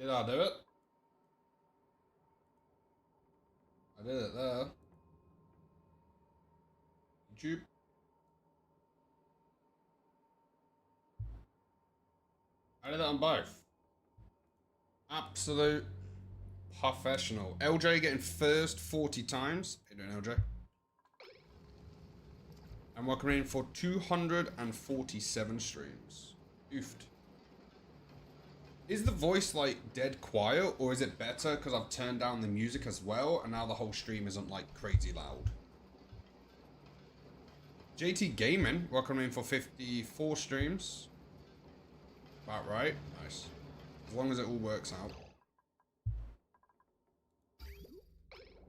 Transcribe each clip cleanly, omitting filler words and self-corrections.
Did I do it? I did it there. YouTube. I did it on both. Absolute professional. LJ getting first 40 times. How you doing, LJ? And we're coming in for 247 streams. Oofed. Is the voice like dead quiet, or is it better because I've turned down the music as well and now the whole stream isn't like crazy loud? JT Gaming, welcome in for 54 streams. About right. Nice. As long as it all works out.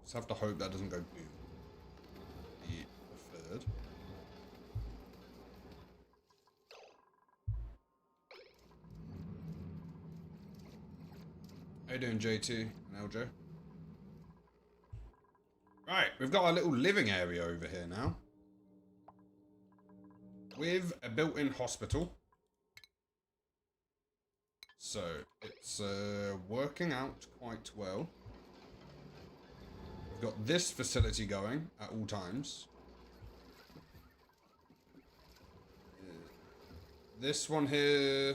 Just have to hope that doesn't go boom. The third. How you doing, JT and LJ? Right, we've got our little living area over here now. With a built-in hospital. So, it's working out quite well. We've got this facility going at all times. This one here...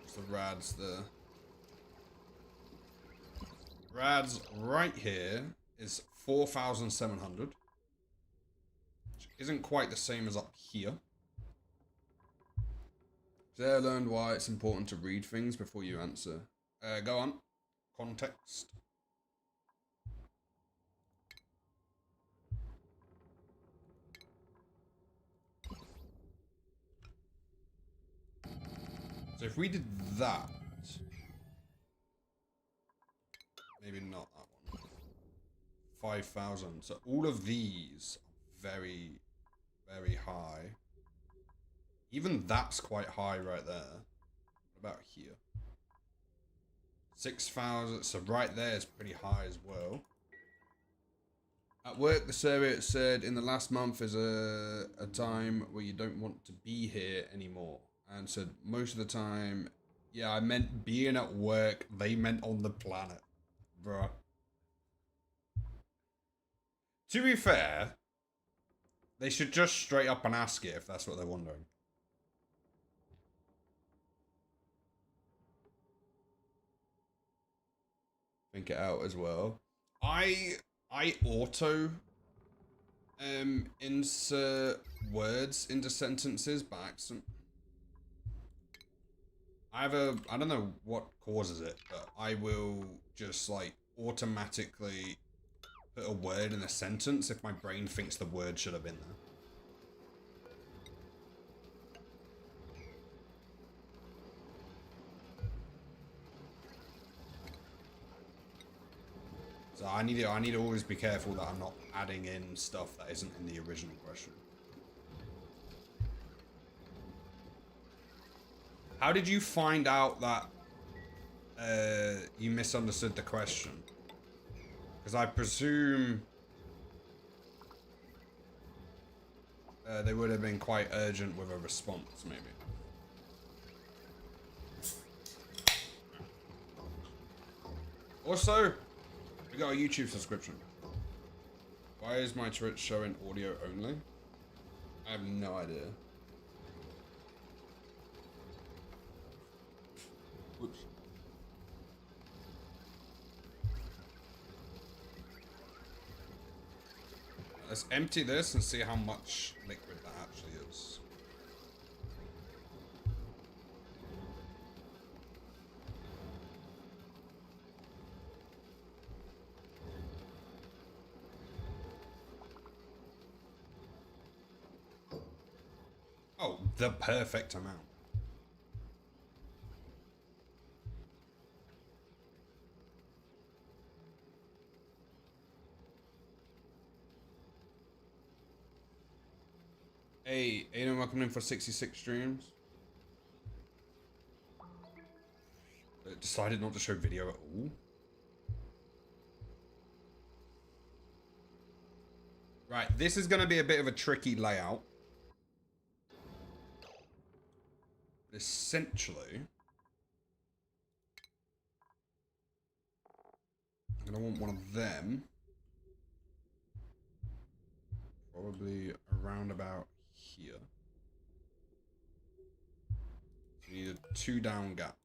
What's the rads there? Rads right here is 4,700. Which isn't quite the same as up here. There, learned why it's important to read things before you answer. Go on. Context. So if we did that... Maybe not that one. 5,000. So all of these are very, very high. Even that's quite high right there. What about here? 6,000. So right there is pretty high as well. At work, the survey said in the last month is a time where you don't want to be here anymore. And said most of the time, yeah, I meant being at work. They meant on the planet. Bruh. To be fair, they should just straight up and ask it if that's what they're wondering. Think it out as well. I auto insert words into sentences by accident. I don't know what causes it, but I will just like automatically put a word in a sentence if my brain thinks the word should have been there. So I need to always be careful that I'm not adding in stuff that isn't in the original question. How did you find out that you misunderstood the question? Because I presume they would have been quite urgent with a response, maybe. Also, we got a YouTube subscription. Why is my Twitch showing audio only? I have no idea. Whoops. Let's empty this and see how much liquid that actually is. Oh, the perfect amount. Hey, Aiden, welcome in for 66 streams. It decided not to show video at all. Right, this is going to be a bit of a tricky layout. Essentially, I'm gonna want one of them. Probably around about here. So we need a 2 down gap.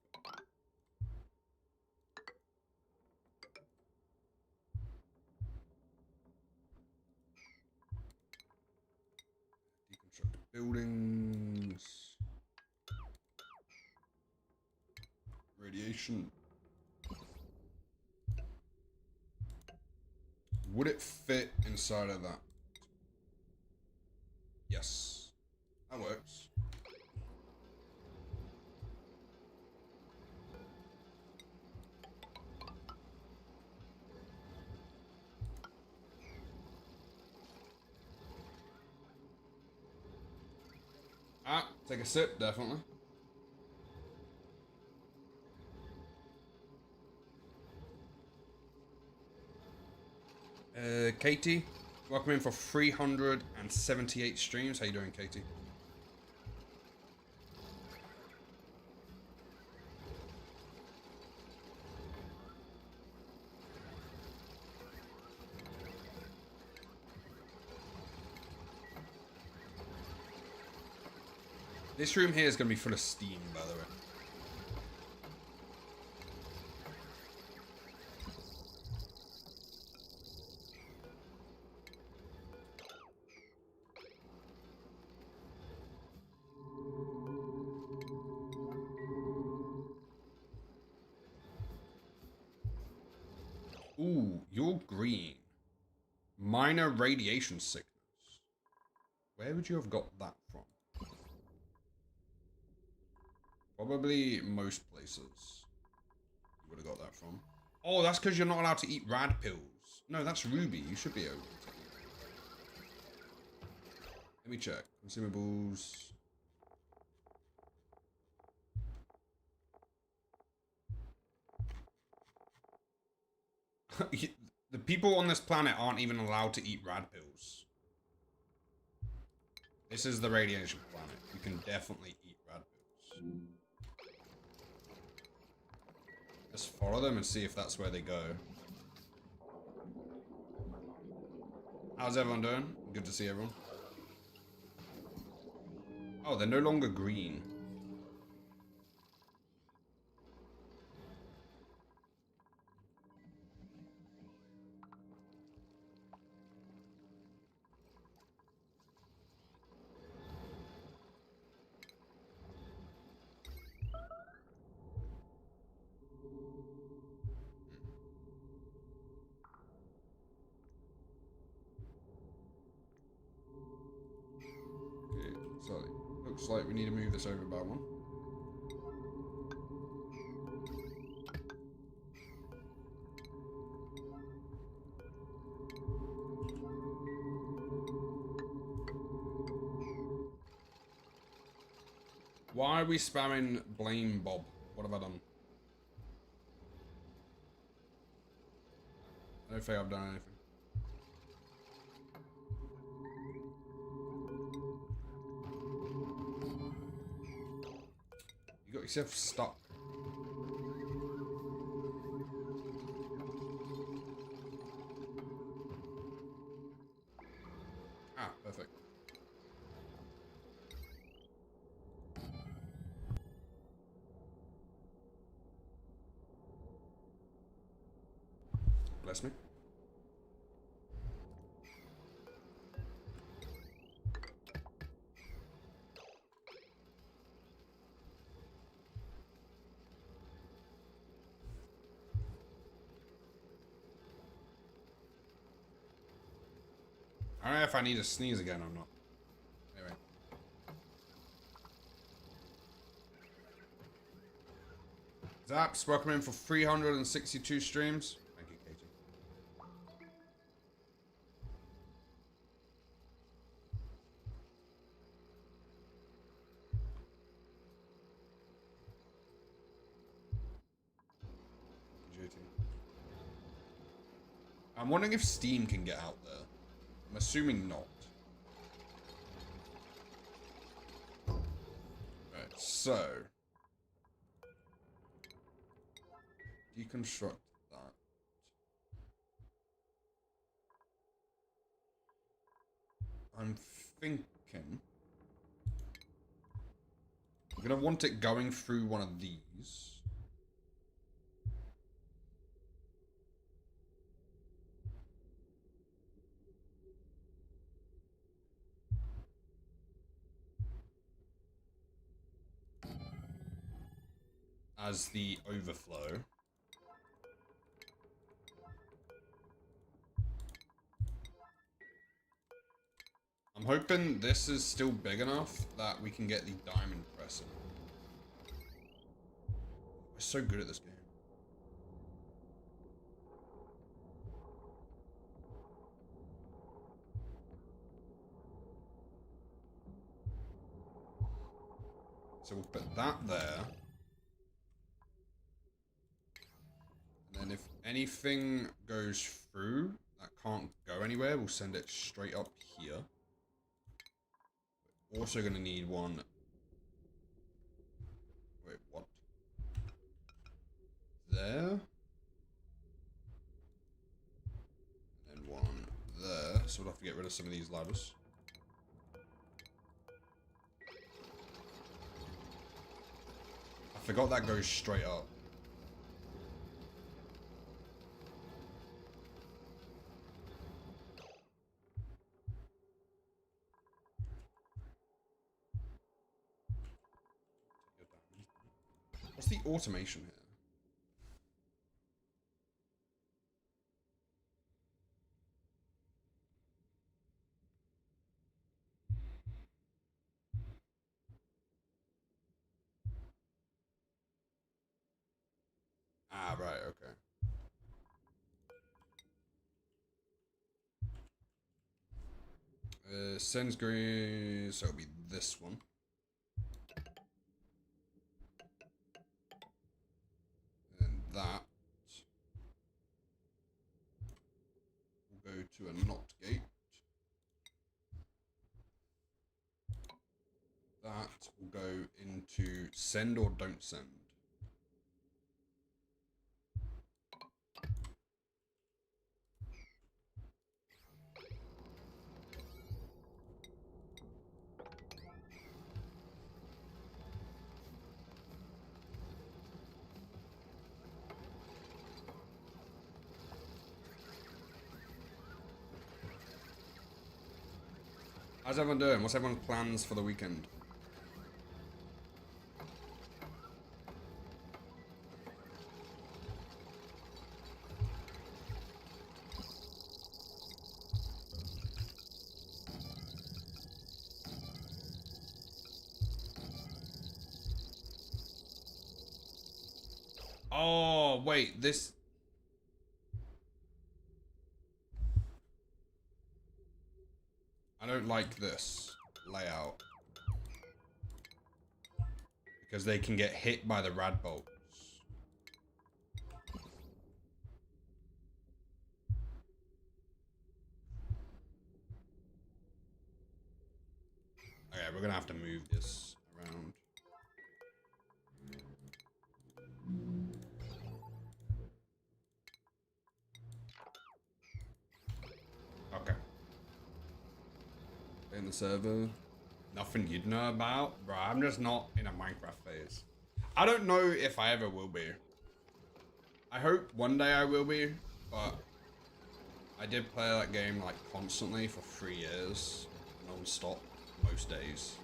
Deconstruct buildings. Radiation. Would it fit inside of that? Yes. That works. Ah, take a sip, definitely. Katie, welcome in for 378 streams. How you doing, Katie? This room here is going to be full of steam, by the way. Ooh, you're green. Minor radiation sickness. Where would you have got that from? Probably most places you would have got that from. Oh, that's because you're not allowed to eat rad pills. No, that's Ruby. You should be able to. Let me check. Consumables. The people on this planet aren't even allowed to eat rad pills. This is the radiation planet. You can definitely eat rad pills. Just follow them and see if that's where they go. How's everyone doing? Good to see everyone. Oh, they're no longer green. Okay, so looks like we need to move this over by one. Why are we spamming blame Bob? What have I done? I don't think I've done anything. You got yourself stuck. Ah, perfect. Bless me. I don't know if I need to sneeze again or not. Anyway. Zaps, welcome in for 362 streams. Thank you, Katie. I'm wondering if Steam can get out there. I'm assuming not. Right, so deconstruct that. I'm thinking we're going to want it going through one of these. As the overflow. I'm hoping this is still big enough that we can get the diamond press in. We're so good at this game. So we'll put that there. And then if anything goes through that can't go anywhere, we'll send it straight up here. We're also going to need one. Wait, what? There. And then one there. So we'll have to get rid of some of these ladders. I forgot that goes straight up. What's the automation here? Ah, right, okay. Sends green, so it'll be this one. And that will go to a not gate. That will go into send or don't send. How's everyone doing? What's everyone's plans for the weekend? Oh, wait, this... I don't like this layout. Because they can get hit by the rad bolts. Okay, we're gonna have to move this around. Okay. In the server. Nothing you'd know about? Bro, I'm just not in a Minecraft phase. I don't know if I ever will be. I hope one day I will be, but I did play that game like constantly for 3 years, non-stop, most days.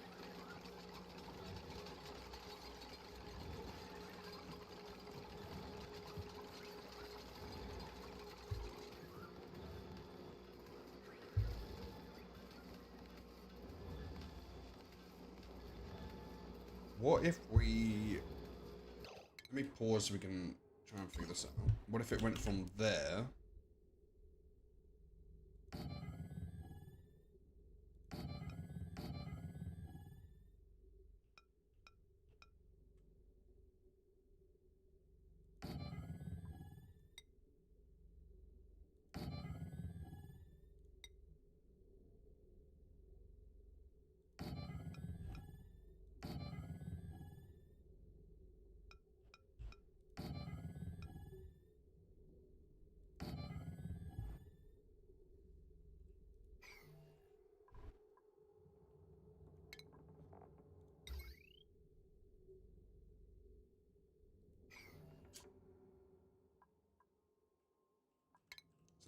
What if we... Let me pause so we can try and figure this out. What if it went from there...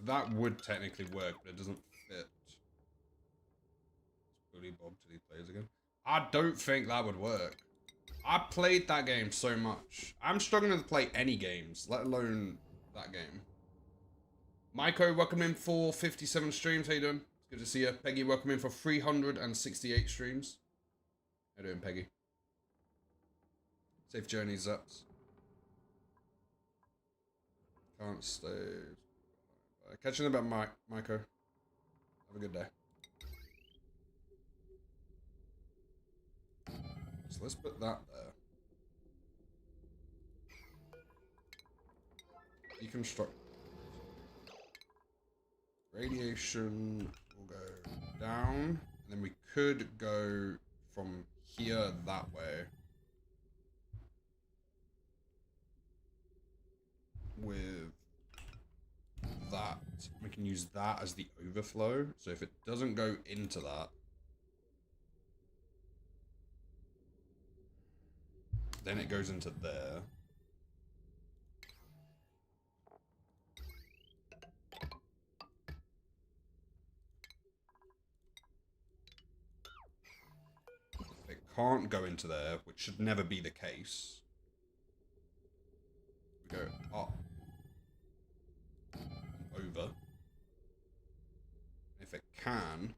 that would technically work, but it doesn't fit. Bully Bob till he plays again. I don't think that would work. I played that game so much. I'm struggling to play any games, let alone that game. Maiko, welcome in for 57 streams. How you doing? It's good to see you. Peggy, welcome in for 368 streams. How you doing, Peggy? Safe journeys, Zaps. Can't stay. Catch you in a bit, Maiko. Have a good day. So let's put that there. Deconstruct. Radiation will go down. And then we could go from here that way. With that. We can use that as the overflow. So if it doesn't go into that, then it goes into there. It can't go into there, which should never be the case. We go up and over. If it can,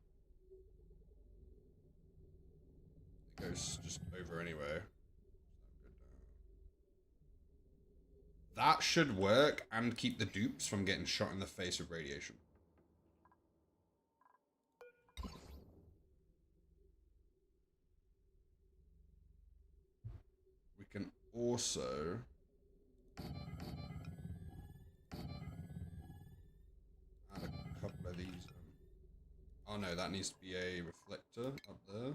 it goes just over anyway. That should work and keep the dupes from getting shot in the face with radiation. We can also add a couple of these. Oh no, that needs to be a reflector up there.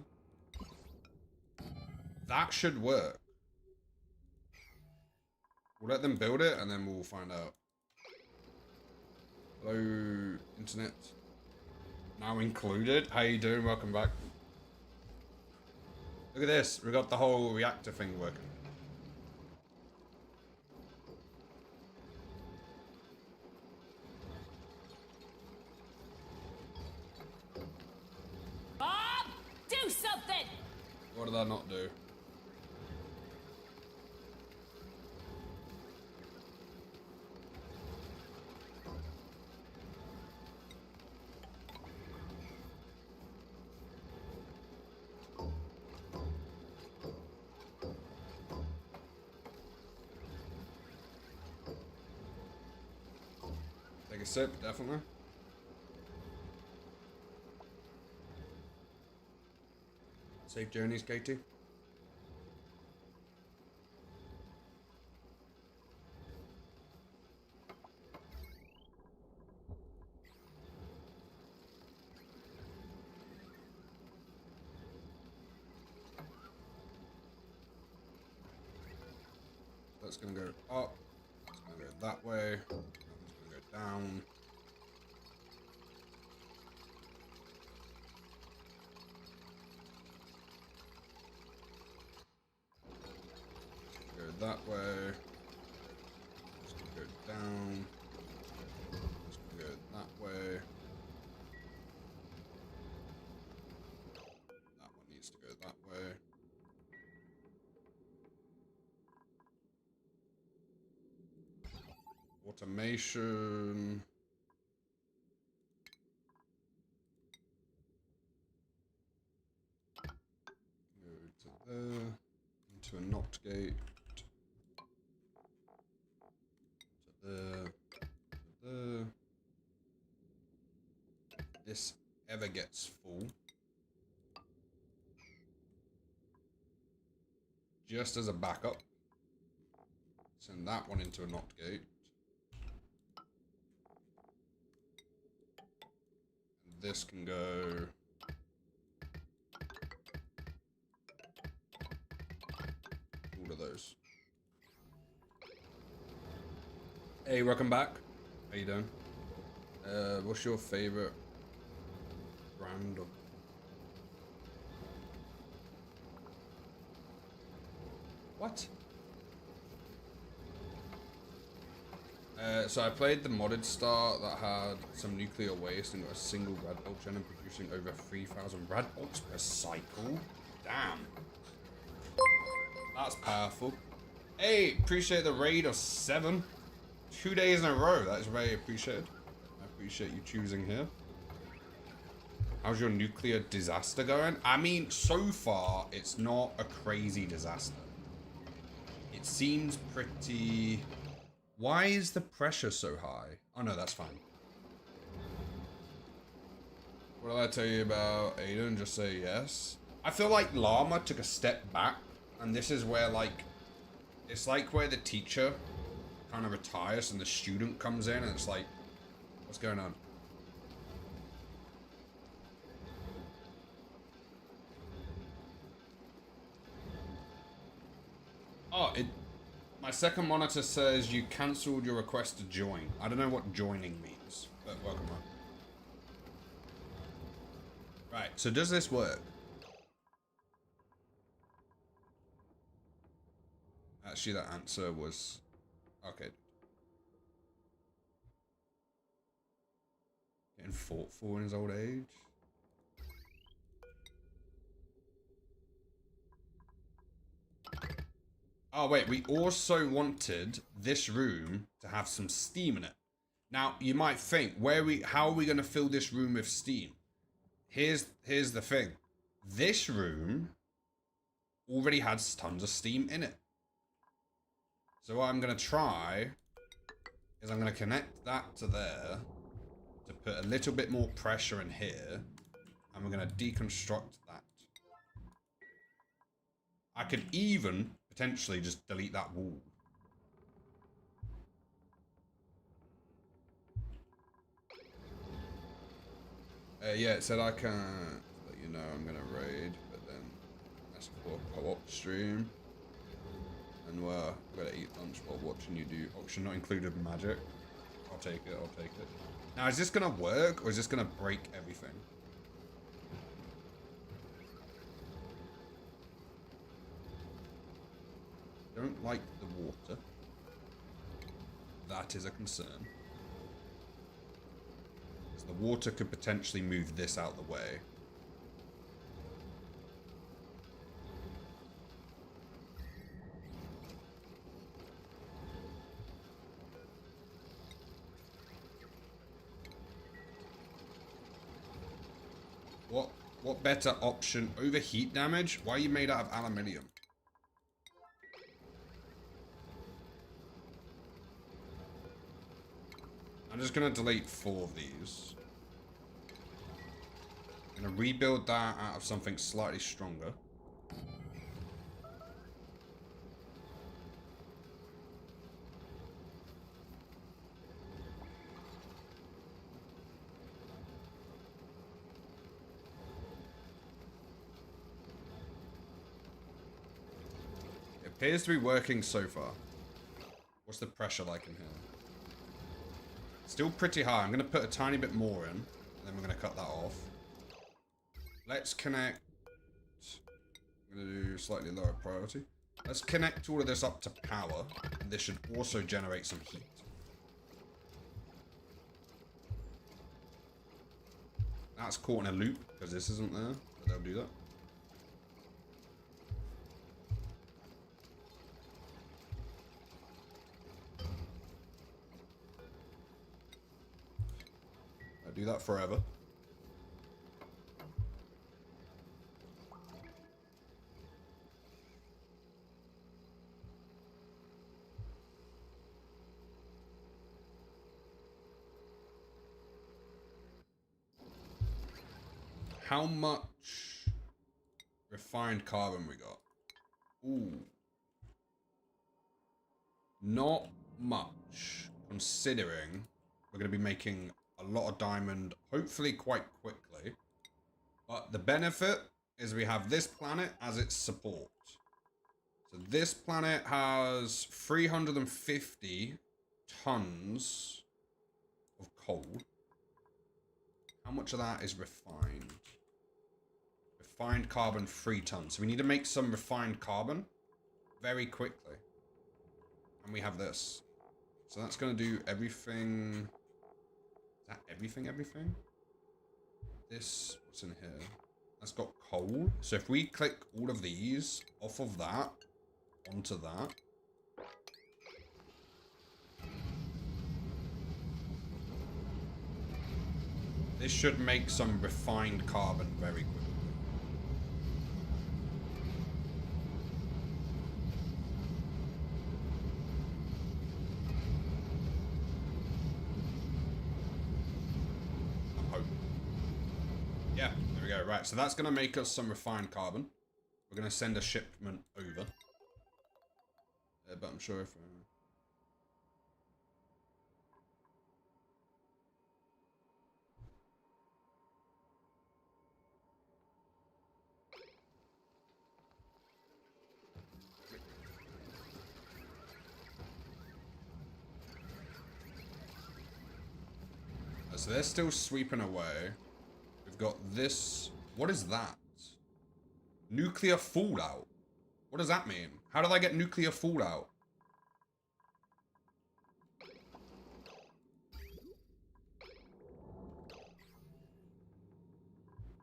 That should work. We'll let them build it and then we'll find out. Hello, internet. Now included. How you doing? Welcome back. Look at this. We got the whole reactor thing working. Bob, do something. What did that not do? Take a sip, definitely. Safe journeys, Katie. That's gonna go up. It's gonna go that way. That one's gonna go down. Go that way. It's gonna go down. It's gonna go that way. That one needs to go that way. Automation. Go to there. Into a not gate. To there. To there. If this ever gets full. Just as a backup. Send that one into a not gate. And this can go all of those. Hey, welcome back. How you doing? What's your favorite brand of? What? So I played the modded start that had some nuclear waste and got a single rad bulk gen and producing over 3,000 rad bulks per cycle. Damn. That's powerful. Hey, appreciate the raid of 7. 2 days in a row. That's very appreciated. I appreciate you choosing here. How's your nuclear disaster going? I mean, so far, it's not a crazy disaster. It seems pretty... Why is the pressure so high? Oh no, that's fine. What did I tell you about Aiden? Just say yes. I feel like Llama took a step back, and this is where, like, it's like where the teacher kind of retires and the student comes in, and it's like, what's going on? Oh, my second monitor says you cancelled your request to join. I don't know what joining means, but welcome on. Right, so does this work? Actually, that answer was... Okay. Getting fought for in his old age? Oh, wait, we also wanted this room to have some steam in it. Now, you might think, how are we going to fill this room with steam? Here's the thing. This room already has tons of steam in it. So what I'm going to try is I'm going to connect that to there to put a little bit more pressure in here. And we're going to deconstruct that. I could even potentially just delete that wall. Yeah, it said I can't let you know I'm gonna raid, but then that's for co-op stream. And we're gonna eat lunch while watching you do auction not included magic. I'll take it, I'll take it. Now is this gonna work or is this gonna break everything? Don't like the water. That is a concern. The water could potentially move this out the way. What better option? Overheat damage? Why are you made out of aluminium? I'm just gonna delete 4 of these. I'm gonna rebuild that out of something slightly stronger. It appears to be working so far. What's the pressure like in here? Still pretty high. I'm gonna put a tiny bit more in, and then we're gonna cut that off. Let's connect. I'm gonna do slightly lower priority. Let's connect all of this up to power, and this should also generate some heat. That's caught in a loop, because this isn't there, but they'll do that. I'll do that forever. How much refined carbon we got? Ooh. Not much, considering we're going to be making a lot of diamond, hopefully quite quickly. But the benefit is we have this planet as its support. So this planet has 350 tons of coal. How much of that is refined? Refined carbon 3 tons. So we need to make some refined carbon very quickly. And we have this. So that's going to do everything. Is that everything? This, what's in here? That's got coal. So if we click all of these off of that, onto that. This should make some refined carbon very quickly. I'm hoping. Yeah, there we go. Right, so that's going to make us some refined carbon. We're going to send a shipment over. But I'm sure if... So they're still sweeping away. We've got this. What is that? Nuclear fallout. What does that mean? How did I get nuclear fallout?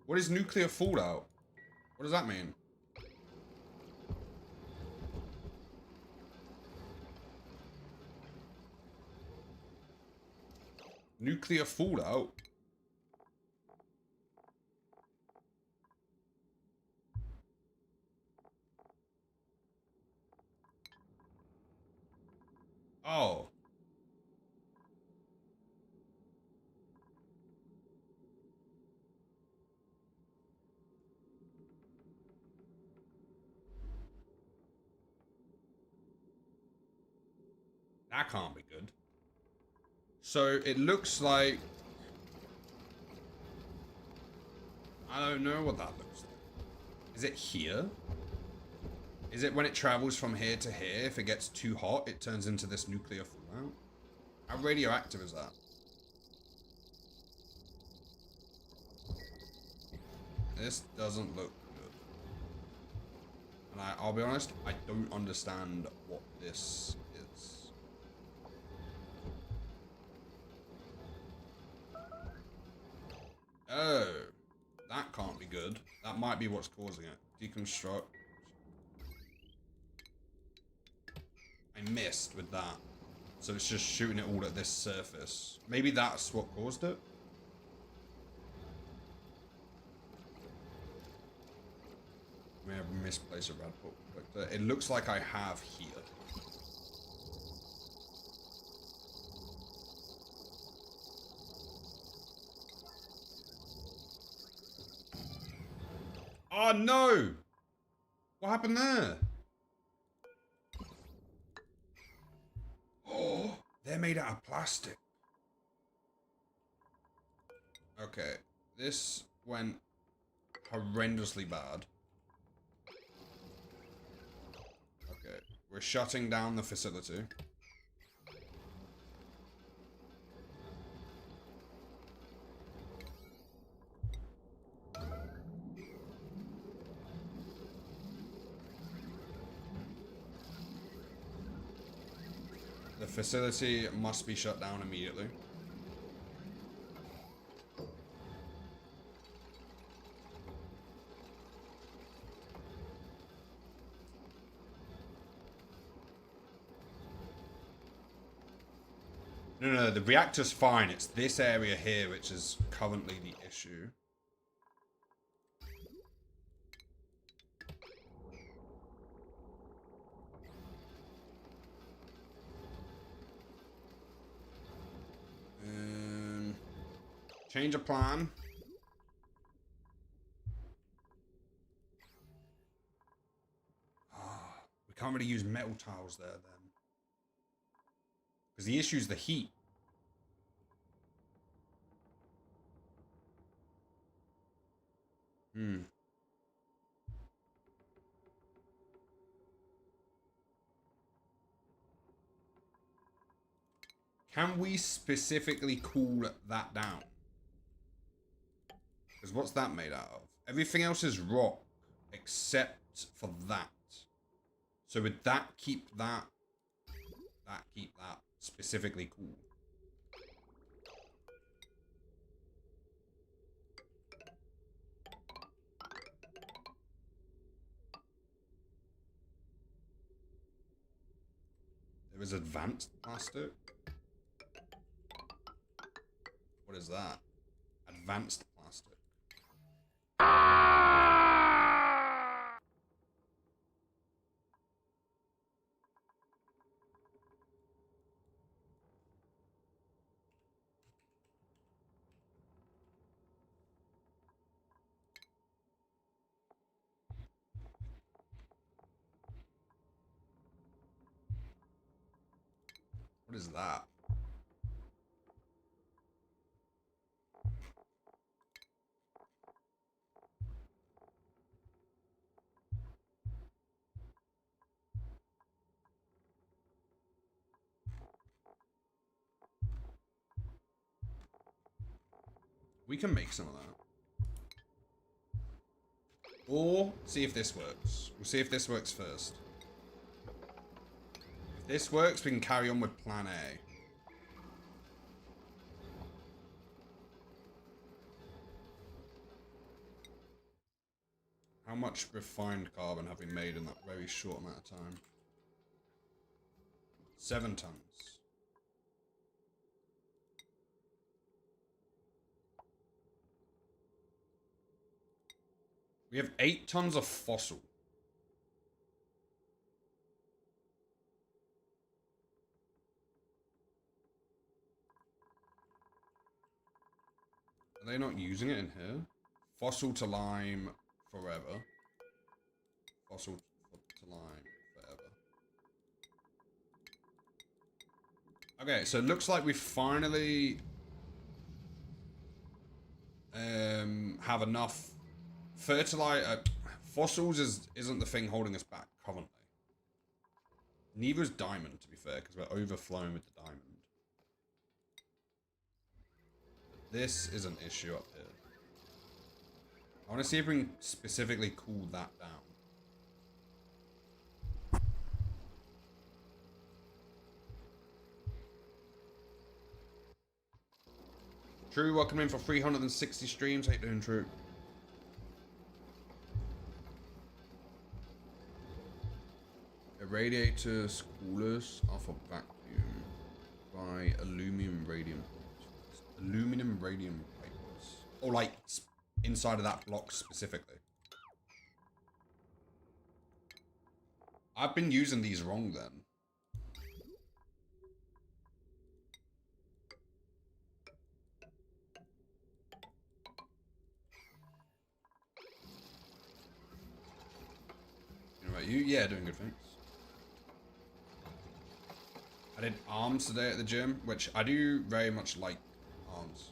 What is nuclear fallout? What does that mean? Nuclear fallout? Oh. That can't be good. So it looks like... I don't know what that looks like. Is it here? Is it when it travels from here to here, if it gets too hot, it turns into this nuclear fallout? How radioactive is that? This doesn't look good. And I'll be honest, I don't understand what this is. Oh, that can't be good. That might be what's causing it. Deconstruct. I missed with that. So it's just shooting it all at this surface. Maybe that's what caused it? May have misplaced a red book, but it looks like I have here. Oh no! What happened there? Oh, they're made out of plastic. Okay, this went horrendously bad. Okay, we're shutting down the facility. The facility must be shut down immediately. No, the reactor's fine. It's this area here which is currently the issue. Change of plan. We can't really use metal tiles there then. Because the issue is the heat. Can we specifically cool that down? Because what's that made out of? Everything else is rock, except for that. So would that keep that? That keep that. specifically cool. There is advanced plastic. What is that? Advanced plastic. What is that? We can make some of that. Or see if this works. We'll see if this works first. If this works, we can carry on with plan A. How much refined carbon have we made in that very short amount of time? 7 tons. We have 8 tons of fossil. Are they not using it in here? Fossil to lime forever. Fossil to lime forever. Okay, so it looks like we finally have enough fertilizer. Fossils isn't the thing holding us back currently. Neither is diamond, to be fair, because we're overflowing with the diamond. This is an issue up here. I want to see if we can specifically cool that down. True, welcome in for 360 streams. How you doing, True? Radiators, coolers are for vacuum by aluminum radium pipes. Aluminum radium pipes. Or like inside of that block specifically. I've been using these wrong then. You know about you? Yeah, doing good, thanks. I did arms today at the gym, which I do very much like arms.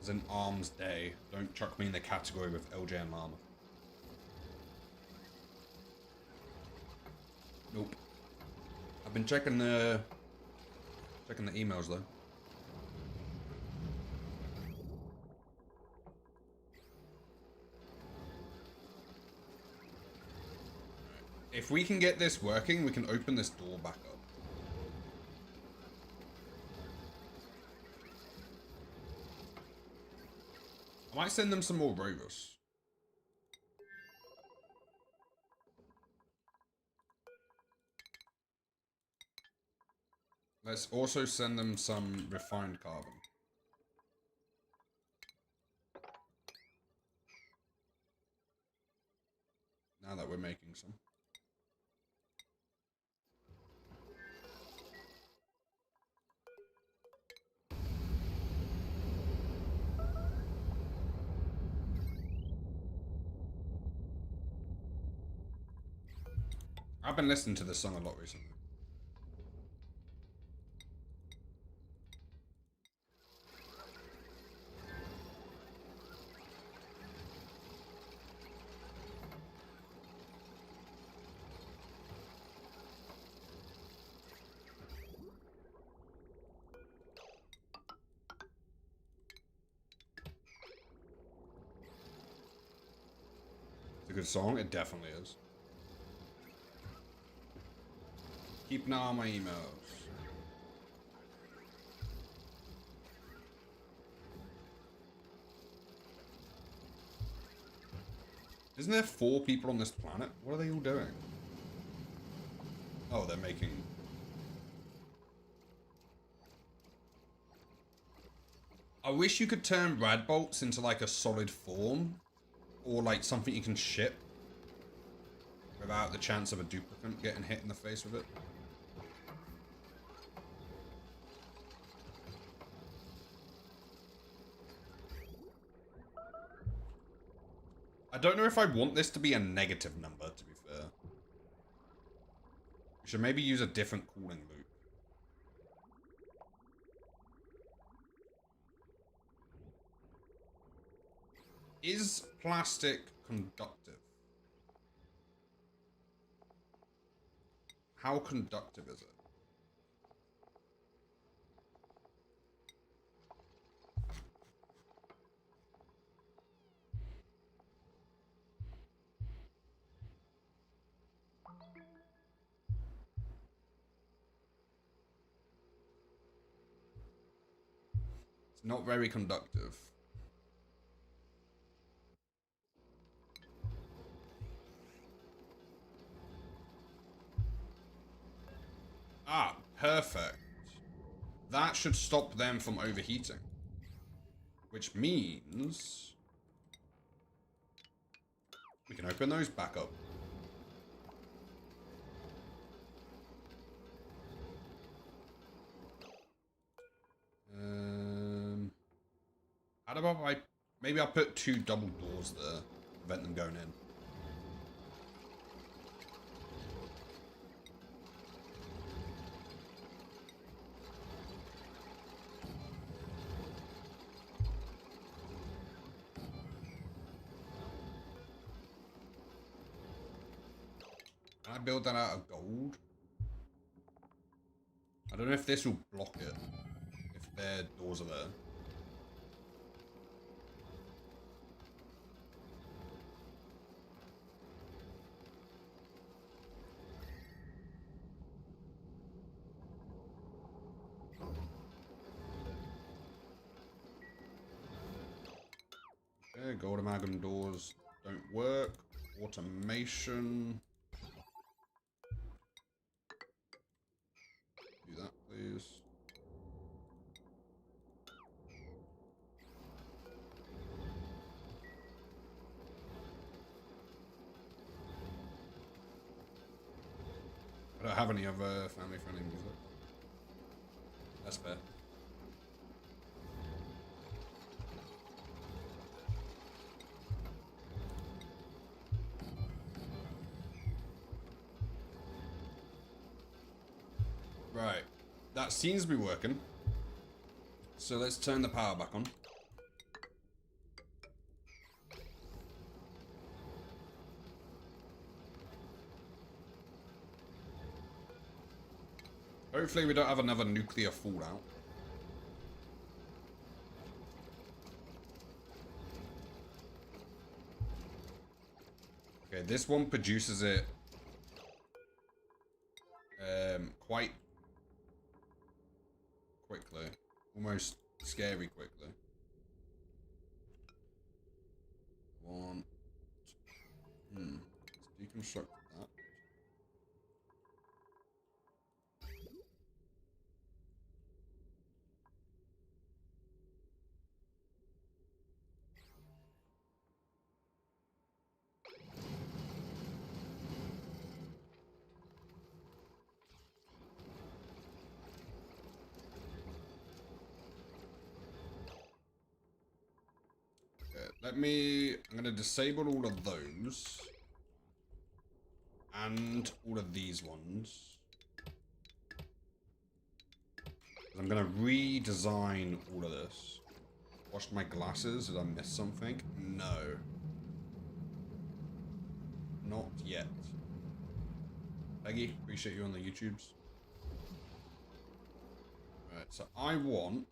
It's an arms day. Don't chuck me in the category with LJ and Llama. Nope. I've been checking the emails though. If we can get this working, we can open this door back up. I might send them some more rovers. Let's also send them some refined carbon. Now that we're making some. I've been listening to this song a lot recently. a good song. It definitely is. Keep an eye on my emails. Isn't there 4 people on this planet? What are they all doing? Oh, they're making... I wish you could turn rad bolts into like a solid form. Or like something you can ship. Without the chance of a duplicant getting hit in the face with it. I don't know if I want this to be a negative number, to be fair. We should maybe use a different cooling loop. Is plastic conductive? How conductive is it? It's not very conductive. Ah, perfect. That should stop them from overheating. Which means... we can open those back up. How about I... maybe I'll put 2 double doors there. Prevent them going in. Can I build that out of gold? I don't know if this will block it. If their doors are there. Okay, gold amalgam doors don't work. Automation. Do that, please. I don't have any other family-friendly music. That's fair. Right. That seems to be working. So let's turn the power back on. Hopefully we don't have another nuclear fallout. Okay, this one produces it quite quickly. Almost scary quickly. One. Let's deconstruct that. I'm gonna disable all of those. And all of these ones. I'm gonna redesign all of this. Washed my glasses, did I miss something? No. Not yet. Peggy, appreciate you on the YouTubes. Right, so I want...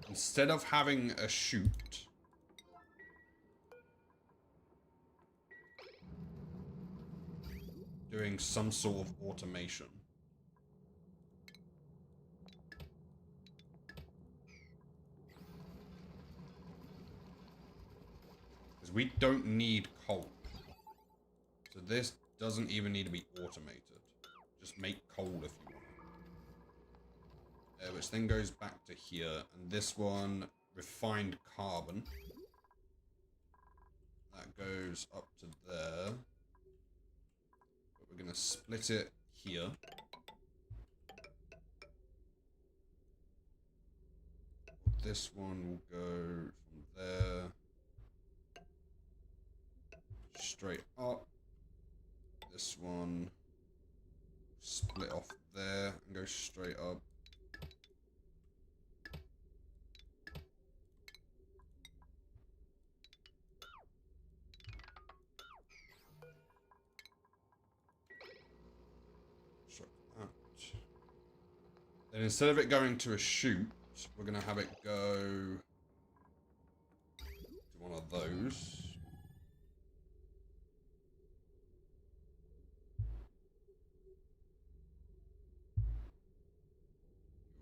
instead of having a chute, doing some sort of automation. Because we don't need coal. So this doesn't even need to be automated. Just make coal if you want. Which then goes back to here. And this one, refined carbon. That goes up to there. But we're going to split it here. This one will go from there. Straight up. This one split off there and go straight up. Then instead of it going to a chute, we're going to have it go to one of those.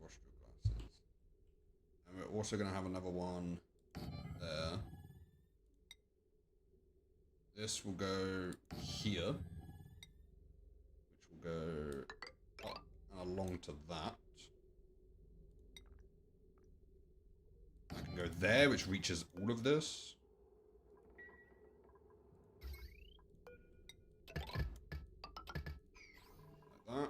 Wash your glasses. And we're also going to have another one there. This will go here, which will go up and along to that. I can go there, which reaches all of this. Like that.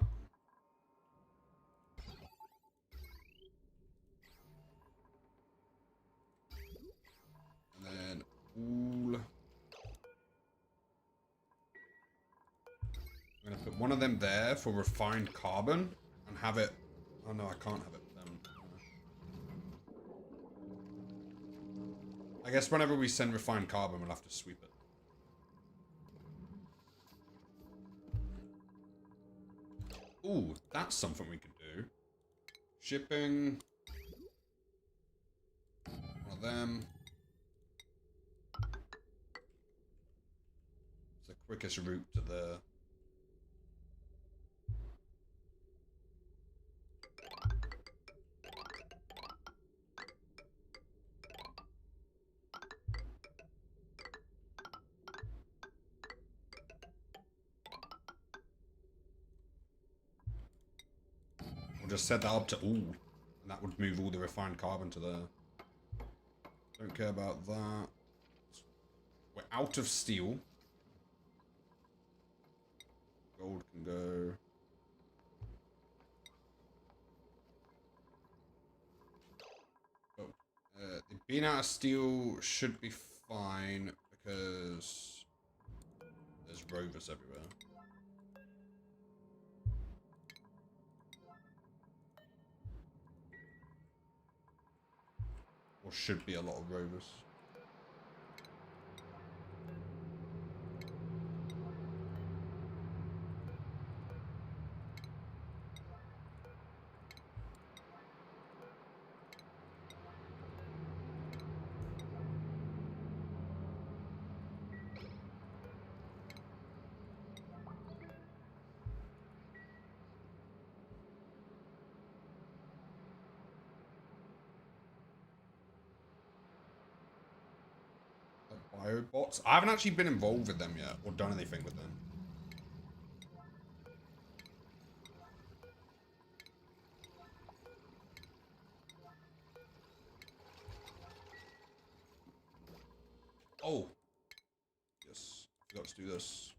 And then all... I'm going to put one of them there for refined carbon and have it... Oh no, I can't have it. I guess whenever we send refined carbon, we'll have to sweep it. Ooh, that's something we could do. Shipping. One of them. It's the quickest route to the... We'll just set that up to all, and that would move all the refined carbon to there. Don't care about that. We're out of steel. Gold can go. Oh, being out of steel should be fine because there's rovers everywhere. Or should be a lot of rovers. Biobots? I haven't actually been involved with them yet, or done anything with them. Oh! Yes, I forgot to do this.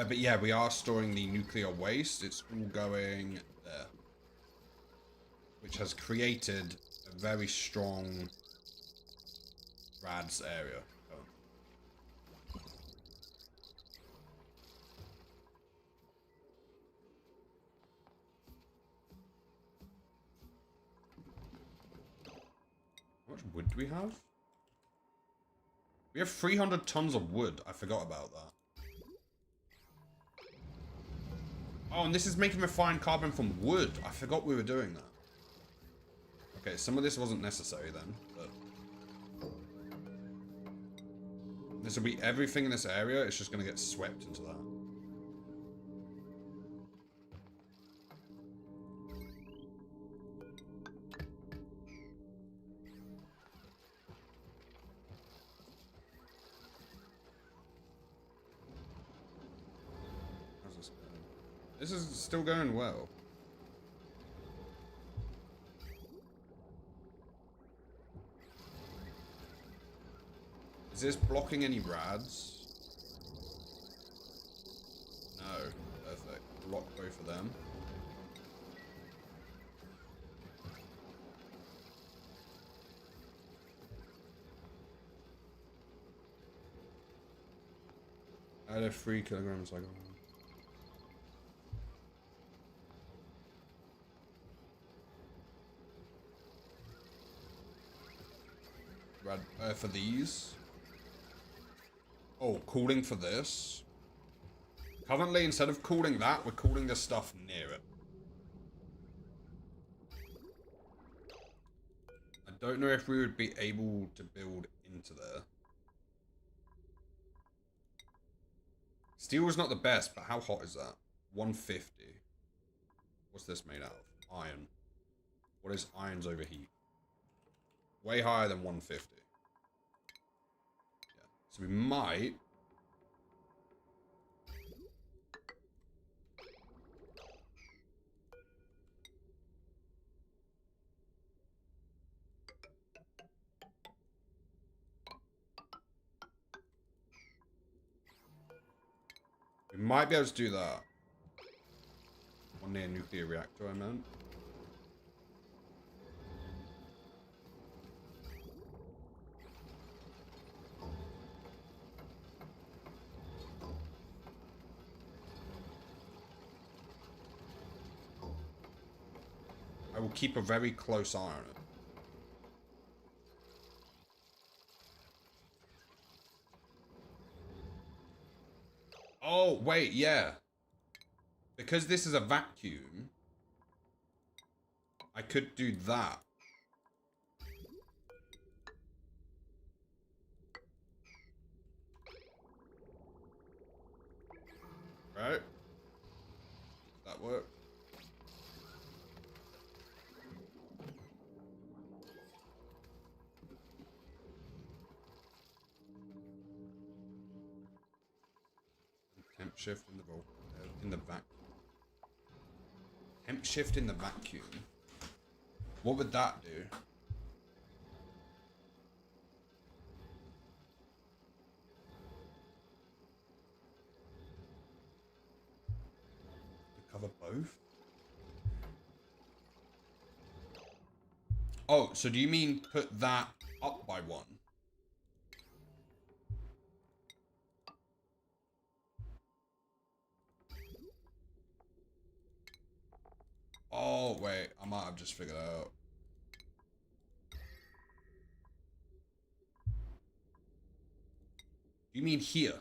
But yeah, we are storing the nuclear waste. It's all going there. Which has created a very strong RADS area. much wood do we have? We have 300 tons of wood. I forgot about that. Oh, and this is making refined carbon from wood. I forgot we were doing that. Okay, some of this wasn't necessary then, but... This will be everything in this area. It's just going to get swept into that. How's this going? This is still going well. Is this blocking any rads? No. Perfect. Block both of them. Add a 3 kilograms like rad for these. Oh, cooling for this. Currently, instead of cooling that, we're cooling the stuff near it. I don't know if we would be able to build into there. Steel is not the best, but how hot is that? 150. What's this made out of? Iron. What is iron's overheat? Way higher than 150. Yeah. So we might... We might be able to do that. One near nuclear reactor, I meant. I will keep a very close eye on it. Oh, wait, yeah. Because this is a vacuum, I could do that. Right? That work? Temp shift in the vacuum. Temp shift in the vacuum. What would that do? To cover both? Oh, so do you mean put that up by 1? Oh, wait. I might have just figured out. You mean here?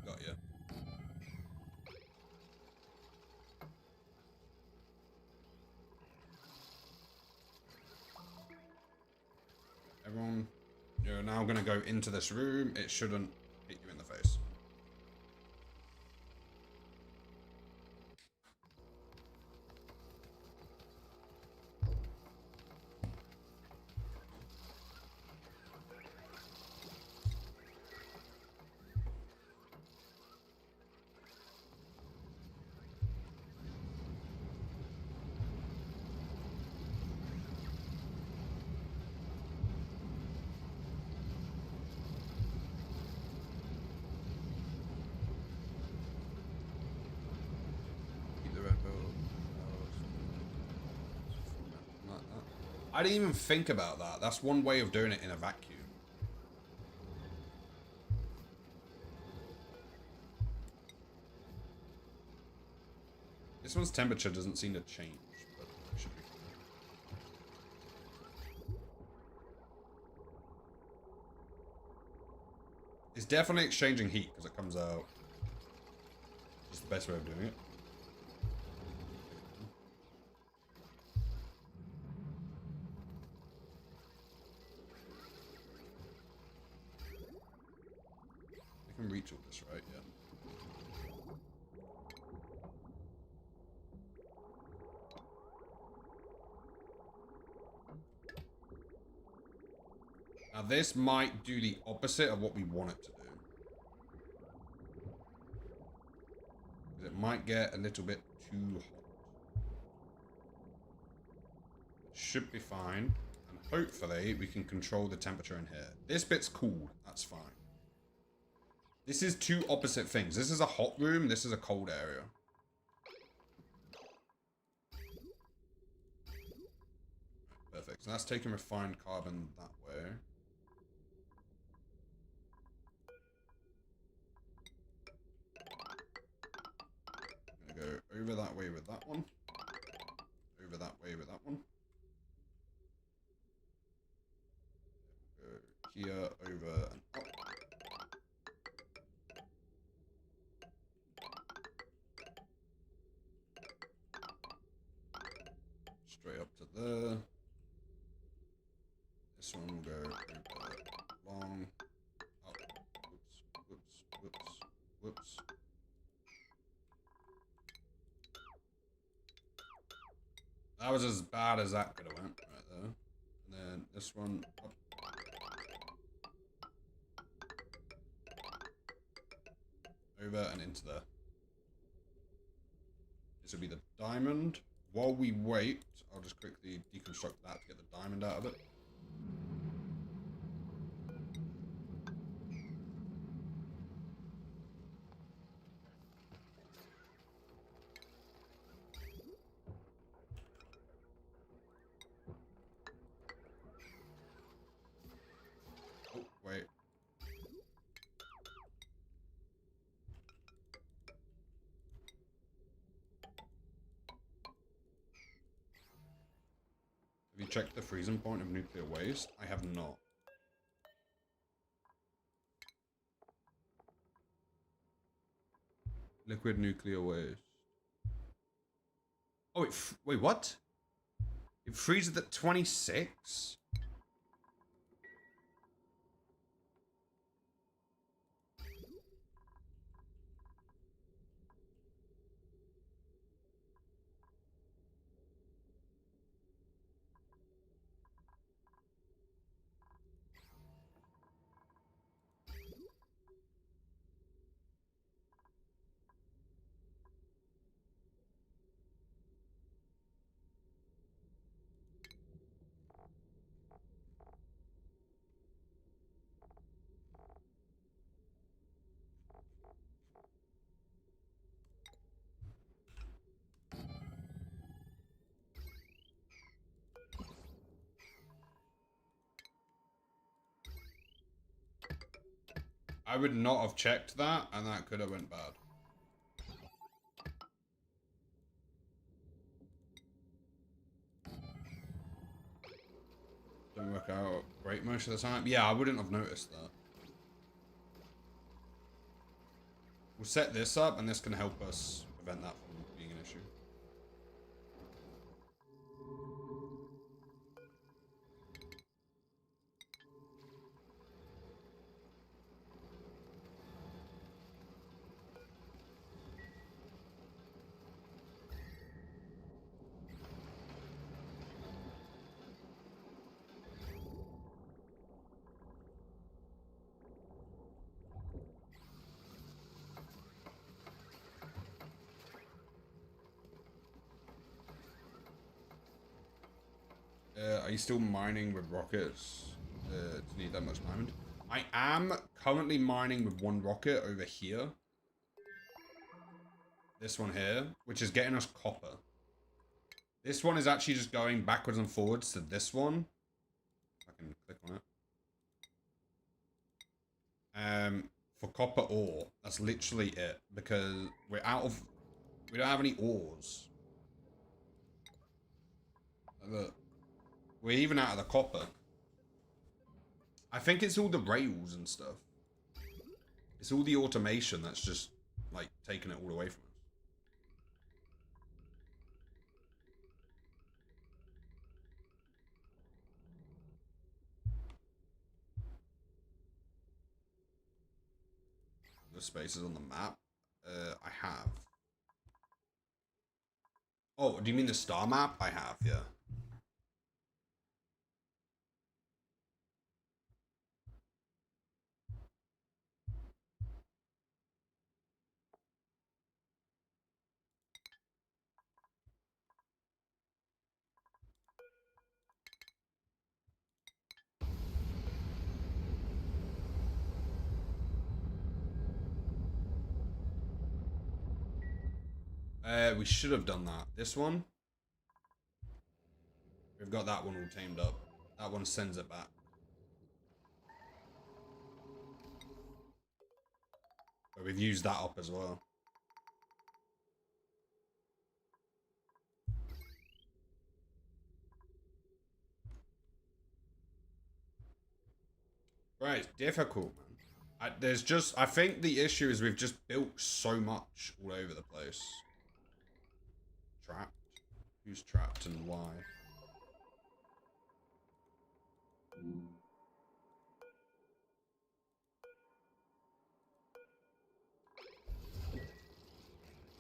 Got ya. Everyone, you're now going to go into this room. It shouldn't hit you in the face. I didn't even think about that. That's one way of doing it in a vacuum. This one's temperature doesn't seem to change, but it should be fine. It's definitely exchanging heat because it comes out. It's the best way of doing it. I can reach all this, right? Yeah. Now this might do the opposite of what we want it to do. It might get a little bit too hot. It should be fine. And hopefully we can control the temperature in here. This bit's cool. That's fine. This is two opposite things. This is a hot room. This is a cold area. Perfect. So that's taking refined carbon that way. I'm going to go over that way with that one. Over that way with that one. Go here, over, and up. Straight up to there. This one will go over, long, up, whoops, whoops, whoops, whoops. That was as bad as that could have went right there. And then this one up. Over and into there. This will be the diamond. While we wait, I'll just quickly deconstruct that to get the diamond out of it. Oh, wait. Have you checked the freezing point of nuclear waste? I have not. Liquid nuclear waste. Oh, wait, what? It freezes at 26? I would not have checked that, and that could have went bad. Don't work out great most of the time. Yeah, I wouldn't have noticed that. We'll set this up, and this can help us prevent that from being an issue. Are you still mining with rockets to need that much diamond? I am currently mining with one rocket over here. This one here, which is getting us copper. This one is actually just going backwards and forwards to this one. I can click on it. For copper ore, that's literally it, because we're out of We don't have any ores. Look. We're even out of the copper. I think it's all the rails and stuff. It's all the automation that's just, like, taking it all away from us. The spaces on the map? I have. Oh, do you mean the star map? I have, yeah. We should have done that. This one? We've got that one all tamed up. That one sends it back. But we've used that up as well. Right, it's difficult, man. I think the issue is we've just built so much all over the place. Trapped? Who's trapped and why?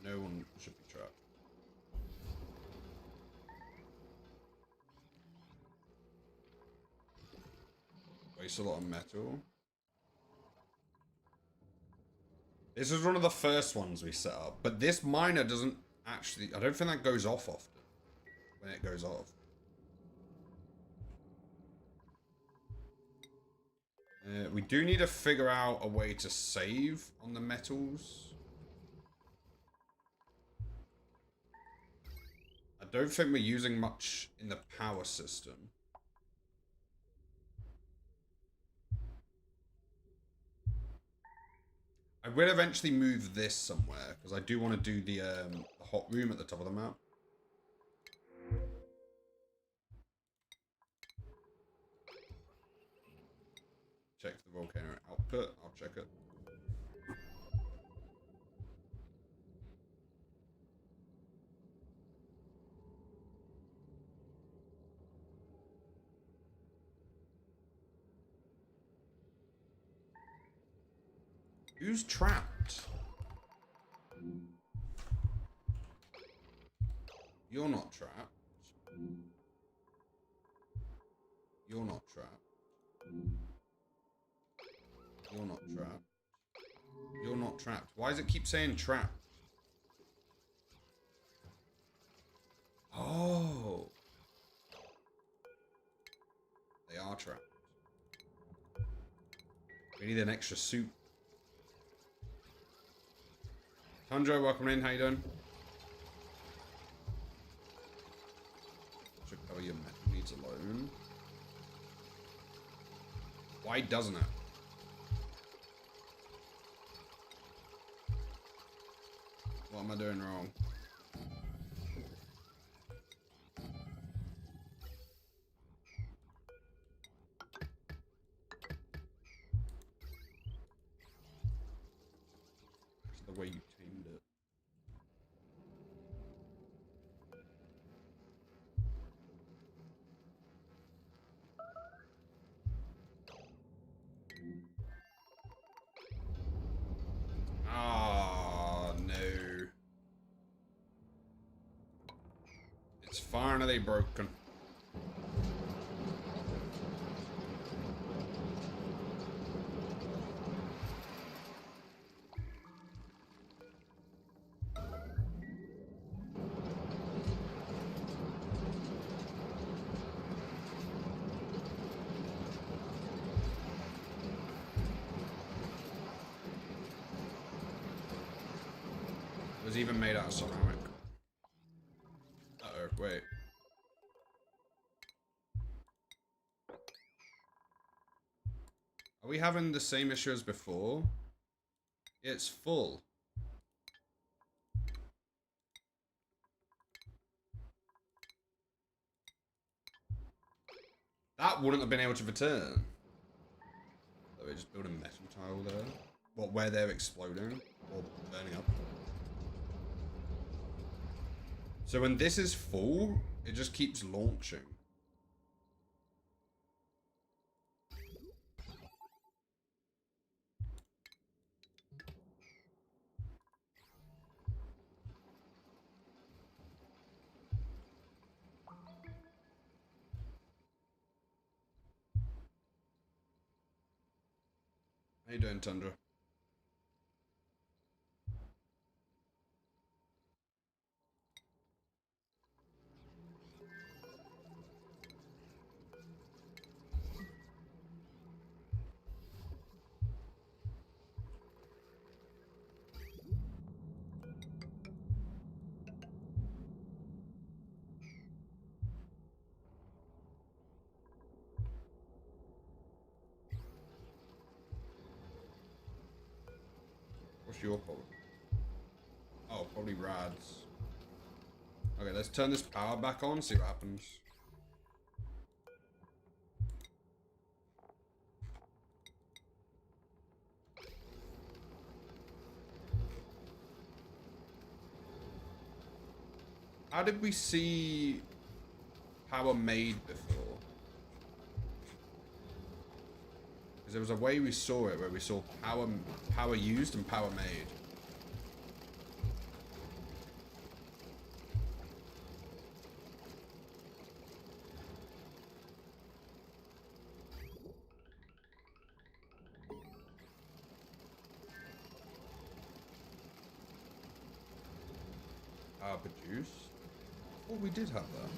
No one should be trapped. Waste a lot of metal. This is one of the first ones we set up, but this miner doesn't actually... I don't think that goes off often when it goes off. We do need to figure out a way to save on the metals. I don't think we're using much in the power system. I will eventually move this somewhere, because I do want to do the hot room at the top of the map. Check the volcano output. I'll check it. Who's trapped? You're not trapped. You're not trapped. You're not trapped. You're not trapped. Why does it keep saying trapped? Oh. They are trapped. We need an extra suit. Tundra, welcome in. How you doing? Should cover your metal needs alone. Why doesn't it? What am I doing wrong? It's the way you tamed it. Ah, no. It's finally broken. It was even made out of ceramic. Uh-oh, wait. Are we having the same issue as before? It's full. That wouldn't have been able to return. So we just build a metal tile there. What, where they're exploding or burning up. So when this is full, it just keeps launching. How you doing, Tundra? What's your problem? Oh, probably rads. Okay, let's turn this power back on, see what happens. How did we see power made before? Because there was a way we saw it where we saw power used and power made. Power produced? Oh, we did have that.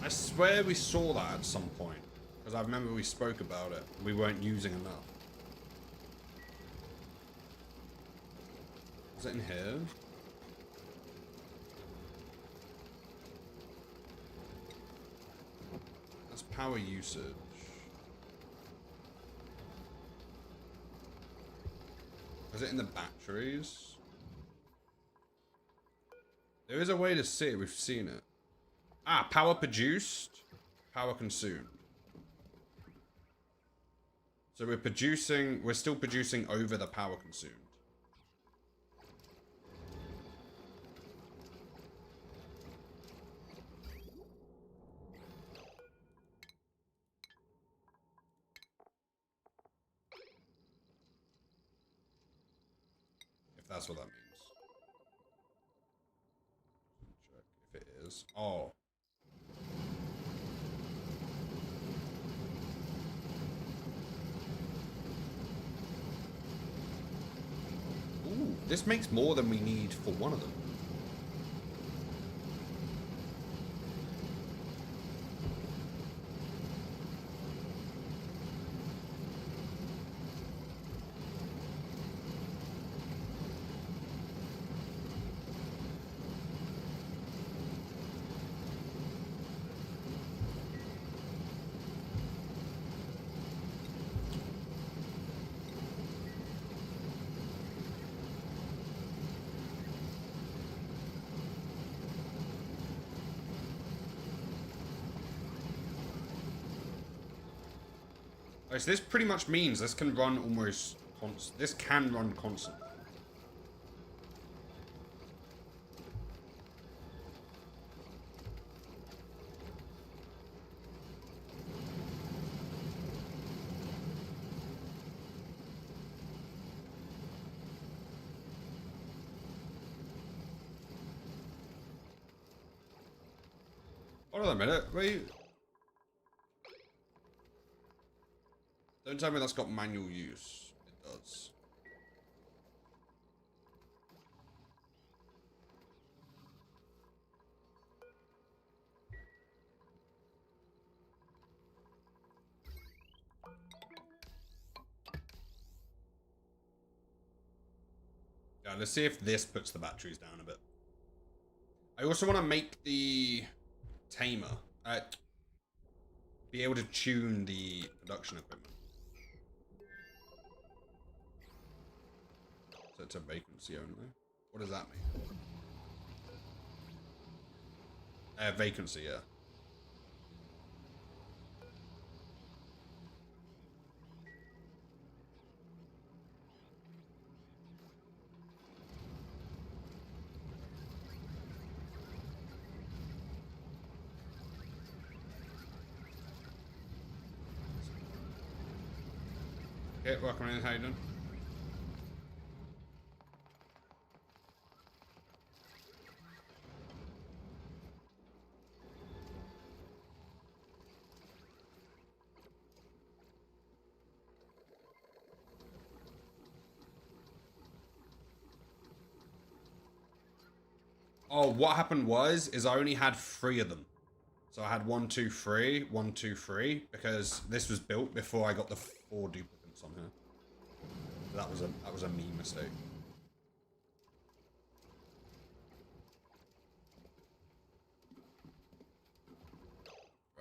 I swear we saw that at some point. Because I remember we spoke about it. We weren't using enough. Is it in here? That's power usage. Is it in the batteries? There is a way to see it. We've seen it. Ah, power produced, power consumed. So we're still producing over the power consumed. If that's what that means. Check if it is. Oh. Ooh, this makes more than we need for one of them. Okay, so this pretty much means this can run almost constant. This can run constantly. Hold on a minute, wait. Don't tell me that's got manual use. It does. Yeah, let's see if this puts the batteries down a bit. I also want to make the tamer. Be able to tune the production equipment. So it's a vacancy only. What does that mean? Vacancy, yeah. Okay, welcome in, Hayden. Oh, what happened is I only had 3 of them. So I had 1, 2, 3, 1, 2, 3, because this was built before I got the 4 duplicates on here. That was a me mistake.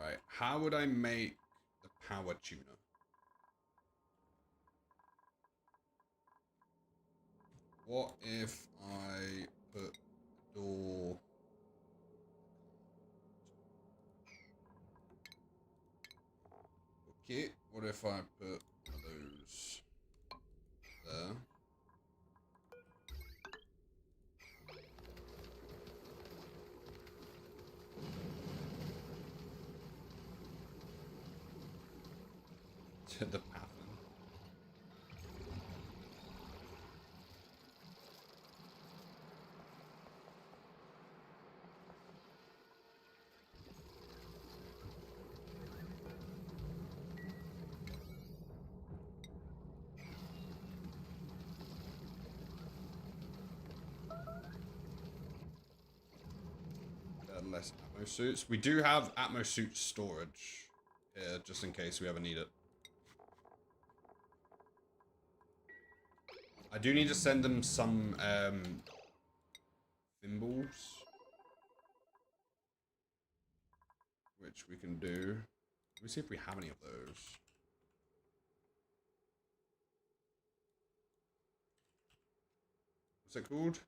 Right, how would I make the power tuner? What if I put a door? Okay, what if I put one of those there? To the pattern. Less Atmo suits. We do have Atmo suit storage here, just in case we ever need it. I do need to send them some thimbles, which we can do. Let me see if we have any of those. What's it called?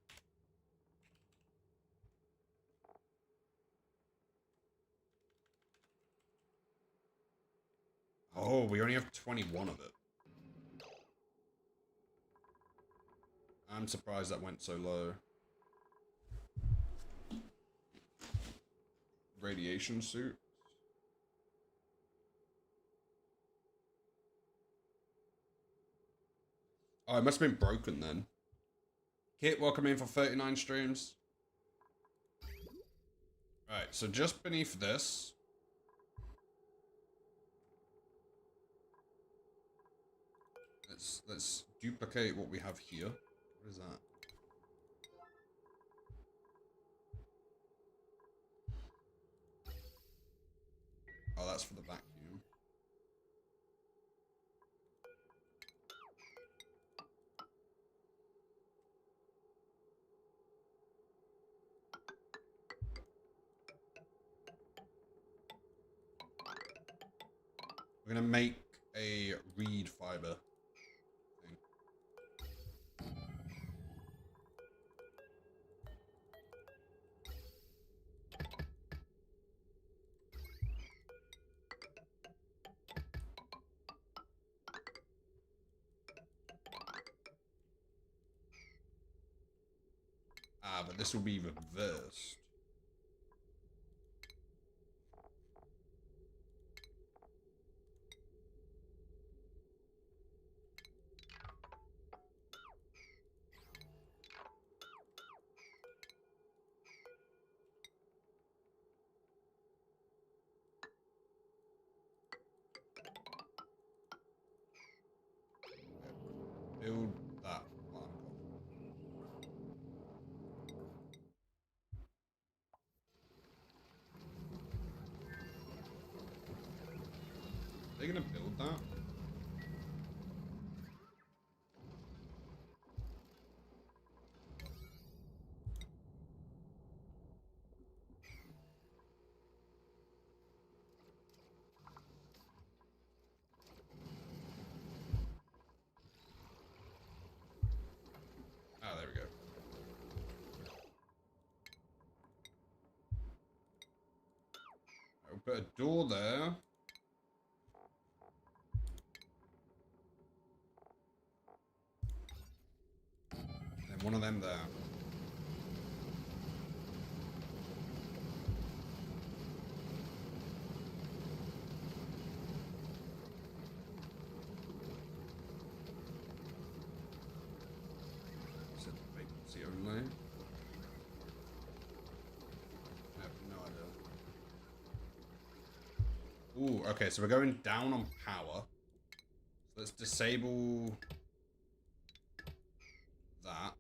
Oh, we only have 21 of it. I'm surprised that went so low. Radiation suit. Oh, it must have been broken then. Kit, welcome in for 39 streams. Right, so just beneath this. Let's duplicate what we have here. What is that? Oh, that's for the vacuum. We're gonna make a reed fiber thing. Ah, but this will be reversed. Build that while I'm gone. Are they gonna build that? Put a door there. And one of them there. Set vacancy only. I have no idea. Ooh, okay, so we're going down on power. So let's disable that.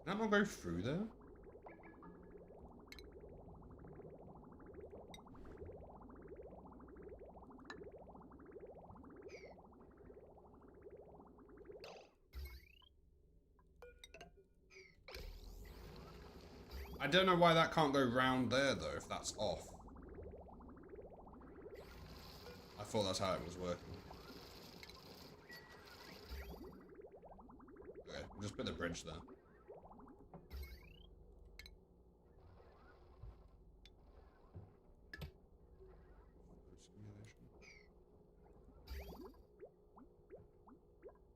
Can that not go through there? I don't know why that can't go round there though, if that's off. I thought that's how it was working. Okay, we'll just put the bridge there.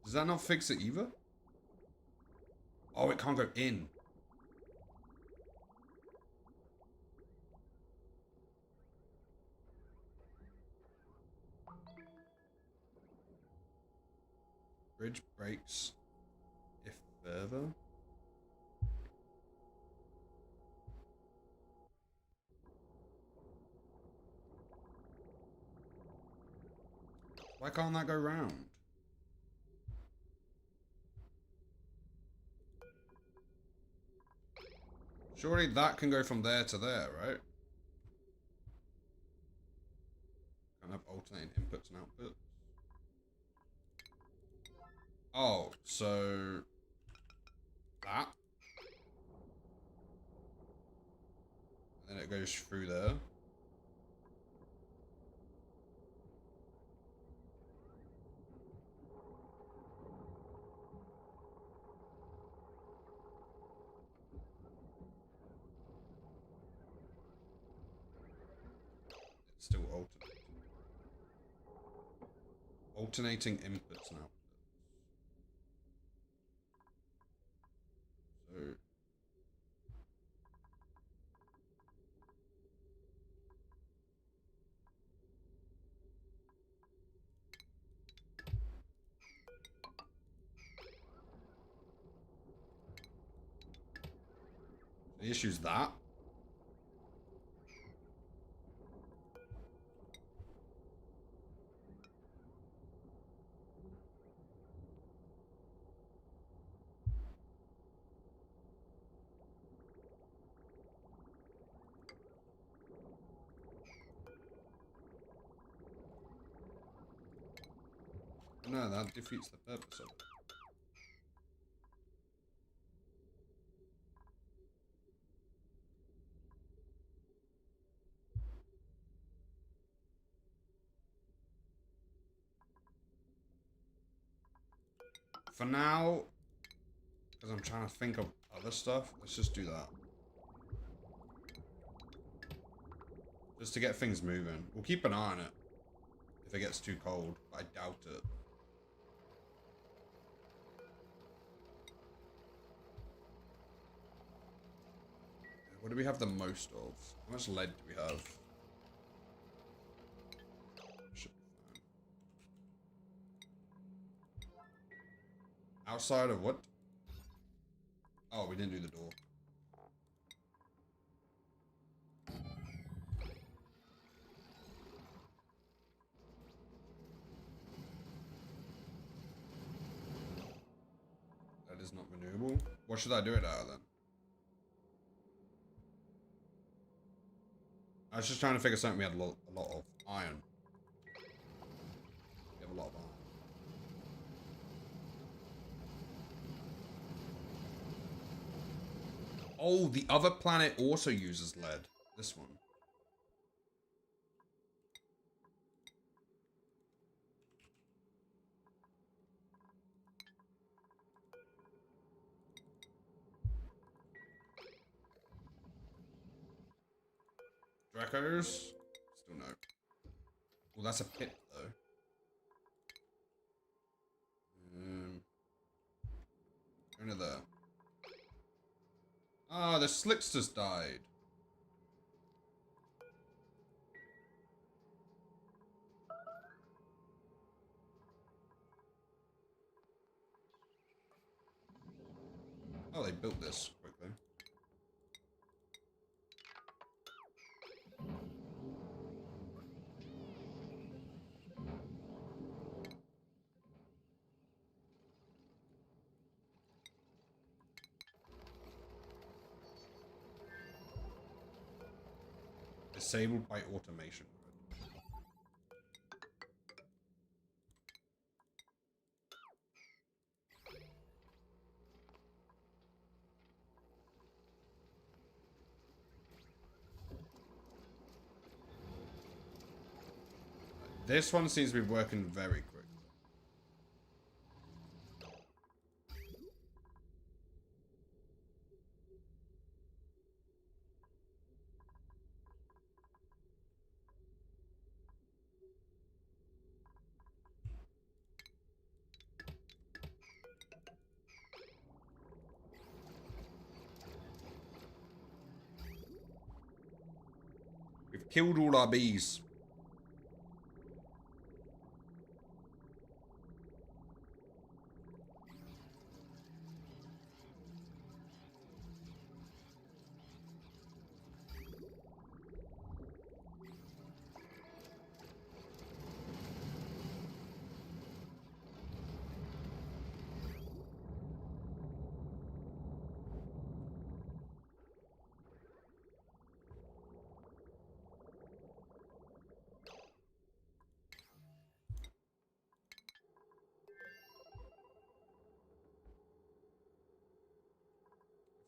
Does that not fix it either? Oh, it can't go in. Bridge breaks if further. Why can't that go round? Surely that can go from there to there, right? Can't have alternating inputs and outputs. Oh, so that. And then it goes through there. It's still alternating inputs and outputs. So the issue's that. No, that defeats the purpose of it. For now, because I'm trying to think of other stuff, let's just do that. Just to get things moving. We'll keep an eye on it if it gets too cold, but I doubt it. What do we have the most of? How much lead do we have? Should be fine. Outside of what? Oh, we didn't do the door. That is not renewable. What should I do it out of then? I was just trying to figure something we had a lot of. Iron. We have a lot of iron. Oh, the other planet also uses lead. This one. Dracos? Still no. Well, that's a pit, though. Go to there. Ah, the Slicksters died. Oh, they built this quickly. Disabled by automation. This one seems to be working very quickly. We've killed all our bees.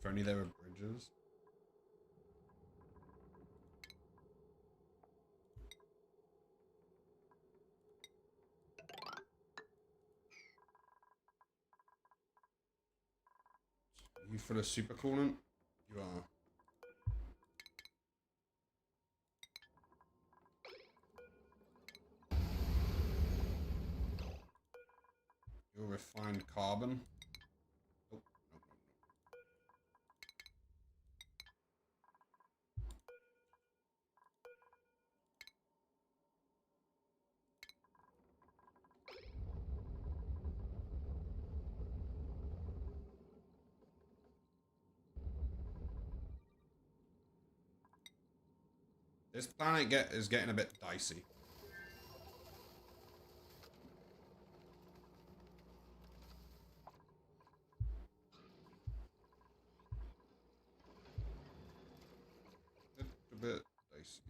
If only there were bridges. You full of super coolant? You are. You're refined carbon. Oh, no. This planet is getting a bit dicey. A bit dicey.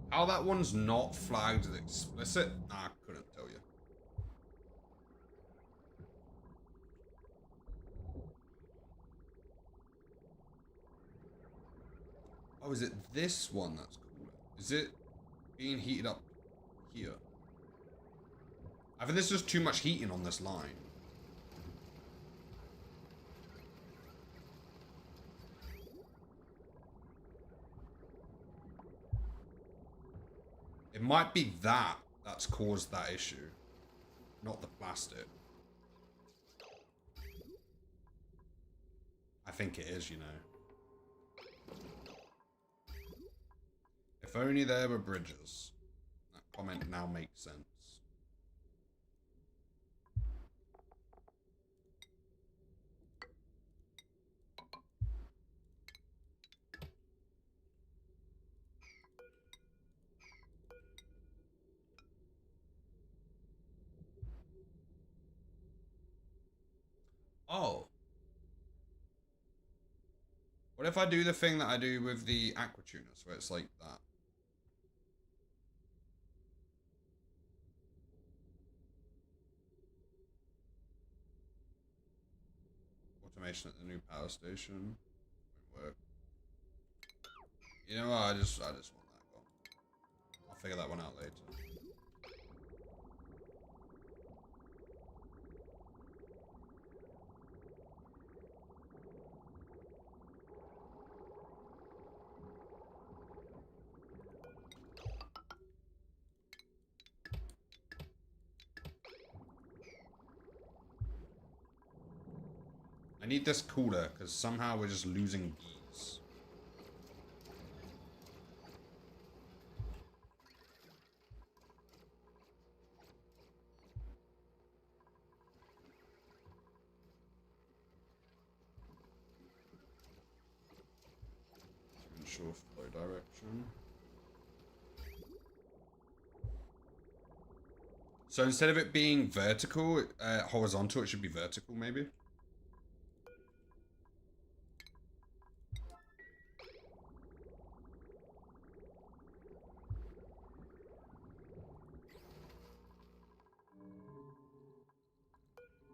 How that one's not flagged as explicit, I couldn't tell you. Oh, is it this one that's cooler? Is it being heated up here? I think there's just too much heating on this line. It might be that's caused that issue, not the plastic. I think it is, you know. If only there were bridges. That comment now makes sense. Oh. What if I do the thing that I do with the aqua tuners, where it's like that? Automation at the new power station. Won't work. You know what? I just want that gone. I'll figure that one out later. I need this cooler, because somehow we're just losing bees. Ensure flow direction. So instead of it being vertical, horizontal, it should be vertical, maybe?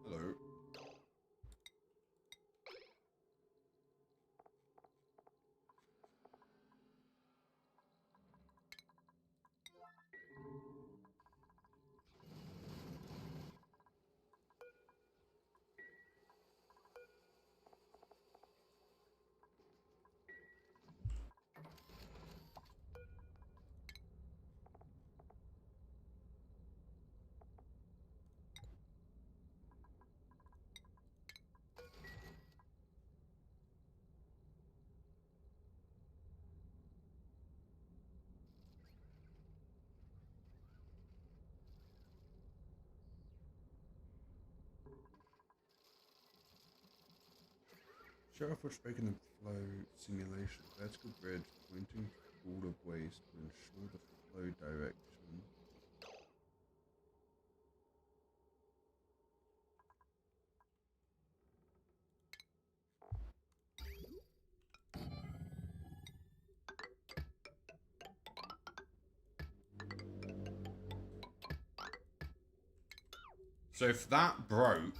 Hello. Shut off what's breaking the flow simulation. Vertical bridge pointing to all of waste to ensure the flow direction. So if that broke,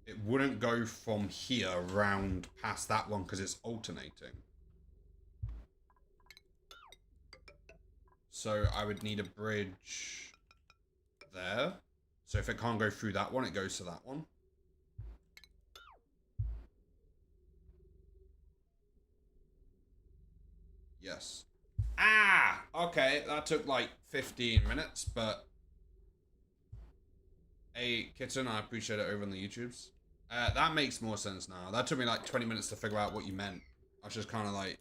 it wouldn't go from here round past that one because it's alternating. So I would need a bridge there. So if it can't go through that one, it goes to that one. Yes. Ah! Okay, that took like 15 minutes, but... Hey, Kitten, I appreciate it over on the YouTubes. That makes more sense now. That took me like 20 minutes to figure out what you meant. I was just kind of like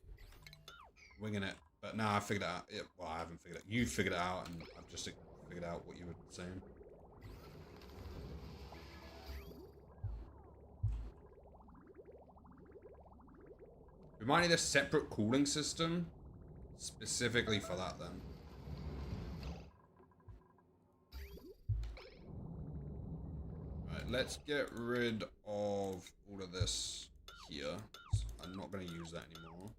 winging it. But now I figured it out. Yeah, well, I haven't figured it out. You figured it out, and I've just figured out what you were saying. We might need a separate cooling system specifically for that then. Right, let's get rid of all of this here. I'm not going to use that anymore.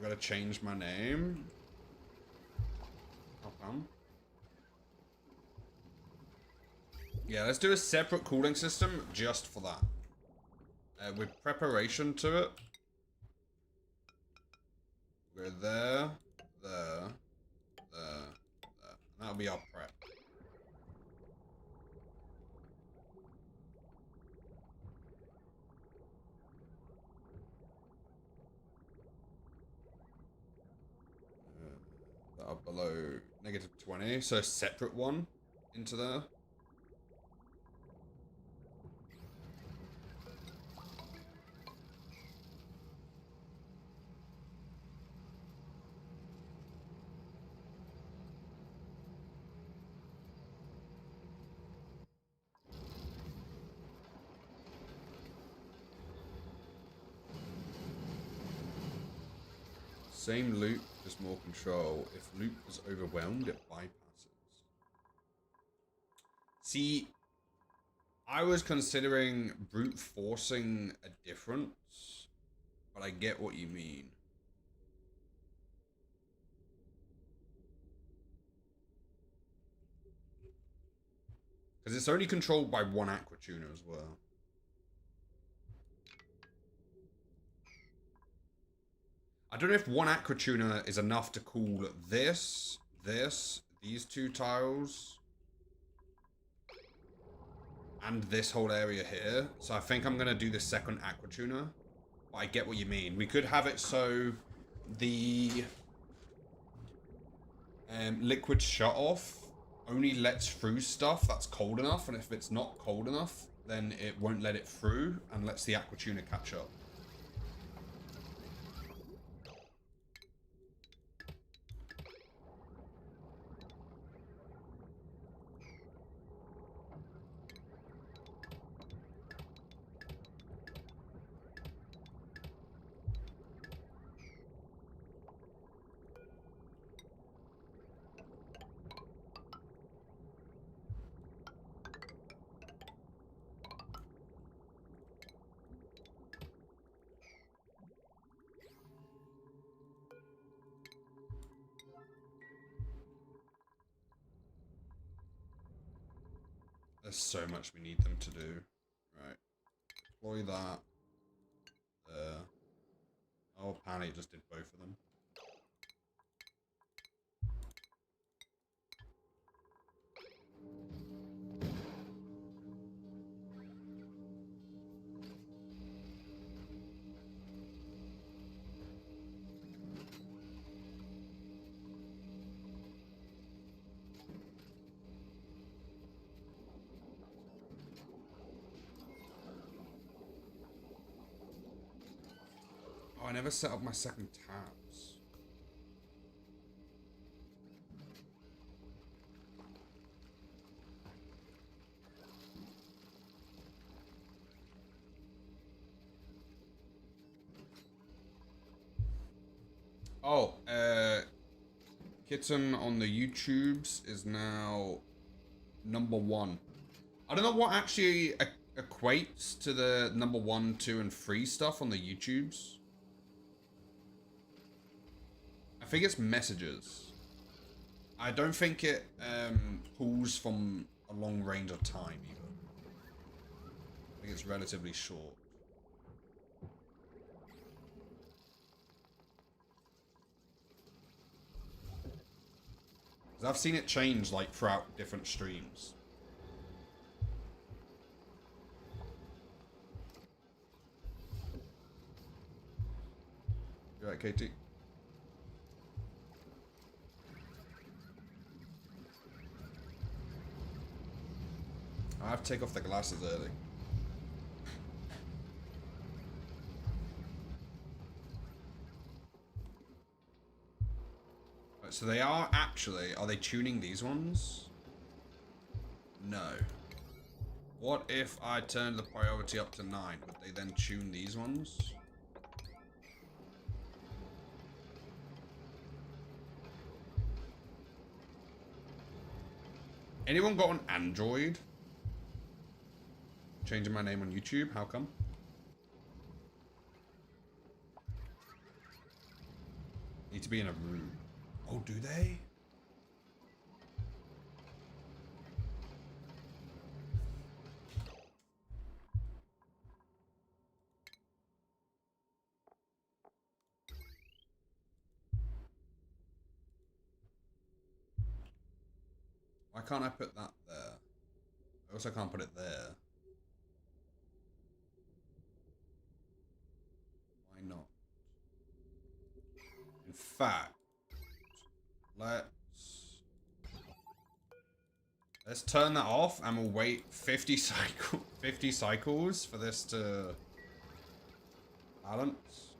I gotta change my name. How come? Yeah, let's do a separate cooling system just for that. With preparation to it. We're there, there, there. And that'll be our prep. That up below -20, so a separate one into there. Same loop, just more control. If loop is overwhelmed, it bypasses. See, I was considering brute forcing a difference, but I get what you mean. Because it's only controlled by one aqua tuner as well. I don't know if one aqua tuner is enough to cool this, these two tiles, and this whole area here. So I think I'm going to do the second aqua tuner. But I get what you mean. We could have it so the liquid shut off only lets through stuff that's cold enough, and if it's not cold enough, then it won't let it through and lets the aqua tuner catch up. There's so much we need them to do. Right. Deploy that. Oh, apparently it just did both of them. Oh, I never set up my second tabs. Oh, Kitten on the YouTubes is now #1. I don't know what actually equates to the #1, 2, and 3 stuff on the YouTubes. I think it's messages. I don't think it pulls from a long range of time either. I think it's relatively short. Because I've seen it change like throughout different streams. You right, KT? I have to take off the glasses early. Right, so they are actually... Are they tuning these ones? No. What if I turned the priority up to 9? Would they then tune these ones? Anyone got an Android? Changing my name on YouTube, how come? Need to be in a room. Oh, do they? Why can't I put that there? I also can't put it there. Why not? In fact, let's turn that off and we'll wait 50 cycles for this to balance.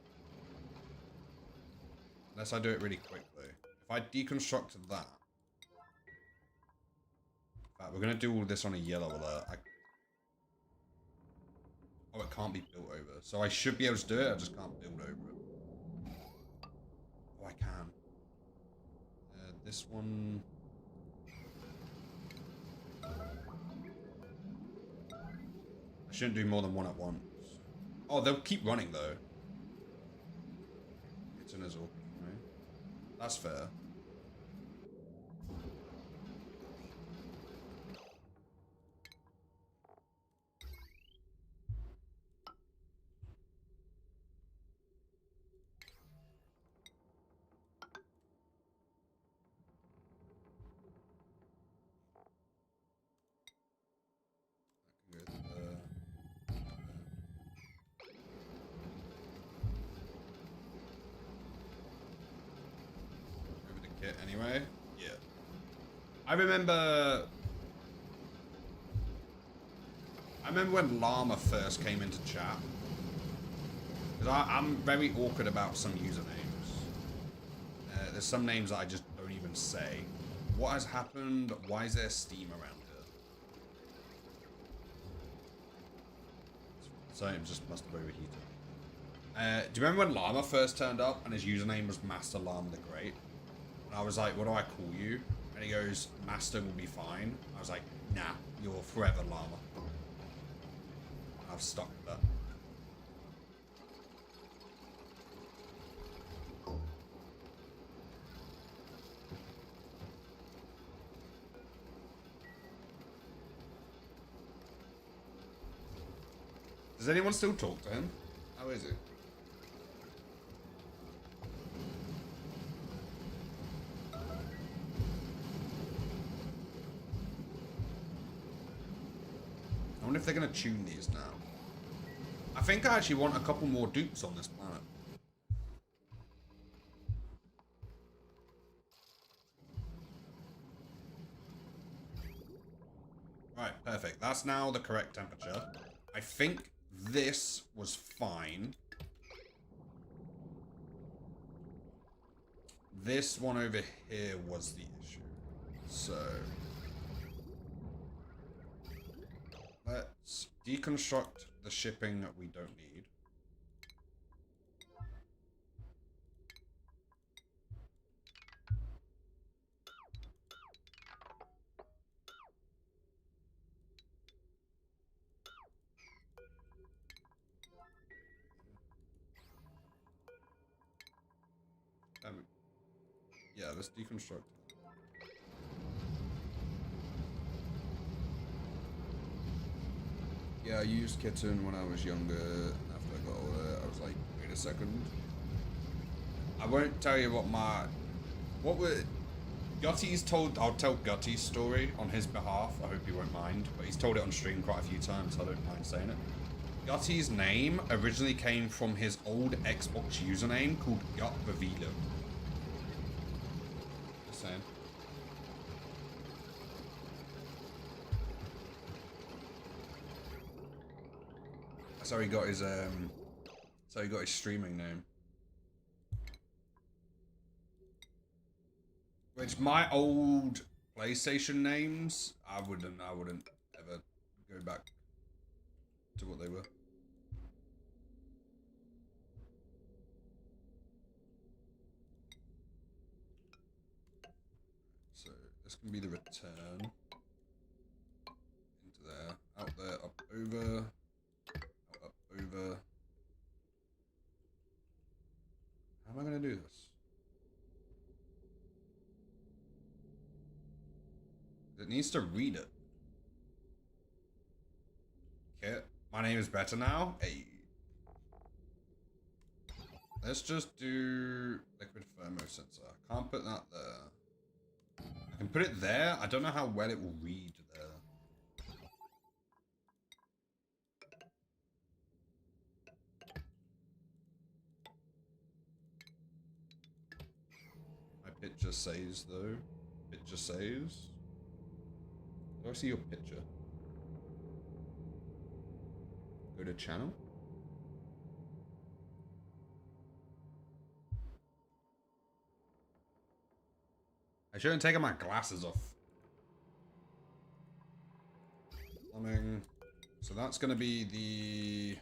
Unless I do it really quickly. If I deconstruct that. In fact, we're gonna do all this on a yellow alert. Oh, it can't be built over. So I should be able to do it, I just can't build over it. Oh, I can. This one. I shouldn't do more than one at once. Oh, they'll keep running though. It's an awkward for me. That's fair. Anyway, yeah. I remember when Llama first came into chat. Because I'm very awkward about some usernames. There's some names that I just don't even say. What has happened? Why is there steam around here? So it just must have overheated. Do you remember when Llama first turned up and his username was Master Llama the Great? And I was like, what do I call you? And he goes, Master will be fine. I was like, nah, you're forever Llama. And I've stuck with that. Does anyone still talk to him? How is it? I wonder if they're going to tune these now. I think I actually want a couple more dupes on this planet. Right, perfect. That's now the correct temperature. I think this was fine. This one over here was the issue. So let's deconstruct the shipping that we don't need. Yeah, let's deconstruct. Yeah, I used Kitten when I was younger, and after I got older, I was like, wait a second. I won't tell you what were, Gutty's told, I'll tell Gutty's story on his behalf, I hope he won't mind, but he's told it on stream quite a few times, so I don't mind saying it. Gutty's name originally came from his old Xbox username called Gut Vavilo. Just saying. That's how he got his streaming name. Which my old PlayStation names, I wouldn't ever go back to what they were. So this can be the return into there, out there, up over, out, up over. How am I gonna do this? It needs to read it. Okay, my name is better now. Hey. Let's just do liquid thermo sensor. I can't put that there. I can put it there. I don't know how well it will read there. My picture saves though. Picture saves. Do I see your picture? Go to channel. I shouldn't have taken my glasses off. Plumbing. So that's going to be the...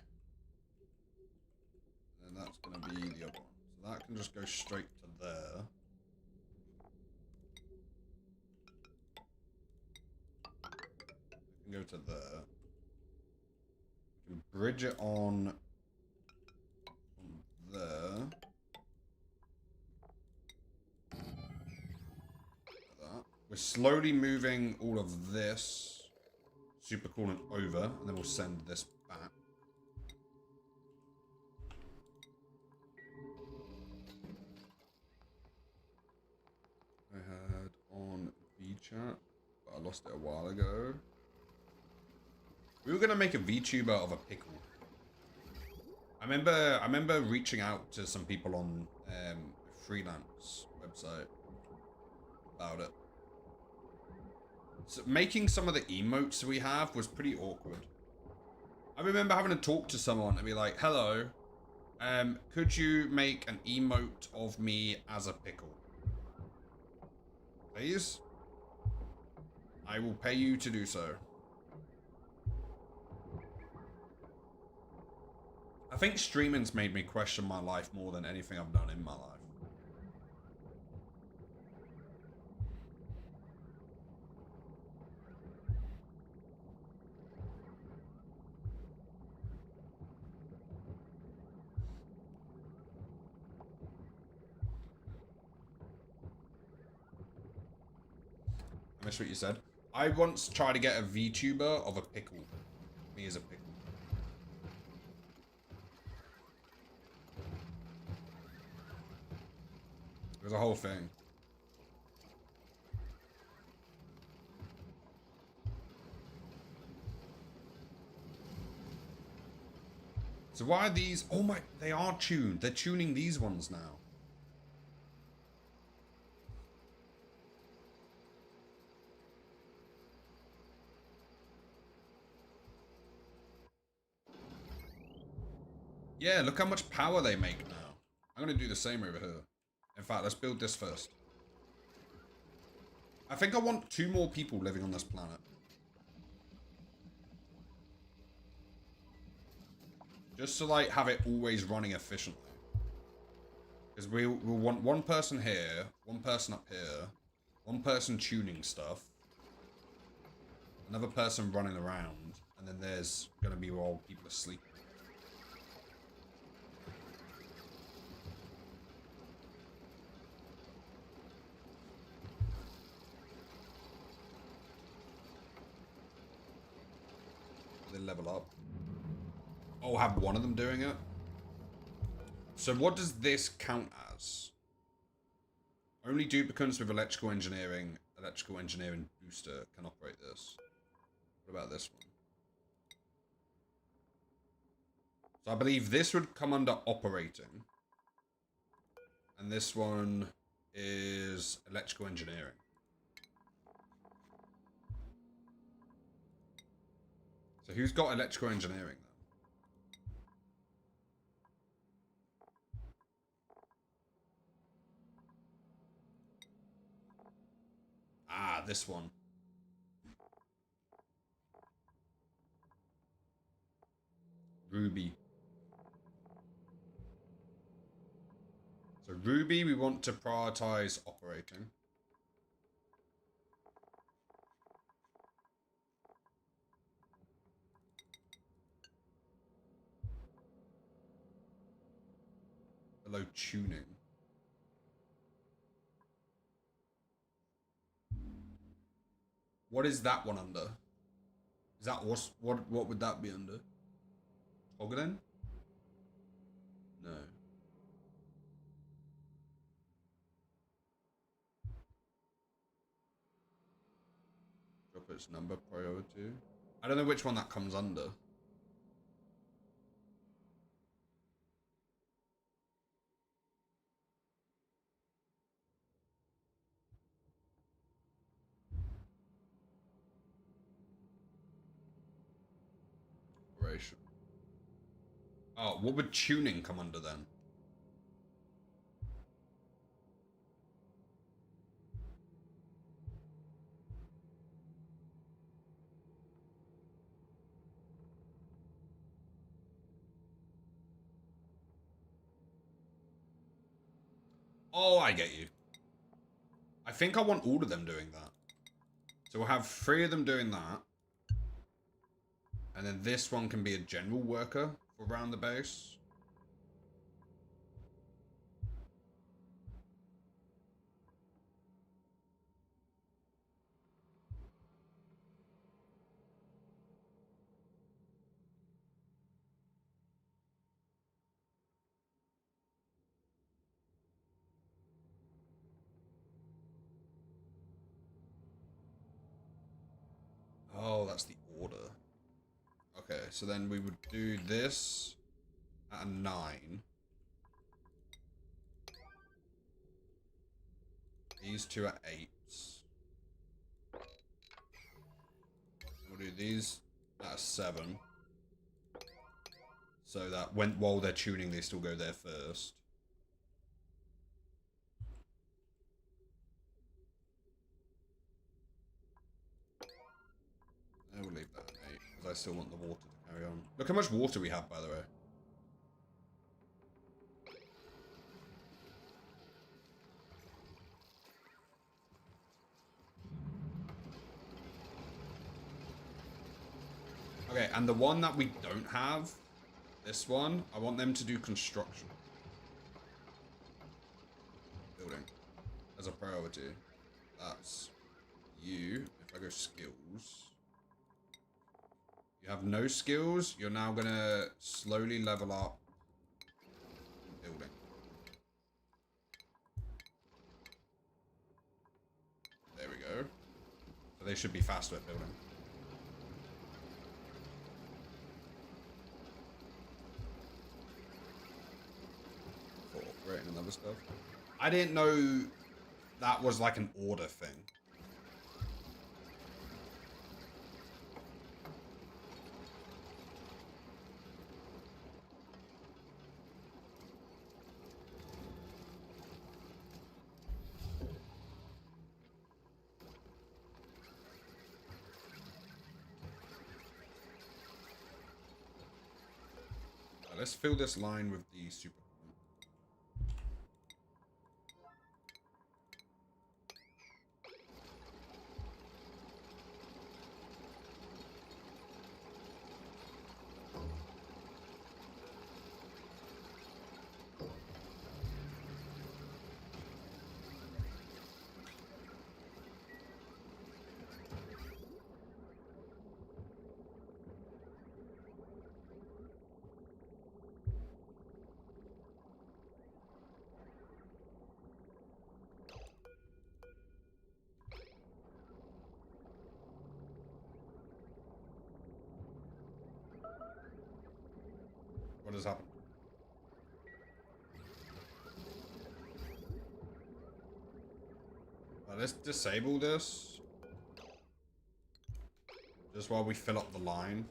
And that's going to be the other one. So that can just go straight to there. We can go to there. We can bridge it on there. We're slowly moving all of this super coolant over, and then we'll send this back. I had on VChat, but I lost it a while ago. We were gonna make a VTuber of a pickle. I remember reaching out to some people on a freelance website about it. So making some of the emotes we have was pretty awkward. I remember having to talk to someone and be like, "Hello, could you make an emote of me as a pickle? Please? I will pay you to do so." I think streaming's made me question my life more than anything I've done in my life. I missed what you said. I once tried to get a VTuber of a pickle. Me as a pickle. It was a whole thing. So why are these? Oh my, they are tuned. They're tuning these ones now. Yeah, look how much power they make now. I'm going to do the same over here. In fact, let's build this first. I think I want 2 more people living on this planet. Just to, like, have it always running efficiently. Because we'll want 1 person here, 1 person up here, 1 person tuning stuff, another person running around, and then there's going to be all people asleep. They level up. Oh, have 1 of them doing it? So what does this count as? Only duplicants with electrical engineering booster can operate this. What about this one? So I believe this would come under operating. And this one is electrical engineering. So who's got electrical engineering then? Ah, this one. Ruby. So Ruby, we want to prioritize operating. Below tuning. What is that one under? Is that what would that be under? Toggling? No. Drop its number priority. I don't know which one that comes under. Operation. Oh, what would tuning come under then? Oh, I get you. I think I want all of them doing that. So we'll have 3 of them doing that. And then this one can be a general worker for around the base. Oh, that's the order. Okay, so then we would do this at a 9. These 2 at 8s. We'll do these at a 7. So that while they're tuning, they still go there first. I will leave that at 8 because I still want the water to carry on. Look how much water we have, by the way. Okay, and the one that we don't have, this one, I want them to do construction. Building. As a priority. That's you. If I go skills. You have no skills. You're now going to slowly level up building. There we go. So they should be faster at building. And other stuff. I didn't know that was like an order thing. Let's fill this line with the super. What has happened? Let's disable this. Just while we fill up the line.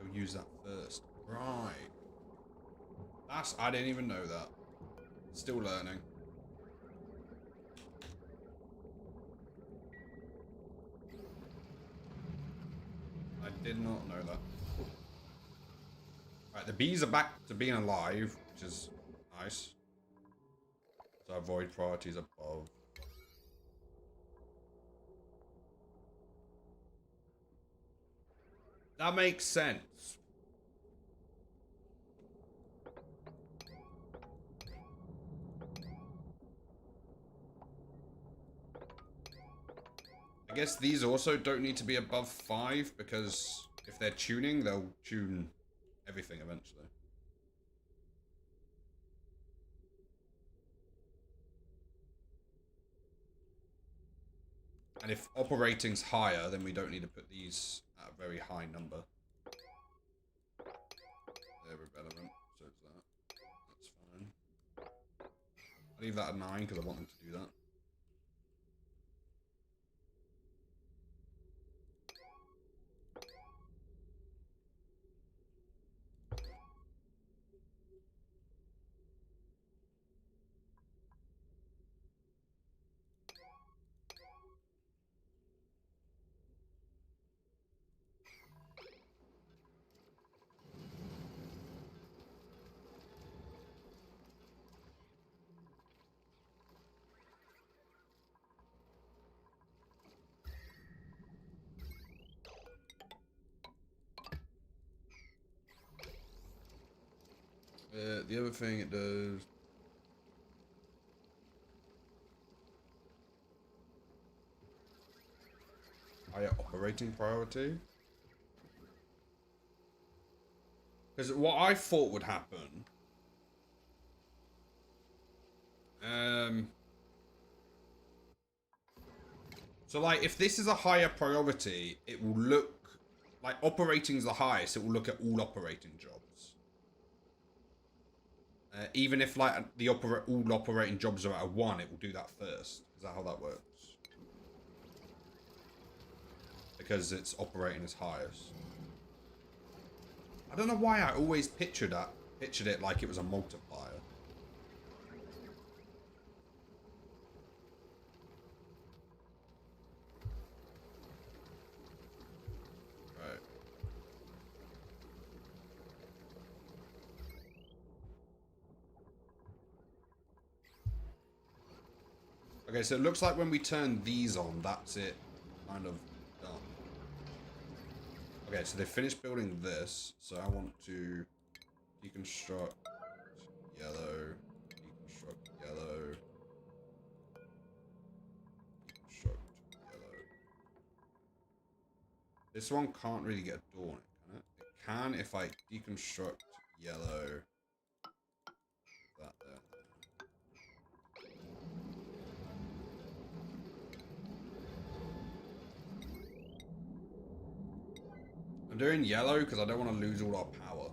We'll use that first. Right. I didn't even know that. Still learning. I did not know that. Right, the bees are back to being alive, which is nice. So avoid priorities above. That makes sense. I guess these also don't need to be above 5 because if they're tuning, they'll tune everything eventually. And if operating's higher, then we don't need to put these at a very high number. They're irrelevant, so it's that. That's fine. I'll leave that at 9 because I want them to do that. The other thing it does. Higher operating priority. Because what I thought would happen. So like if this is a higher priority, it will look like operating is the highest. It will look at all operating jobs. Even if like all operating jobs are at a 1, it will do that first. Is that how that works? Because it's operating as highest. I don't know why I always pictured it like it was a multiplier. Right. Okay, so it looks like when we turn these on, that's it kind of done. Okay, so they finished building this, so I want to deconstruct yellow, deconstruct yellow, deconstruct yellow. This one can't really get a door in it, can it? It can if I deconstruct yellow. That there. I'm doing yellow because I don't want to lose all our power.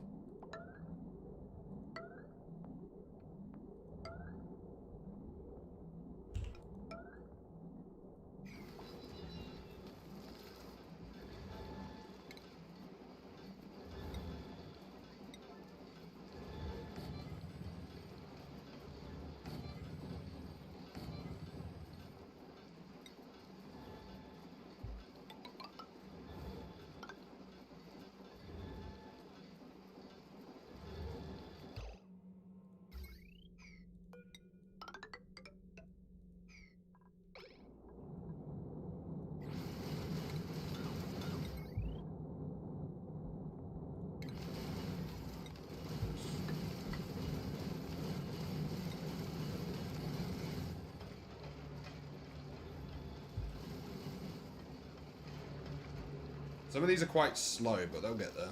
Some of these are quite slow, but they'll get there.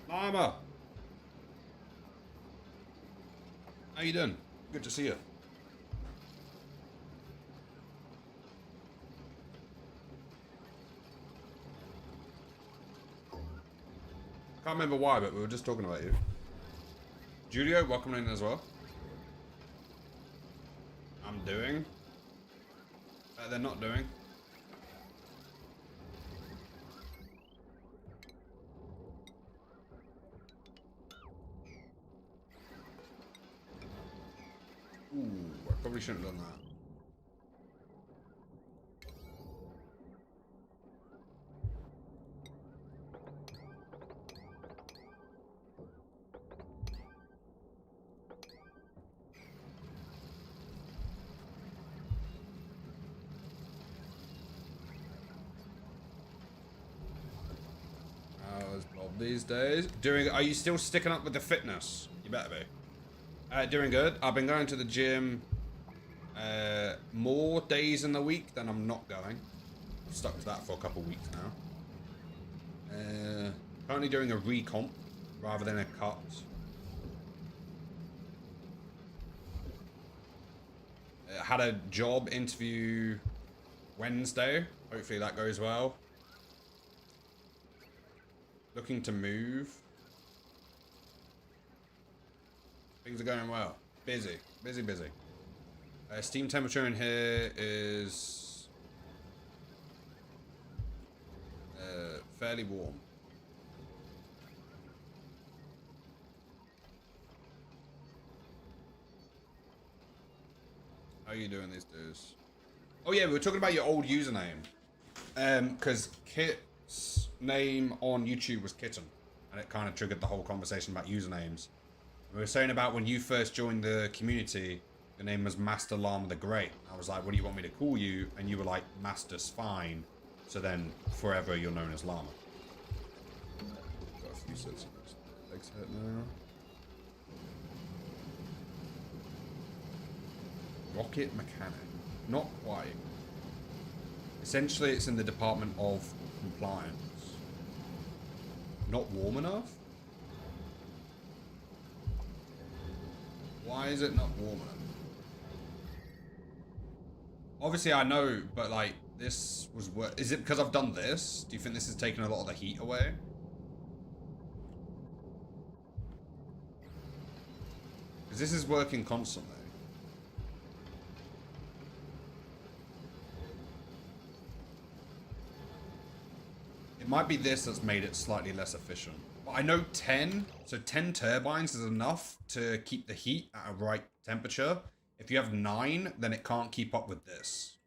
Llama! How you doing? Good to see you. Can't remember why, but we were just talking about you. Julio, welcome in as well. I'm doing. They're not doing. Ooh, I probably shouldn't have done that. How's Bob these days? Are you still sticking up with the fitness? You better be. Doing good. I've been going to the gym more days in the week than I'm not going. I've stuck to that for a couple weeks now. Currently doing a recomp rather than a cut. Had a job interview Wednesday. Hopefully that goes well. Looking to move. Things are going well. Busy. Busy, busy. Steam temperature in here is fairly warm. How are you doing these days? Oh yeah, we were talking about your old username. Because Kit's name on YouTube was Kitten. And it kind of triggered the whole conversation about usernames. We were saying about when you first joined the community, your name was Master Llama the Great. I was like, what do you want me to call you? And you were like, Master's fine. So then, forever, you're known as Llama. Got a few sets of legs hurt now. rocket mechanic. Not quite. Essentially, it's in the Department of Compliance. Not warm enough? Why is it not warm enough? Obviously, I know, but like, this was work. Is it because I've done this? Do you think this is taking a lot of the heat away? Because this is working constantly. It might be this that's made it slightly less efficient. But I know 10, so 10 turbines is enough to keep the heat at a right temperature. If you have 9, then it can't keep up with this.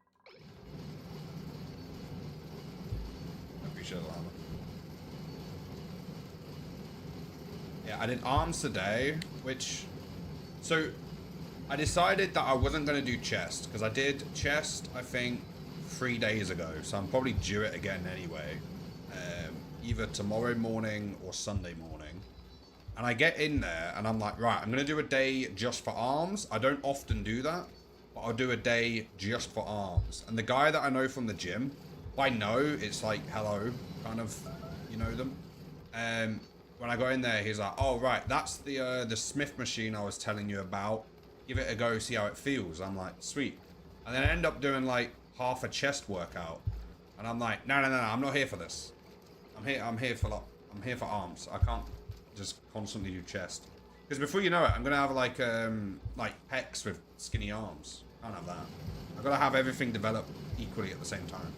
I appreciate it, Lama. Yeah, I did arms today, which... So, I decided that I wasn't going to do chest, because I did chest, I think, 3 days ago. So I'm probably due it again anyway. Either tomorrow morning or Sunday morning. And I get in there and I'm like, right, I'm going to do a day just for arms. I don't often do that, but I'll do a day just for arms. And the guy that I know from the gym, I know it's like, hello, kind of, you know them. When I go in there, he's like, oh, right, that's the Smith machine I was telling you about. Give it a go, see how it feels. I'm like, sweet. And then I end up doing like half a chest workout. And I'm like, no, I'm not here for this. I'm here for arms. I can't just constantly do chest. Because before you know it, I'm gonna have like pecs with skinny arms. Can't have that. I've gotta have everything develop equally at the same time.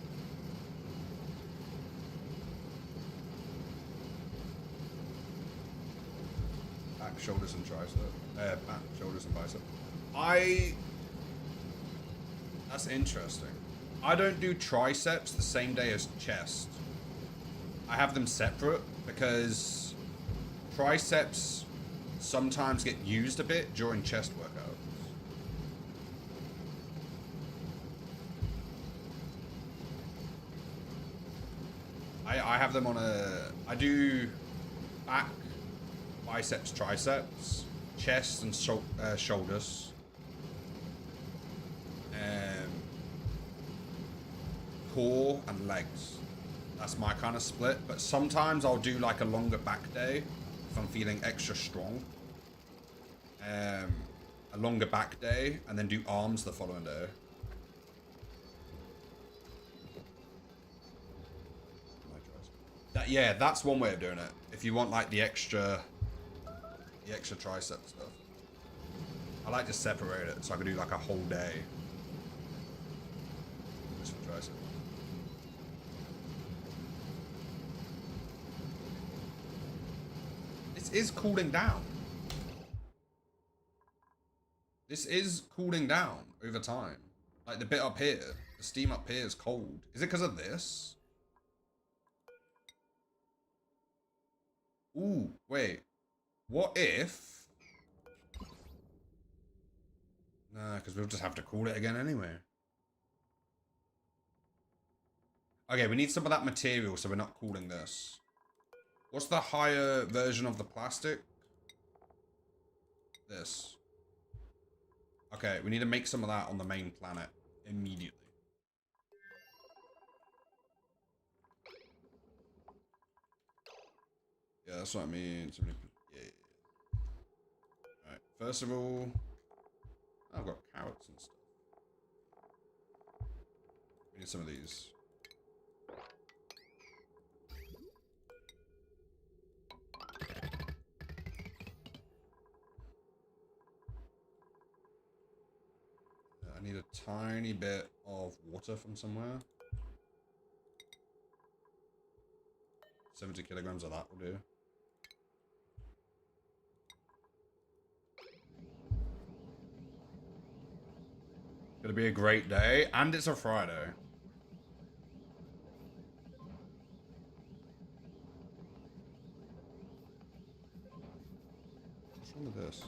Back, shoulders, and tricep. Back, shoulders, and bicep. That's interesting. I don't do triceps the same day as chest. I have them separate because triceps sometimes get used a bit during chest workouts. I have them on I do back, biceps, triceps, chest and shoulders. Core and legs. That's my kind of split, but sometimes I'll do like a longer back day if I'm feeling extra strong. A longer back day and then do arms the following day. Yeah, that's one way of doing it. If you want like the extra tricep stuff. I like to separate it so I can do like a whole day. Just for tricep. Is cooling down. This is cooling down over time. Like the bit up here, the steam up here is cold. Is it because of this? Ooh, wait. What if? Nah, because we'll just have to cool it again anyway. Okay, we need some of that material so we're not cooling this. What's the higher version of the plastic? This. Okay, we need to make some of that on the main planet immediately. Yeah, that's what I mean. Yeah. Alright, first of all, I've got carrots and stuff. We need some of these. I need a tiny bit of water from somewhere. 70 kilograms of that will do. Gonna be a great day, and it's a Friday. What's wrong with this?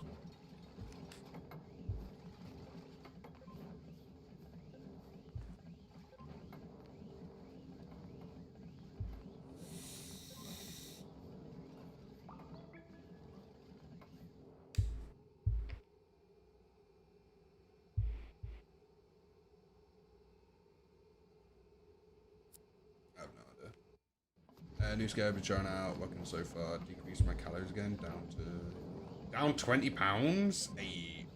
New scale be trying out. Working so far. Decrease my calories again down 20 pounds. Hey.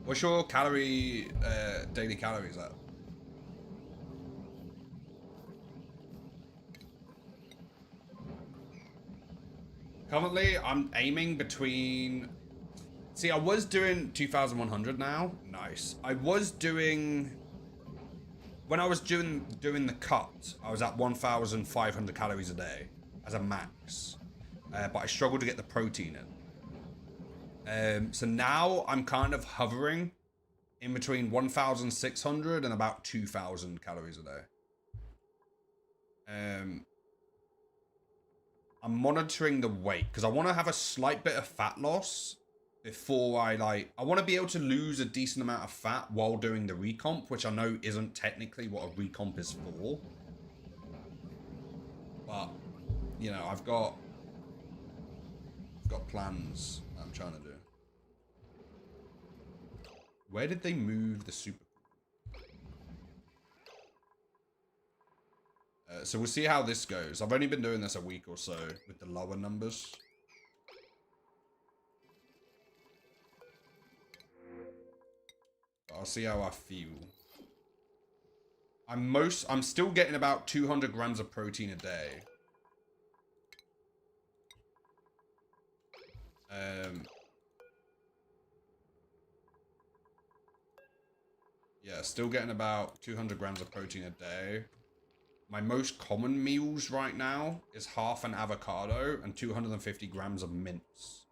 What's your daily calories at? Currently, I'm aiming between... See, I was doing 2,100 now. Nice. I was doing... When I was doing the cut, I was at 1,500 calories a day as a max. But I struggled to get the protein in. So now I'm kind of hovering in between 1,600 and about 2,000 calories a day. I'm monitoring the weight because I want to have a slight bit of fat loss before I want to be able to lose a decent amount of fat while doing the recomp, which I know isn't technically what a recomp is for. But, you know, I've got plans that I'm trying to do. Where did they move the super? So we'll see how this goes. I've only been doing this a week or so with the lower numbers. But I'll see how I feel. I'm still getting about 200 grams of protein a day. Yeah, still getting about 200 grams of protein a day. My most common meals right now is half an avocado and 250 grams of mince.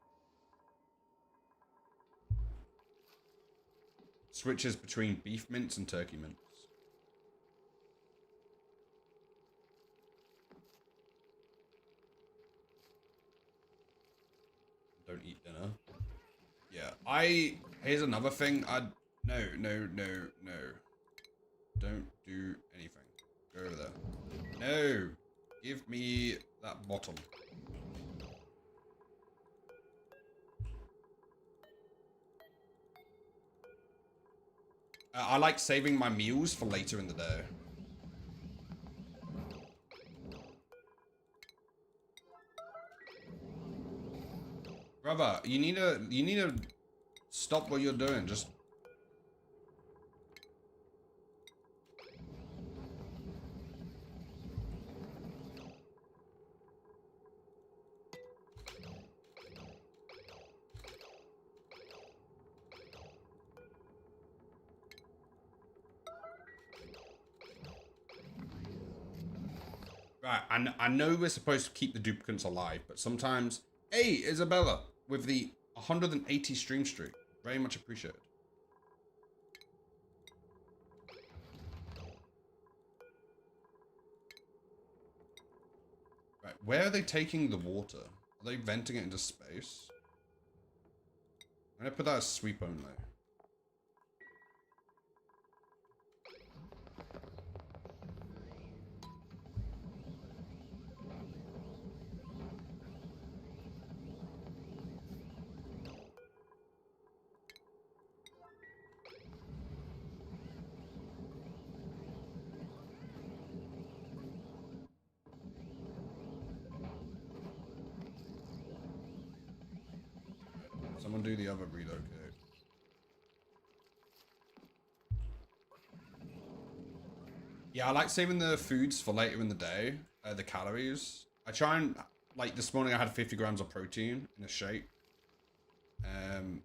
Switches between beef mince and turkey mince. Don't eat dinner. Yeah, here's another thing. No. Don't do anything. Go over there. No! Give me that bottle. I like saving my meals for later in the day. Brother, you need to stop what you're doing. Just... Right, I know we're supposed to keep the duplicants alive, but sometimes... Hey, Isabella, with the 180 stream streak. Very much appreciated. Right, where are they taking the water? Are they venting it into space? I'm gonna put that as sweep only. Someone do the other relocate. Yeah, I like saving the foods for later in the day. The calories. I try and, like this morning I had 50 grams of protein in a shake.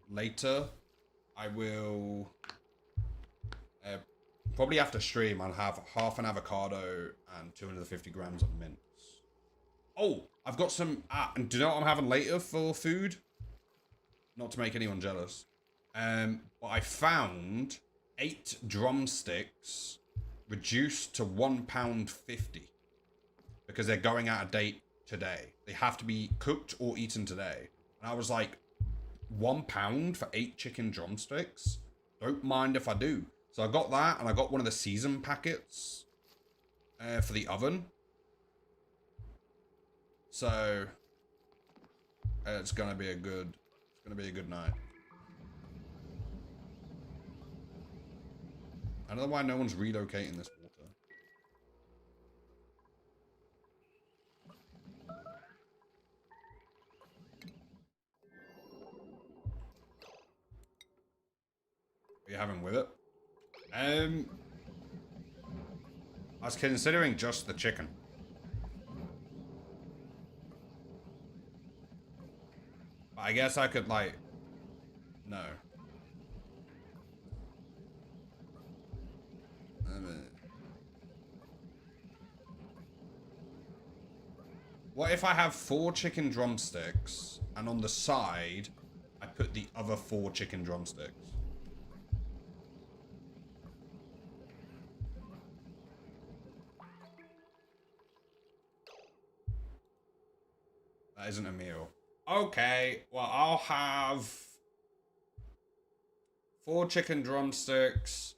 Later, I will, probably after stream, I'll have half an avocado and 250 grams of mince. Oh, I've got some, and do you know what I'm having later for food? Not to make anyone jealous. But I found 8 drumsticks reduced to £1.50 because they're going out of date today. They have to be cooked or eaten today. And I was like, £1 for 8 chicken drumsticks? Don't mind if I do. So I got that, and I got one of the season packets for the oven. So it's gonna be a good night. I don't know why no one's relocating this water. having with it? I was considering just the chicken. But I guess I could, like... No. What if I have 4 chicken drumsticks, and on the side, I put the other 4 chicken drumsticks? That isn't a meal. Okay, well, I'll have 4 chicken drumsticks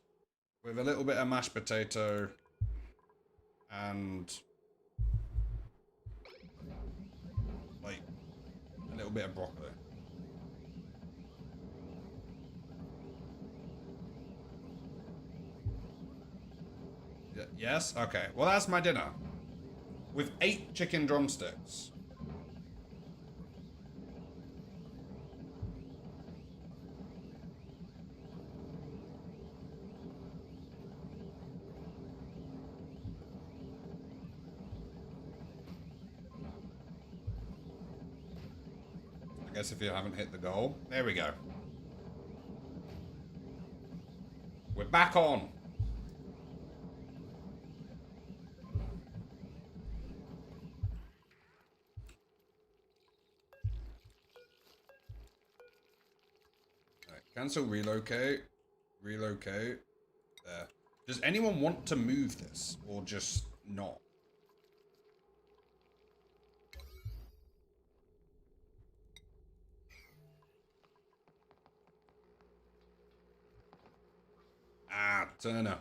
with a little bit of mashed potato and like a little bit of broccoli. Yes? Okay. Well, that's my dinner. With 8 chicken drumsticks. I guess if you haven't hit the goal. There we go. We're back on. Right, cancel relocate. Relocate. There. Does anyone want to move this? Or just not? Ah, Turner.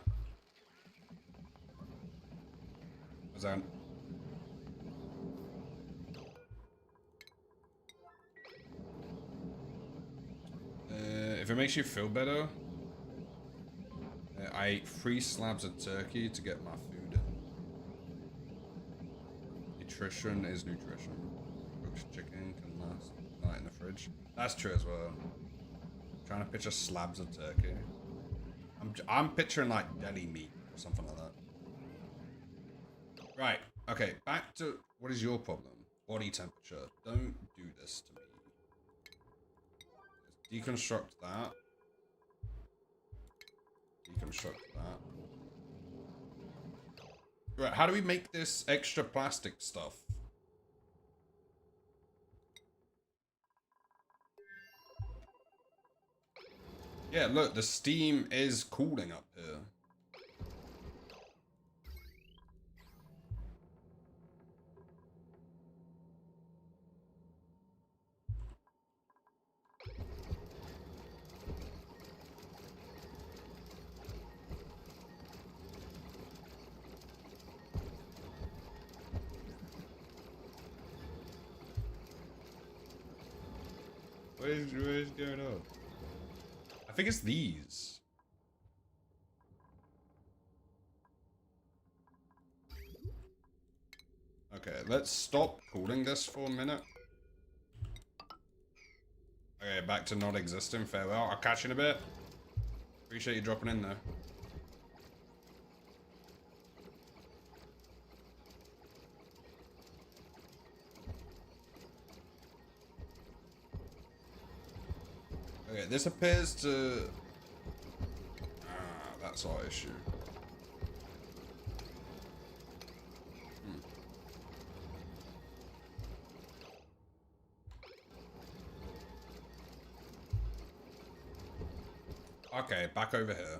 What's that? If it makes you feel better, I ate 3 slabs of turkey to get my food in. Nutrition is nutrition. Cooked chicken can last night in the fridge. That's true as well. I'm trying to picture slabs of turkey. I'm picturing like deli meat or something like that. Right. Okay. Back to what is your problem? Body temperature. Don't do this to me. Let's deconstruct that. Deconstruct that. Right. How do we make this extra plastic stuff? Yeah, look, the steam is cooling up here. What is going on? I think it's these. Okay, let's stop cooling this for a minute. Okay, back to not existing. Farewell. I'll catch you in a bit. Appreciate you dropping in there. Okay, this appears to... Ah, that's our issue. Okay, back over here.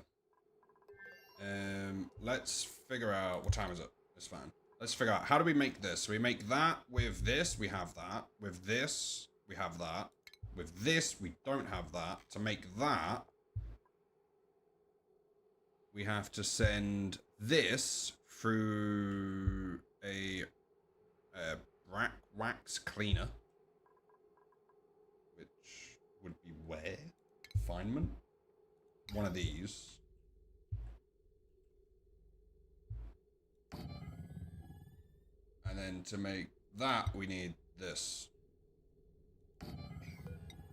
Let's figure out... What time is it? It's fine. Let's figure out, how do we make this? So we make that with this, we have that. With this, we have that. With this, we don't have that. To make that, we have to send this through a wax cleaner. Which would be where? Refinement? One of these. And then to make that, we need this.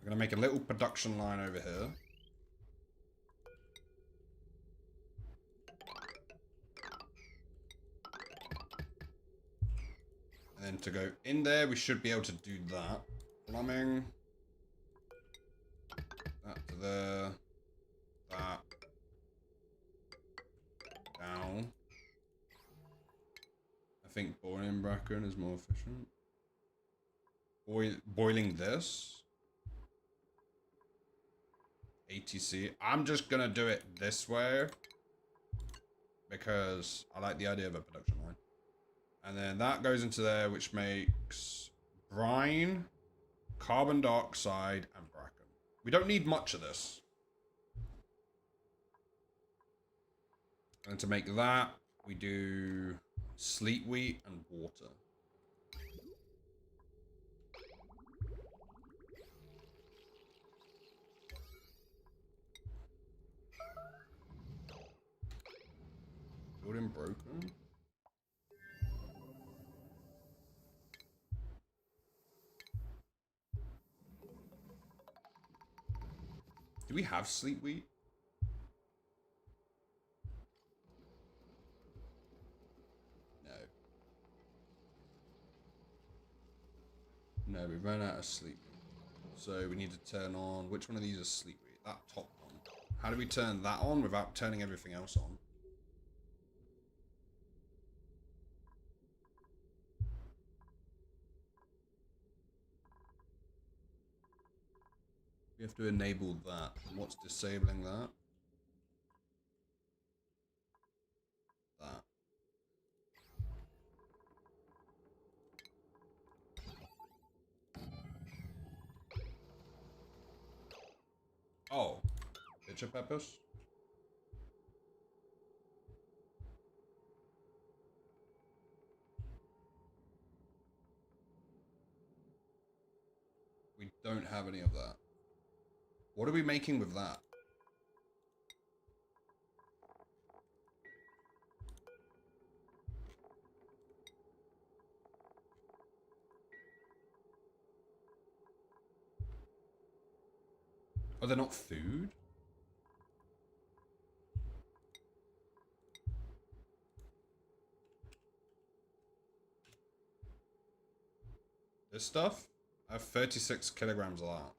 We're going to make a little production line over here. And then to go in there, we should be able to do that. Plumbing. That to there. That. Down. I think boiling bracken is more efficient. Boiling this. ATC. I'm just gonna do it this way. Because I like the idea of a production line. And then that goes into there, which makes brine, carbon dioxide, and bracken. We don't need much of this. And to make that, we do sleet wheat and water. Building broken. Do we have sleet wheat? No. No, we ran out of sleep. So we need to turn on... Which one of these is sleep wheat? That top one. How do we turn that on without turning everything else on? We have to enable that. And what's disabling that? That. Oh. Pitcher peppers? We don't have any of that. What are we making with that? Are they not food? This stuff? I have 36 kilograms of that.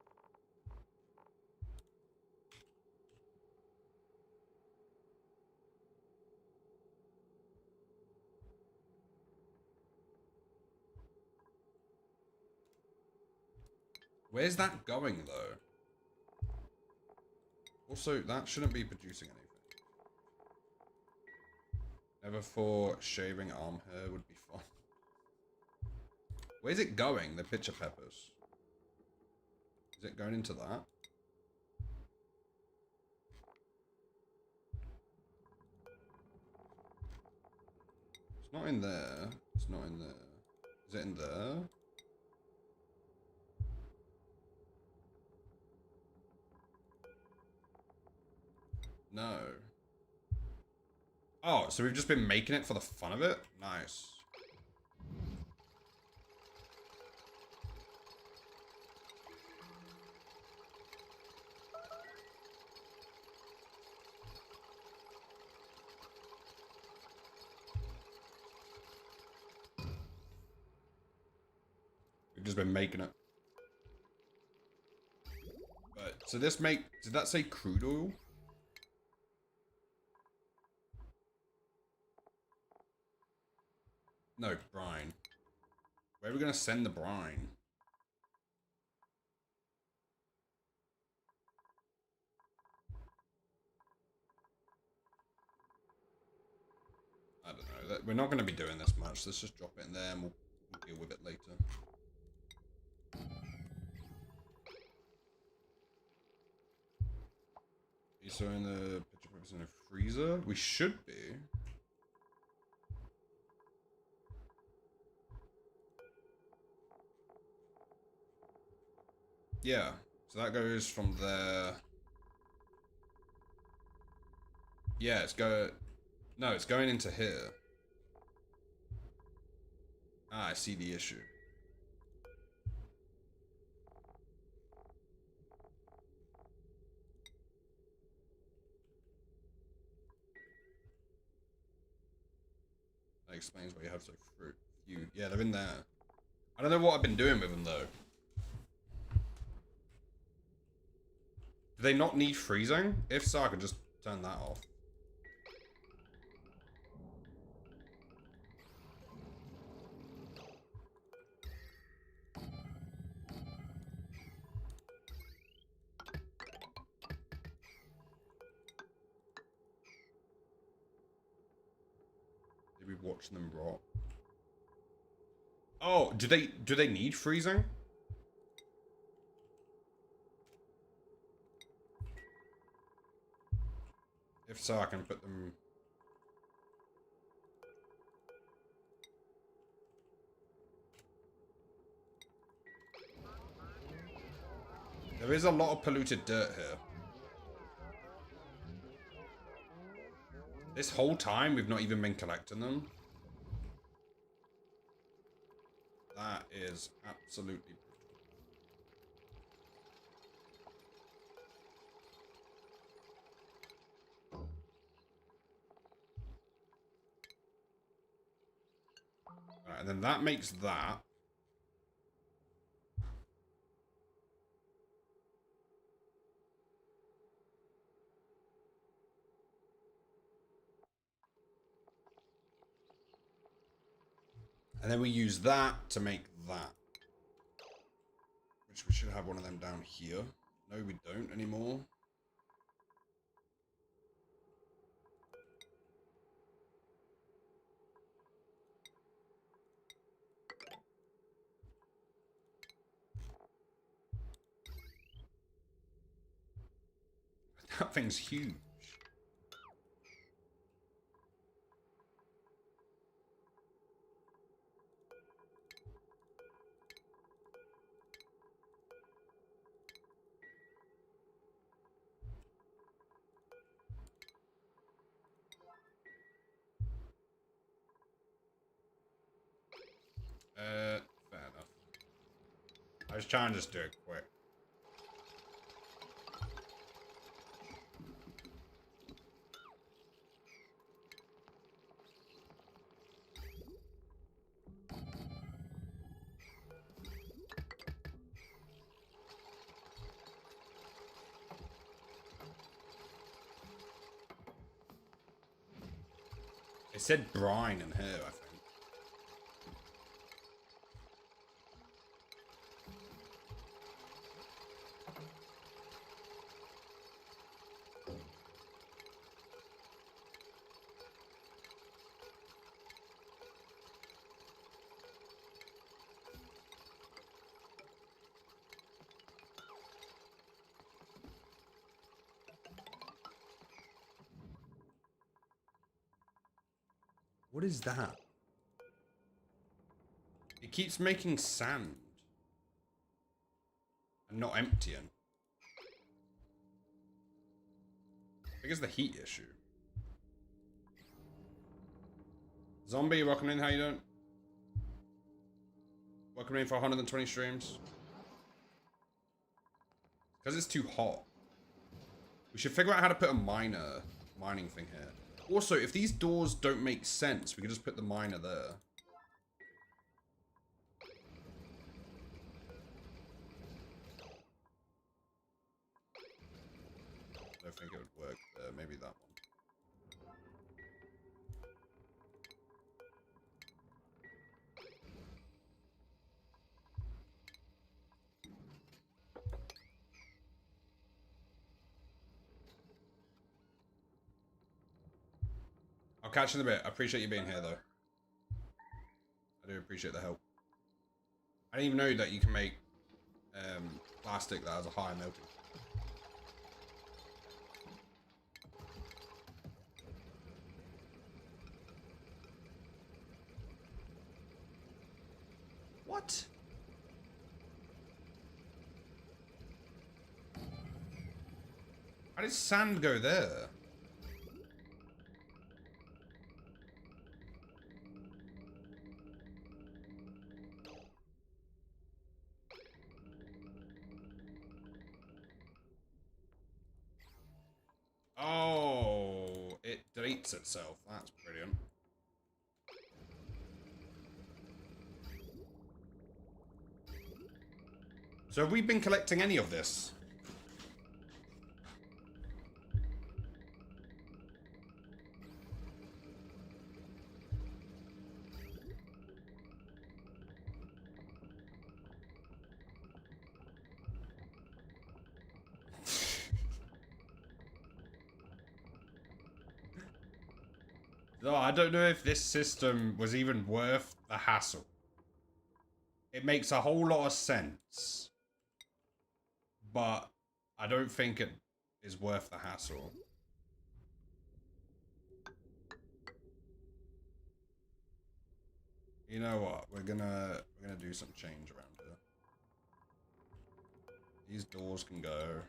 Where's that going, though? Also, that shouldn't be producing anything. Never thought shaving arm hair would be fun. Where's it going, the pitcher peppers? Is it going into that? It's not in there. It's not in there. Is it in there? No. Oh, so we've just been making it for the fun of it? Nice. We've just been making it. But, so this did that say crude oil? No, brine. Where are we gonna send the brine? I don't know. We're not gonna be doing this much. Let's just drop it in there and we'll deal with it later. Are you throwing the pitcher peppers in a freezer? We should be. Yeah, so that goes from there. Yeah, no, it's going into here. Ah, I see the issue. That explains why you have so few. Yeah, they're in there. I don't know what I've been doing with them, though. Do they not need freezing? If so, I could just turn that off. Did we watch them rot? Oh, do they need freezing? If so, I can put them... There is a lot of polluted dirt here. This whole time, we've not even been collecting them. That is absolutely brutal. Right, and then that makes that. And then we use that to make that. Which we should have one of them down here. No, we don't anymore. That thing's huge. Fair enough. I was trying to just do it quick. It said brine in here, I think. What is that? It keeps making sand. And not emptying. I think it's the heat issue. Zombie, welcome in, how you doing? Welcome in for 120 streams. Because it's too hot. We should figure out how to put a mining thing here. Also, if these doors don't make sense, we could just put the miner there. I don't think it would work there. Maybe that one. I'll catch you in a bit. I appreciate you being here, though. I do appreciate the help. I didn't even know that you can make plastic that has a higher melting. What? How did sand go there? Oh, it deletes itself. That's brilliant. So have we been collecting any of this? No, I don't know if this system was even worth the hassle. It makes a whole lot of sense, but I don't think it is worth the hassle. You know what? We're gonna do some change around here. These doors can go.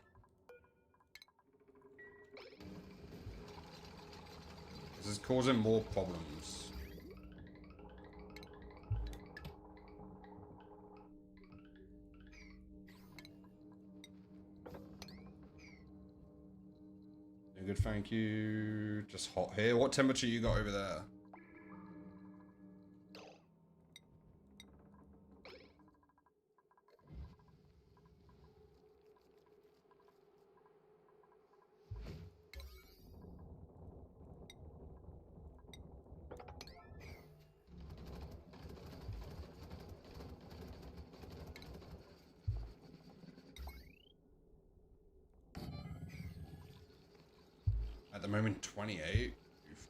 This is causing more problems. Good, thank you. Just hot here. What temperature you got over there? At the moment, 28. Oof.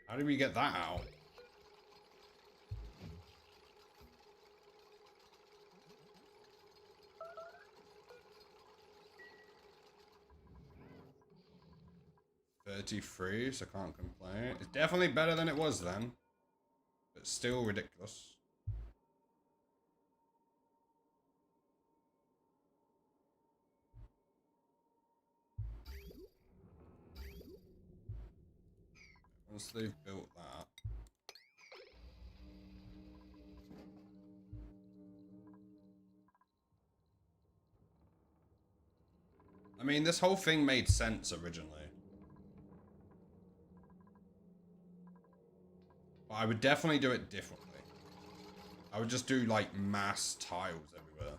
How did we get that out? $33, so I can't complain. It's definitely better than it was then, but still ridiculous. Once they've built that. I mean, this whole thing made sense originally. But I would definitely do it differently. I would just do like mass tiles everywhere,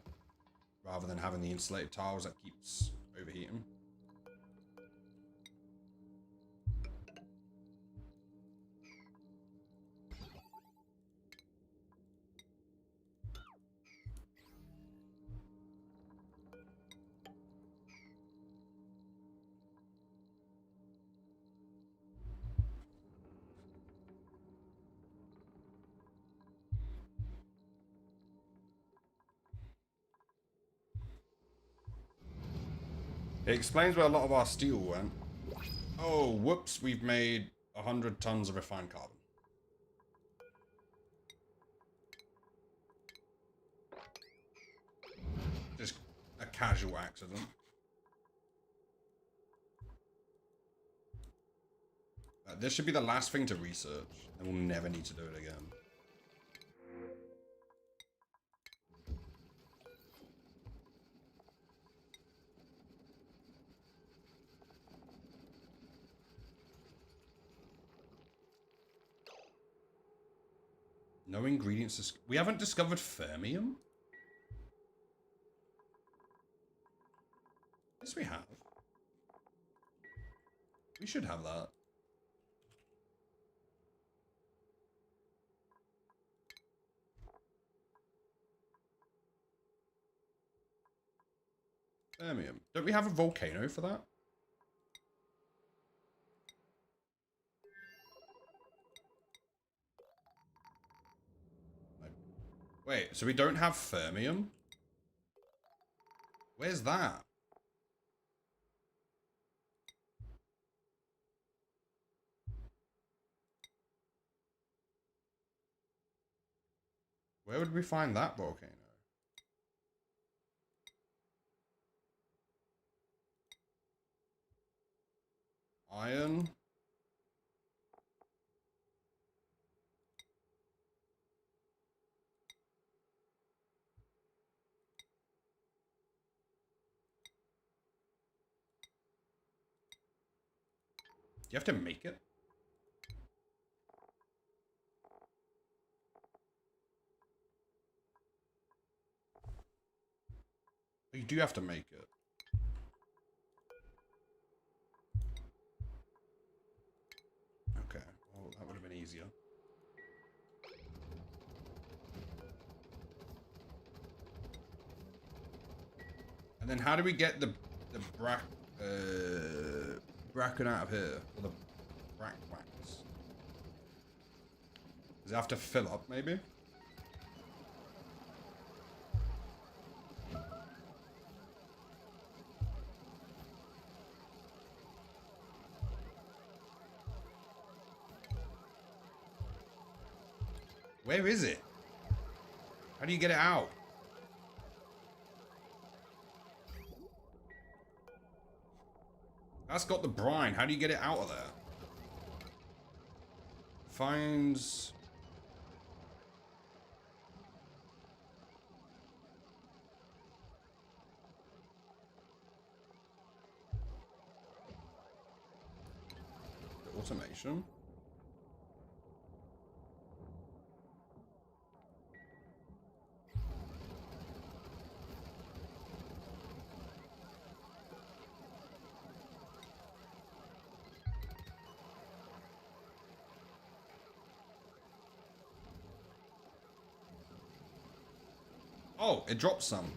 rather than having the insulated tiles that keeps overheating. It explains where a lot of our steel went. Oh, whoops, we've made 100 tons of refined carbon. Just a casual accident. This should be the last thing to research, and we'll never need to do it again. No ingredients. We haven't discovered fermium? Yes, we have. We should have that. Fermium. Don't we have a volcano for that? Wait, so we don't have fermium? Where's that? Where would we find that volcano? Iron? you have to make it? You do have to make it. Okay, well, that would have been easier. And then how do we get the bracken out of here? Or the brack wax? Does it have to fill up, maybe? Where is it? How do you get it out? That's got the brine. How do you get it out of there? Finds... automation. Oh, it dropped some.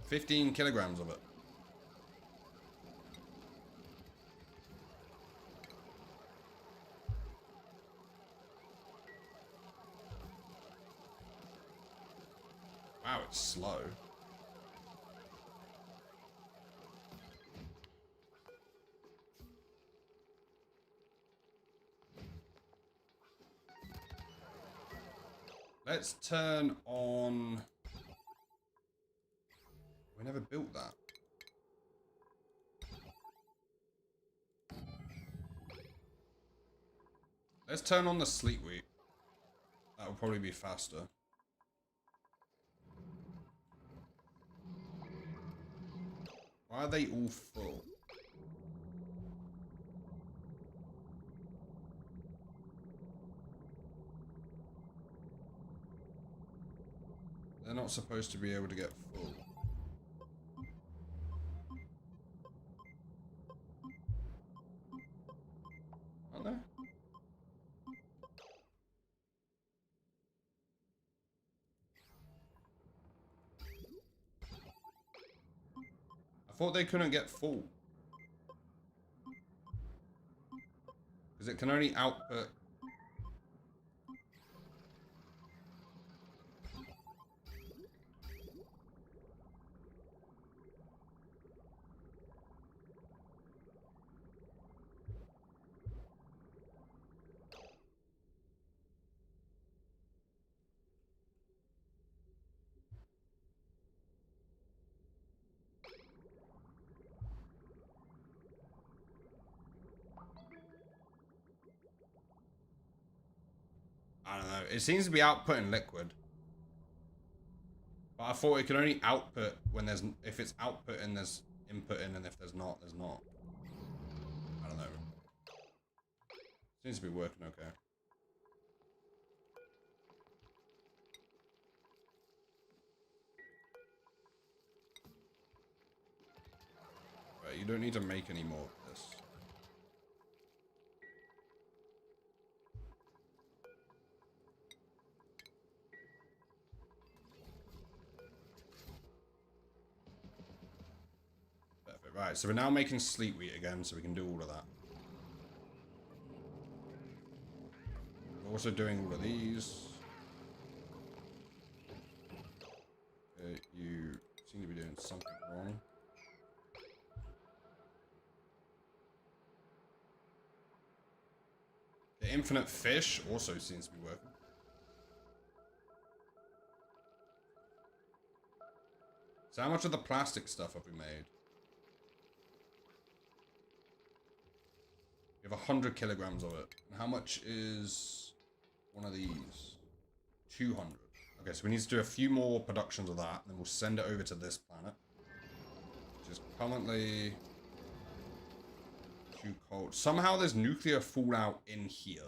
15 kilograms of it. Wow, it's slow. Let's turn on... We never built that. Let's turn on the sleep week. That will probably be faster. Why are they all full? They're not supposed to be able to get full. Aren't they? I thought they couldn't get full. Because it can only output... I don't know. It seems to be outputting liquid. But I thought it could only output when there's... If it's outputting, there's input in, and if there's not, there's not. I don't know. Seems to be working okay. Right, you don't need to make any more of this. Perfect. Right, so we're now making sleep wheat again, so we can do all of that. We're also doing all of these. You seem to be doing something wrong. The infinite fish also seems to be working. So how much of the plastic stuff have we made? We have 100 kilograms of it. And how much is one of these? 200. Okay, so we need to do a few more productions of that, and then we'll send it over to this planet, which is currently too cold. Somehow there's nuclear fallout in here.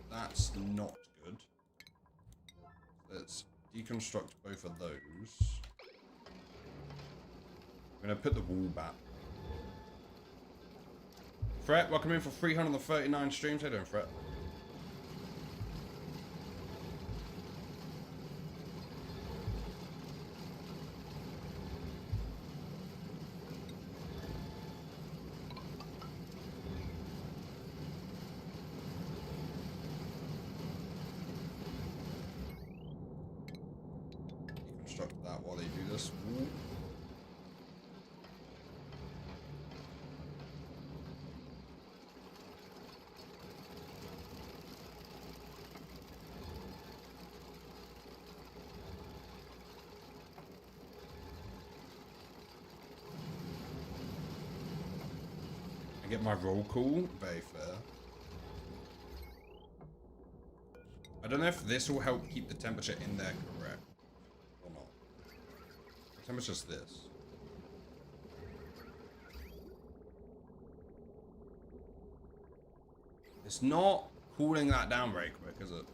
That's not good. Let's deconstruct both of those. I'm gonna put the wall back. Fret, welcome in for 339 streams. How you doing, Fret? Deconstruct that while they do this. Ooh. Get my roll call. Very fair. I don't know if this will help keep the temperature in there correct or not. What temperature is this? It's not cooling that down very quick, is it?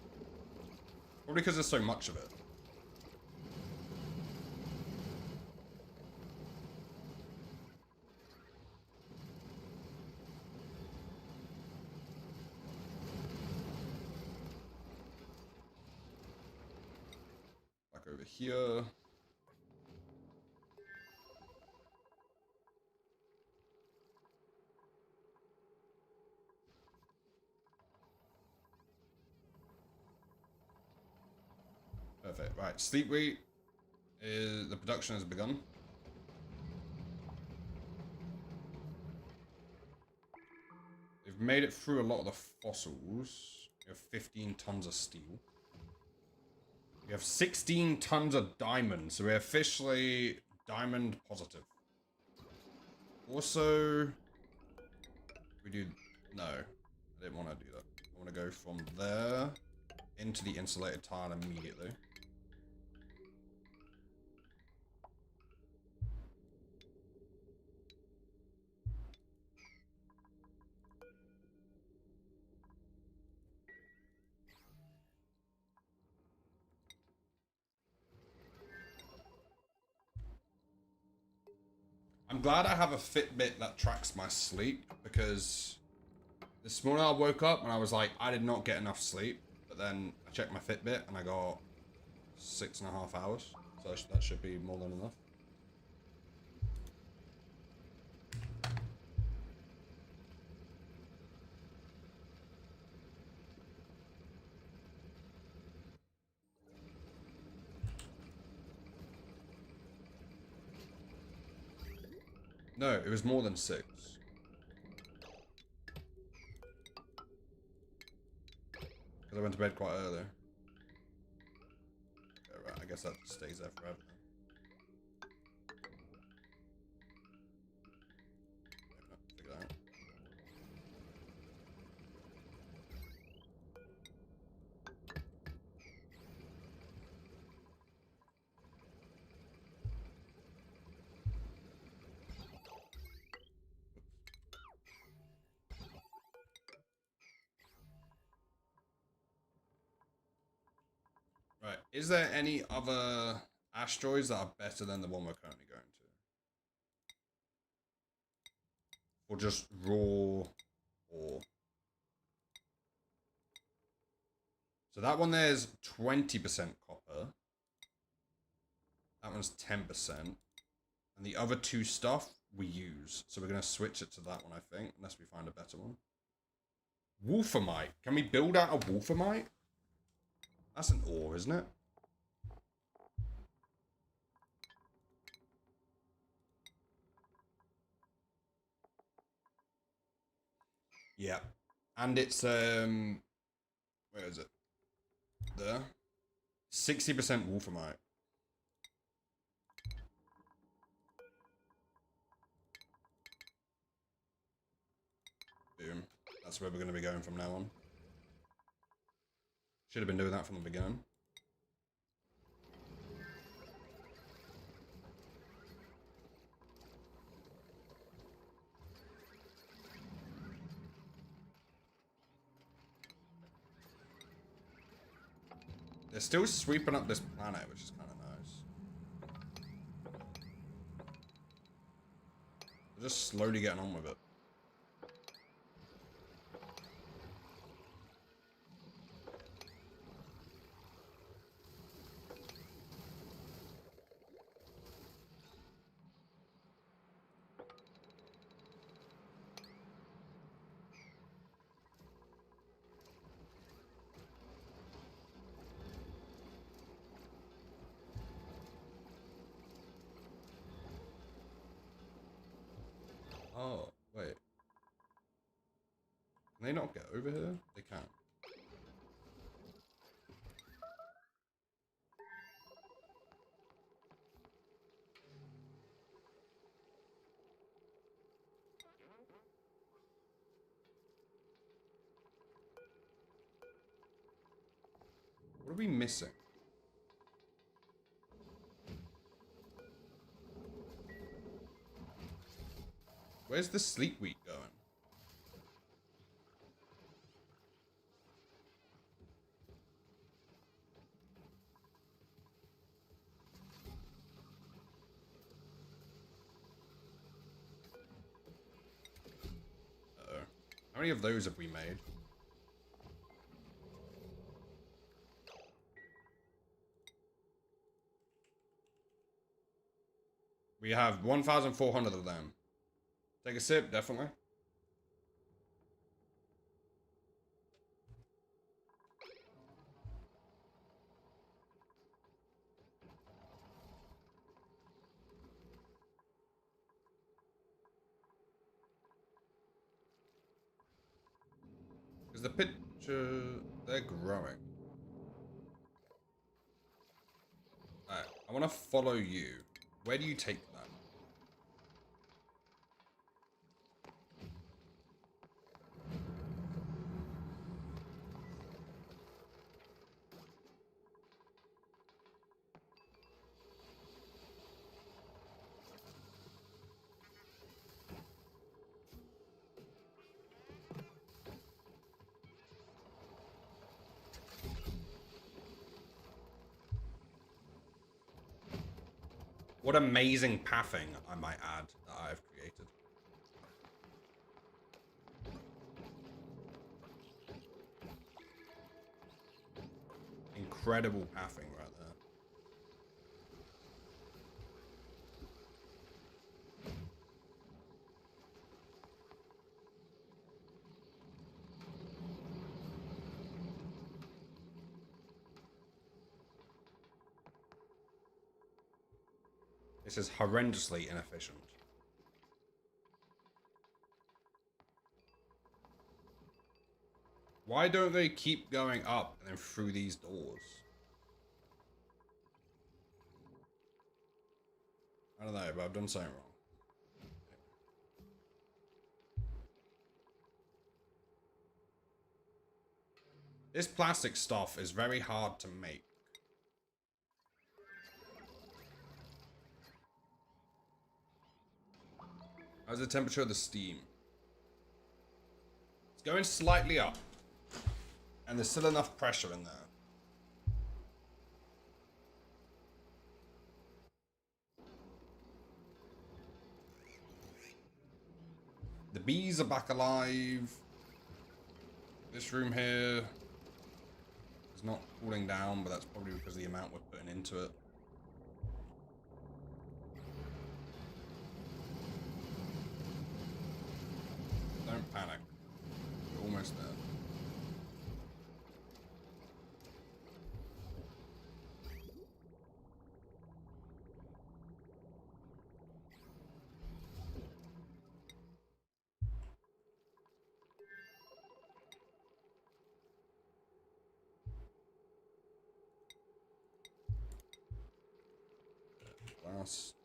Probably because there's so much of it. Over here. Perfect. Right, sleep weight is the production has begun. They've made it through a lot of the fossils. We have 15 tons of steel. We have 16 tons of diamond, so we're officially diamond positive. Also, we do... No, I didn't want to do that. I want to go from there into the insulated tile immediately. I'm glad I have a Fitbit that tracks my sleep, because this morning I woke up and I was like, I did not get enough sleep. But then I checked my Fitbit and I got 6.5 hours. So that should be more than enough. No, it was more than 6. Because I went to bed quite early. Okay, right, I guess that stays there forever. Figure that out. Right, is there any other asteroids that are better than the one we're currently going to? Or just raw ore? So that one there's 20% copper. That one's 10%. And the other two stuff we use. So we're going to switch it to that one, I think. Unless we find a better one. Wolframite. Can we build out a wolframite? That's an ore, isn't it? Yeah. And it's, where is it? There. 60% wolframite. Boom. That's where we're going to be going from now on. Should have been doing that from the beginning. They're still sweeping up this planet, which is kind of nice. They're just slowly getting on with it. Oh, wait. Can they not get over here? They can't. What are we missing? Where's the sleep week going? Uh-oh. How many of those have we made? We have 1,400 of them. Take a sip, definitely. Because the picture, they're growing. Alright, I want to follow you. Where do you take that? What amazing pathing, I might add, that I've created. Incredible pathing right there. This is horrendously inefficient. Why don't they keep going up and then through these doors? I don't know, but I've done something wrong. This plastic stuff is very hard to make. How's the temperature of the steam? It's going slightly up. And there's still enough pressure in there. The bees are back alive. This room here is not cooling down, but that's probably because of the amount we're putting into it. Don't panic. We're almost there. Last.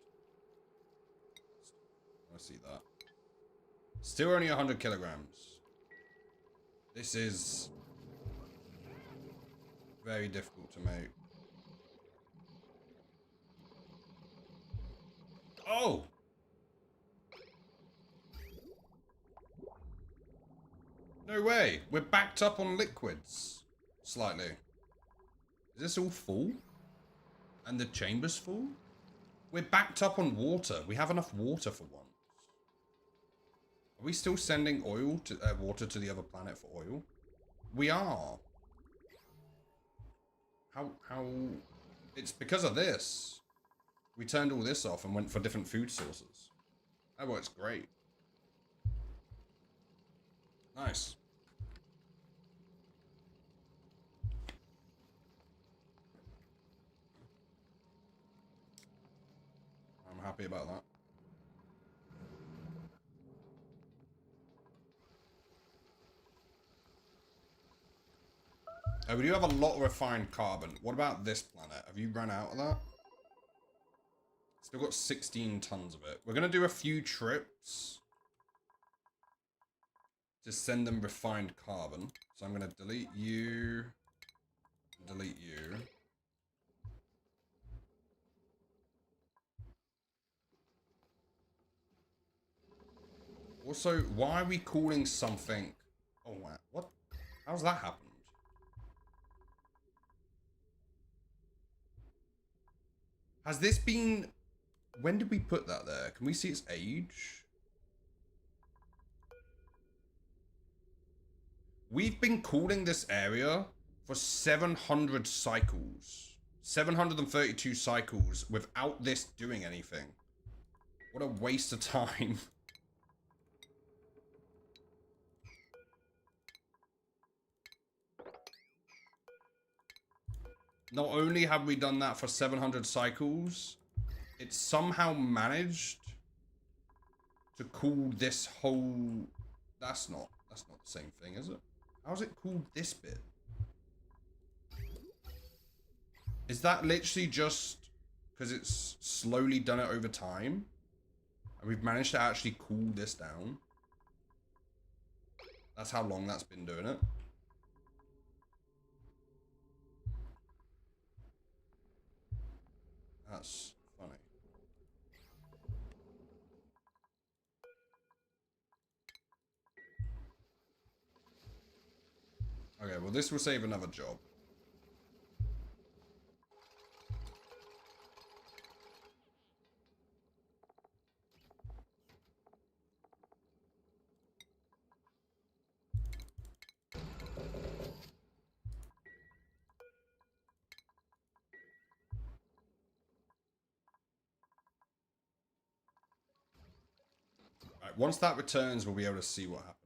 I see that. Still only 100 kilograms. This is very difficult to make. Oh! No way. We're backed up on liquids. Slightly. Is this all full? And the chamber's full? We're backed up on water. We have enough water for once. Are we still sending oil to water to the other planet for oil? We are. How? It's because of this. We turned all this off and went for different food sources. That works great. Nice. I'm happy about that. Oh, we do have a lot of refined carbon. What about this planet? Have you run out of that? Still got 16 tons of it. We're going to do a few trips to send them refined carbon. So I'm going to delete you. Delete you. Also, why are we calling something... Oh, wow. What? How's that happened? Has this been... When did we put that there? Can we see its age? We've been calling this area for 700 cycles. 732 cycles without this doing anything. What a waste of time. Not only have we done that for 700 cycles, it somehow managed to call this whole... That's not the same thing, is it? How's it called this bit? Is that literally just because it's slowly done it over time? And we've managed to actually cool this down? That's how long that's been doing it. That's funny. Okay, well this will save another job. Right, once that returns, we'll be able to see what happens.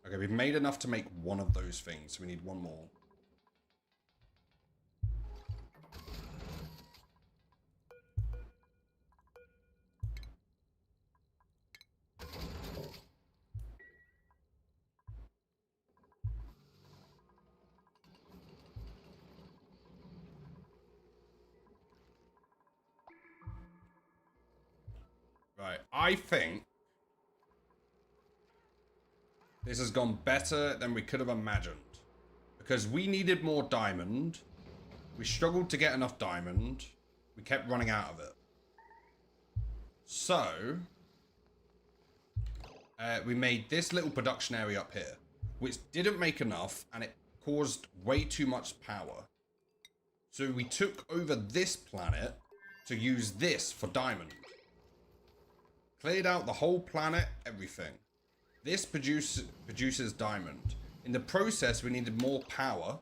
Okay, we've made enough to make one of those things, so we need one more. Right, I think this has gone better than we could have imagined. Because we needed more diamond. We struggled to get enough diamond. We kept running out of it. So, we made this little production area up here, which didn't make enough, and it caused way too much power. So we took over this planet to use this for diamond. Cleared out the whole planet, everything. This produces diamond. In the process, we needed more power,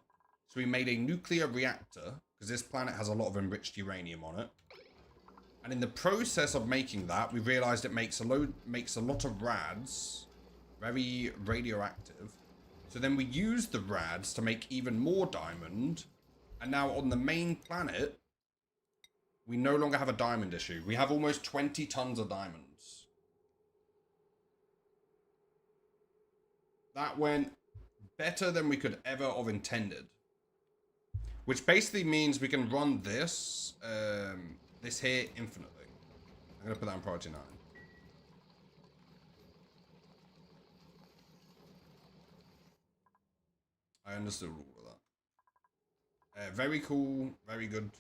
so we made a nuclear reactor, because this planet has a lot of enriched uranium on it. And in the process of making that, we realized it makes a lot of rads, very radioactive. So then we used the rads to make even more diamond, and now on the main planet, we no longer have a diamond issue. We have almost 20 tons of diamonds. That went better than we could ever have intended. Which basically means we can run this, this here infinitely. I'm going to put that on priority 9. I understood all of that. Very cool, very good.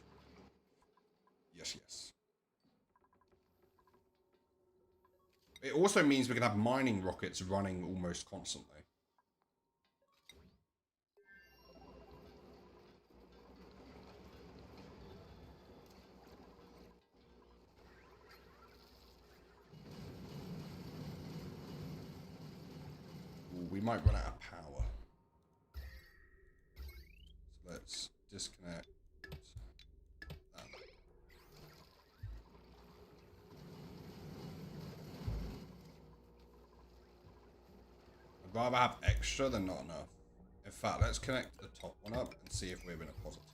Yes, yes. It also means we can have mining rockets running almost constantly. might run out of power. So let's disconnect that. I'd rather have extra than not enough. In fact, let's connect the top one up and see if we're in a positive.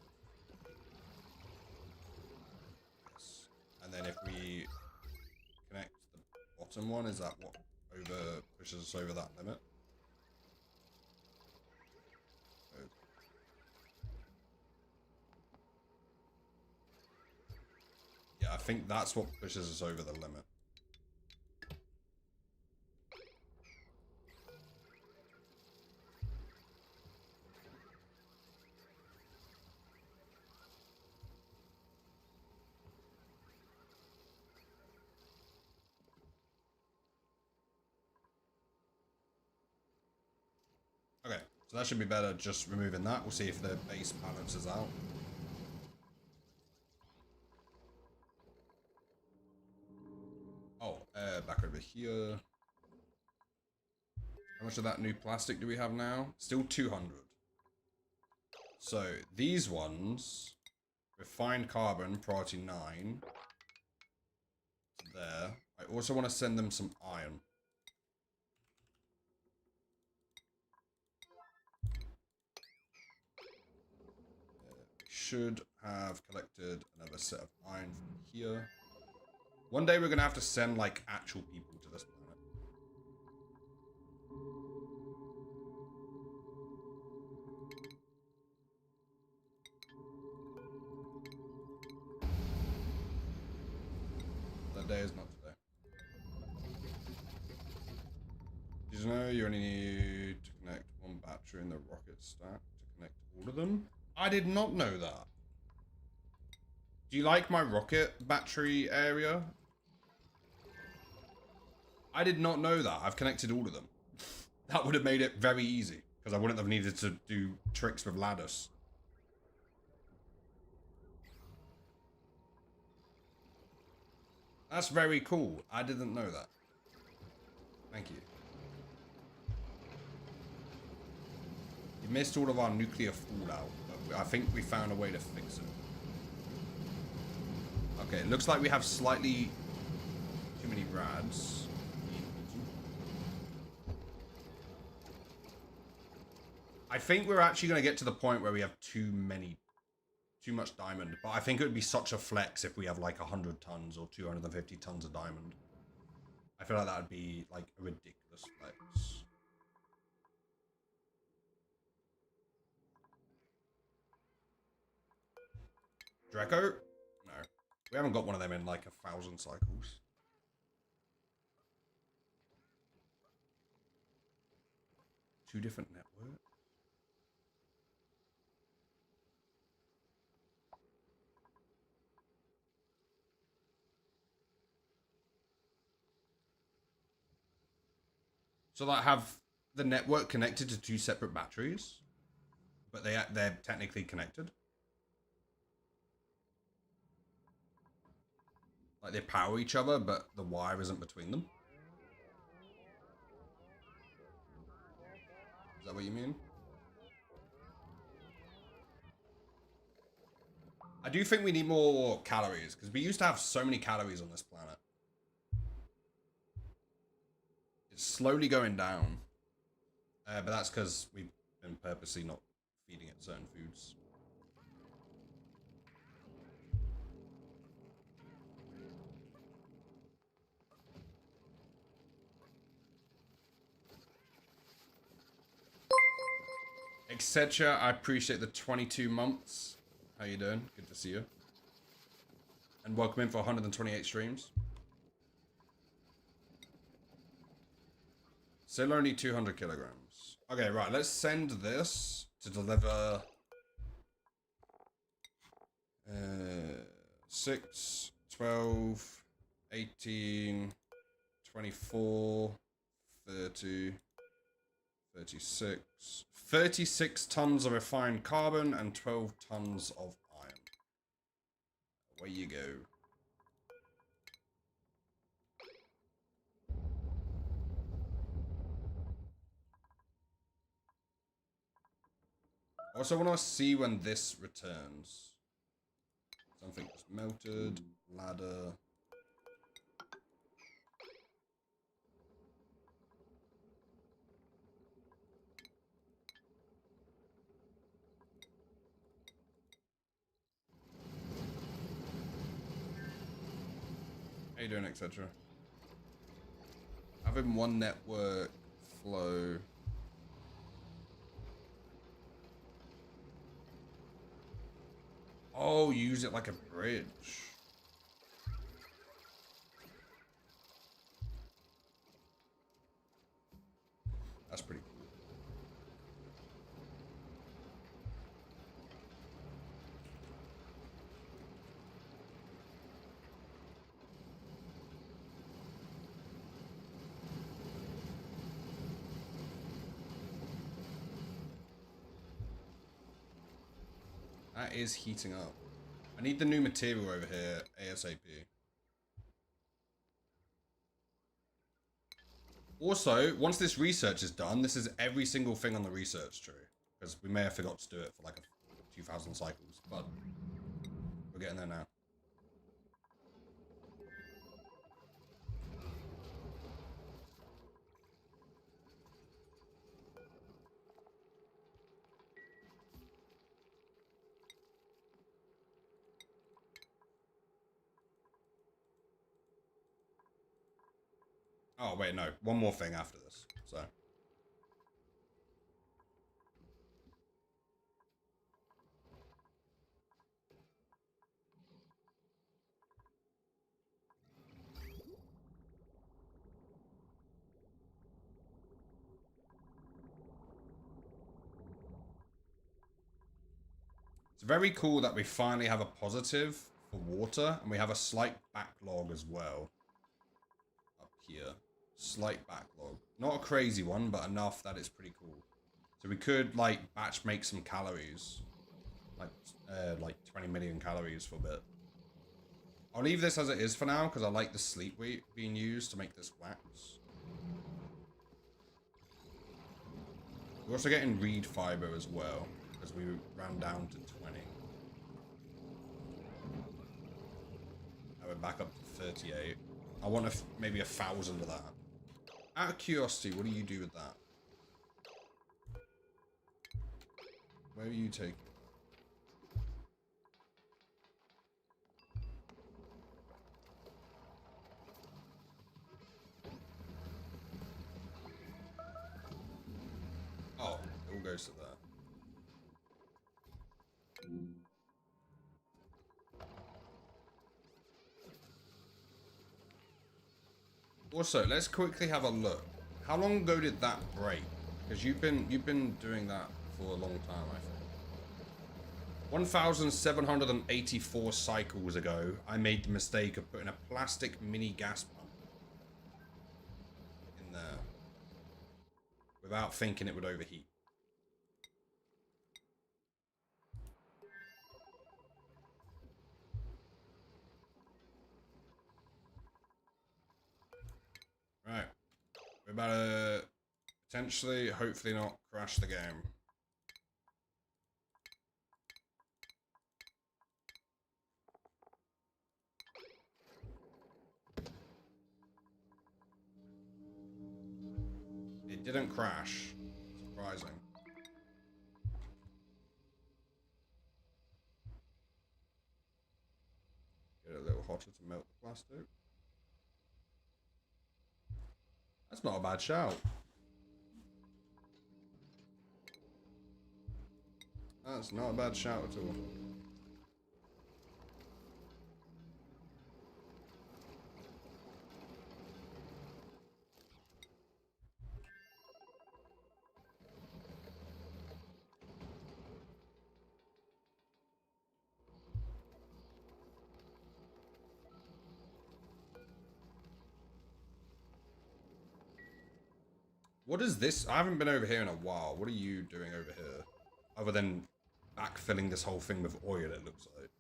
Yes. And then if we connect the bottom one, is that what pushes us over that limit? Yeah, I think that's what pushes us over the limit. Okay, so that should be better just removing that. We'll see if the base balances out. Oh, back over here. How much of that new plastic do we have now? Still 200. So these ones, refined carbon, priority 9. There. I also want to send them some iron. Should have collected another set of iron from here. One day we're going to have to send, like, actual people to this planet. That day is not today. Did you know you only need to connect one battery in the rocket stack to connect all of them? I did not know that. Do you like my rocket battery area? I did not know that. I've connected all of them. That would have made it very easy, because I wouldn't have needed to do tricks with ladders. That's very cool. I didn't know that. Thank you. You missed all of our nuclear fallout, but I think we found a way to fix it. Okay, it looks like we have slightly too many rads. I think we're actually going to get to the point where we have too much diamond. But I think it would be such a flex if we have like 100 tons or 250 tons of diamond. I feel like that would be like a ridiculous flex. Draco? No. We haven't got one of them in like 1,000 cycles. Two different networks? So like have the network connected to two separate batteries, but they're technically connected. Like they power each other, but the wire isn't between them. Is that what you mean? I do think we need more calories, because we used to have so many calories on this planet. It's slowly going down. But that's because we've been purposely not feeding it certain foods. Etc. I appreciate the 22 months. How you doing? Good to see you. And welcome in for 128 streams. Still only 200 kilograms. Okay, right. Let's send this to deliver 6, 12, 18, 24, 30, 36. 36 tons of refined carbon and 12 tons of iron. Away you go. Also, I want to see when this returns. Something just melted. Ladder. How you doing, etc.? Having one network flow. Oh, use it like a bridge. That's pretty cool. That is heating up. I need the new material over here ASAP. Also, once this research is done, this is every single thing on the research tree. Because we may have forgot to do it for like a 2,000 cycles, but we're getting there now. Oh, wait, no. One more thing after this. So. It's very cool that we finally have a positive for water, and we have a slight backlog as well. Up here. Slight backlog. Not a crazy one, but enough that it's pretty cool. So we could, like, batch make some calories. Like 20 million calories for a bit. I'll leave this as it is for now, because I like the sleep weight being used to make this wax. We're also getting reed fiber as well, because we ran down to 20. Now we're back up to 38. I want maybe 1,000 of that. Out of curiosity, what do you do with that? Where are you taking? Oh, it all goes to there. Also, let's quickly have a look. How long ago did that break? Because you've been doing that for a long time, I think. 1,784 cycles ago, I made the mistake of putting a plastic mini gas pump in there without thinking it would overheat. Right. We're about to potentially, hopefully not, crash the game. It didn't crash. Surprising. Get it a little hotter to melt the plastic. That's not a bad shout. That's not a bad shout at all. What is this? I haven't been over here in a while. What are you doing over here? Other than backfilling this whole thing with oil, it looks like.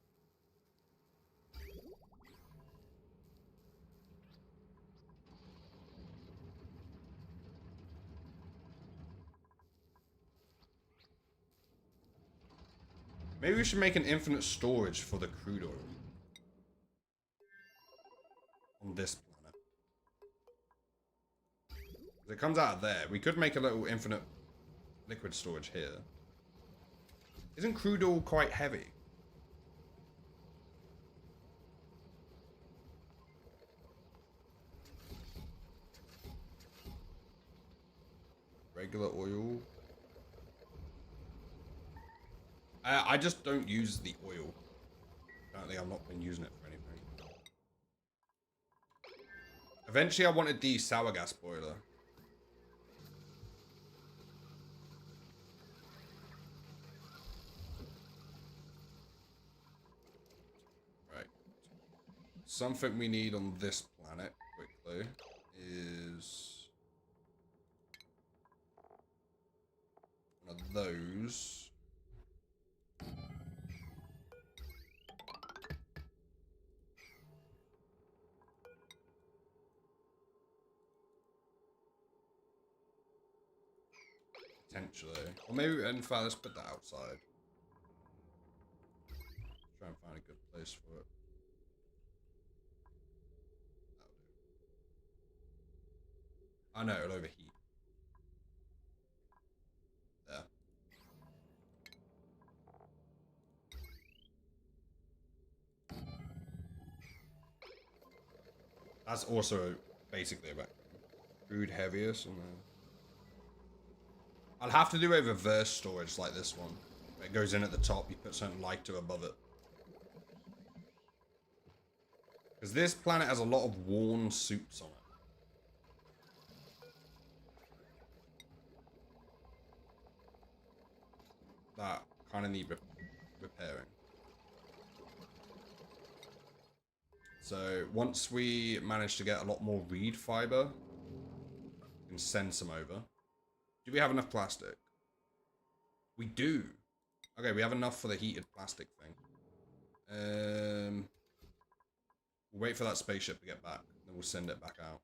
Maybe we should make an infinite storage for the crude oil. On this planet. It comes out of there. We could make a little infinite liquid storage here. Isn't crude oil quite heavy? Regular oil. I just don't use the oil. Apparently I've not been using it for anything. Eventually I wanted the sour gas boiler. Right. Something we need on this planet, quickly, is one of those. Potentially. Or maybe, in fact, let's put that outside. Try and find a good place for it. That'll do. I know, it'll overheat. There. That's also basically about crude heavier somewhere. I'll have to do a reverse storage like this one. It goes in at the top, you put something lighter above it. Because this planet has a lot of worn suits on it. That kind of need repairing. So once we manage to get a lot more reed fiber, we can send some over. Do we have enough plastic? We do. Okay, we have enough for the heated plastic thing. We'll wait for that spaceship to get back, then we'll send it back out.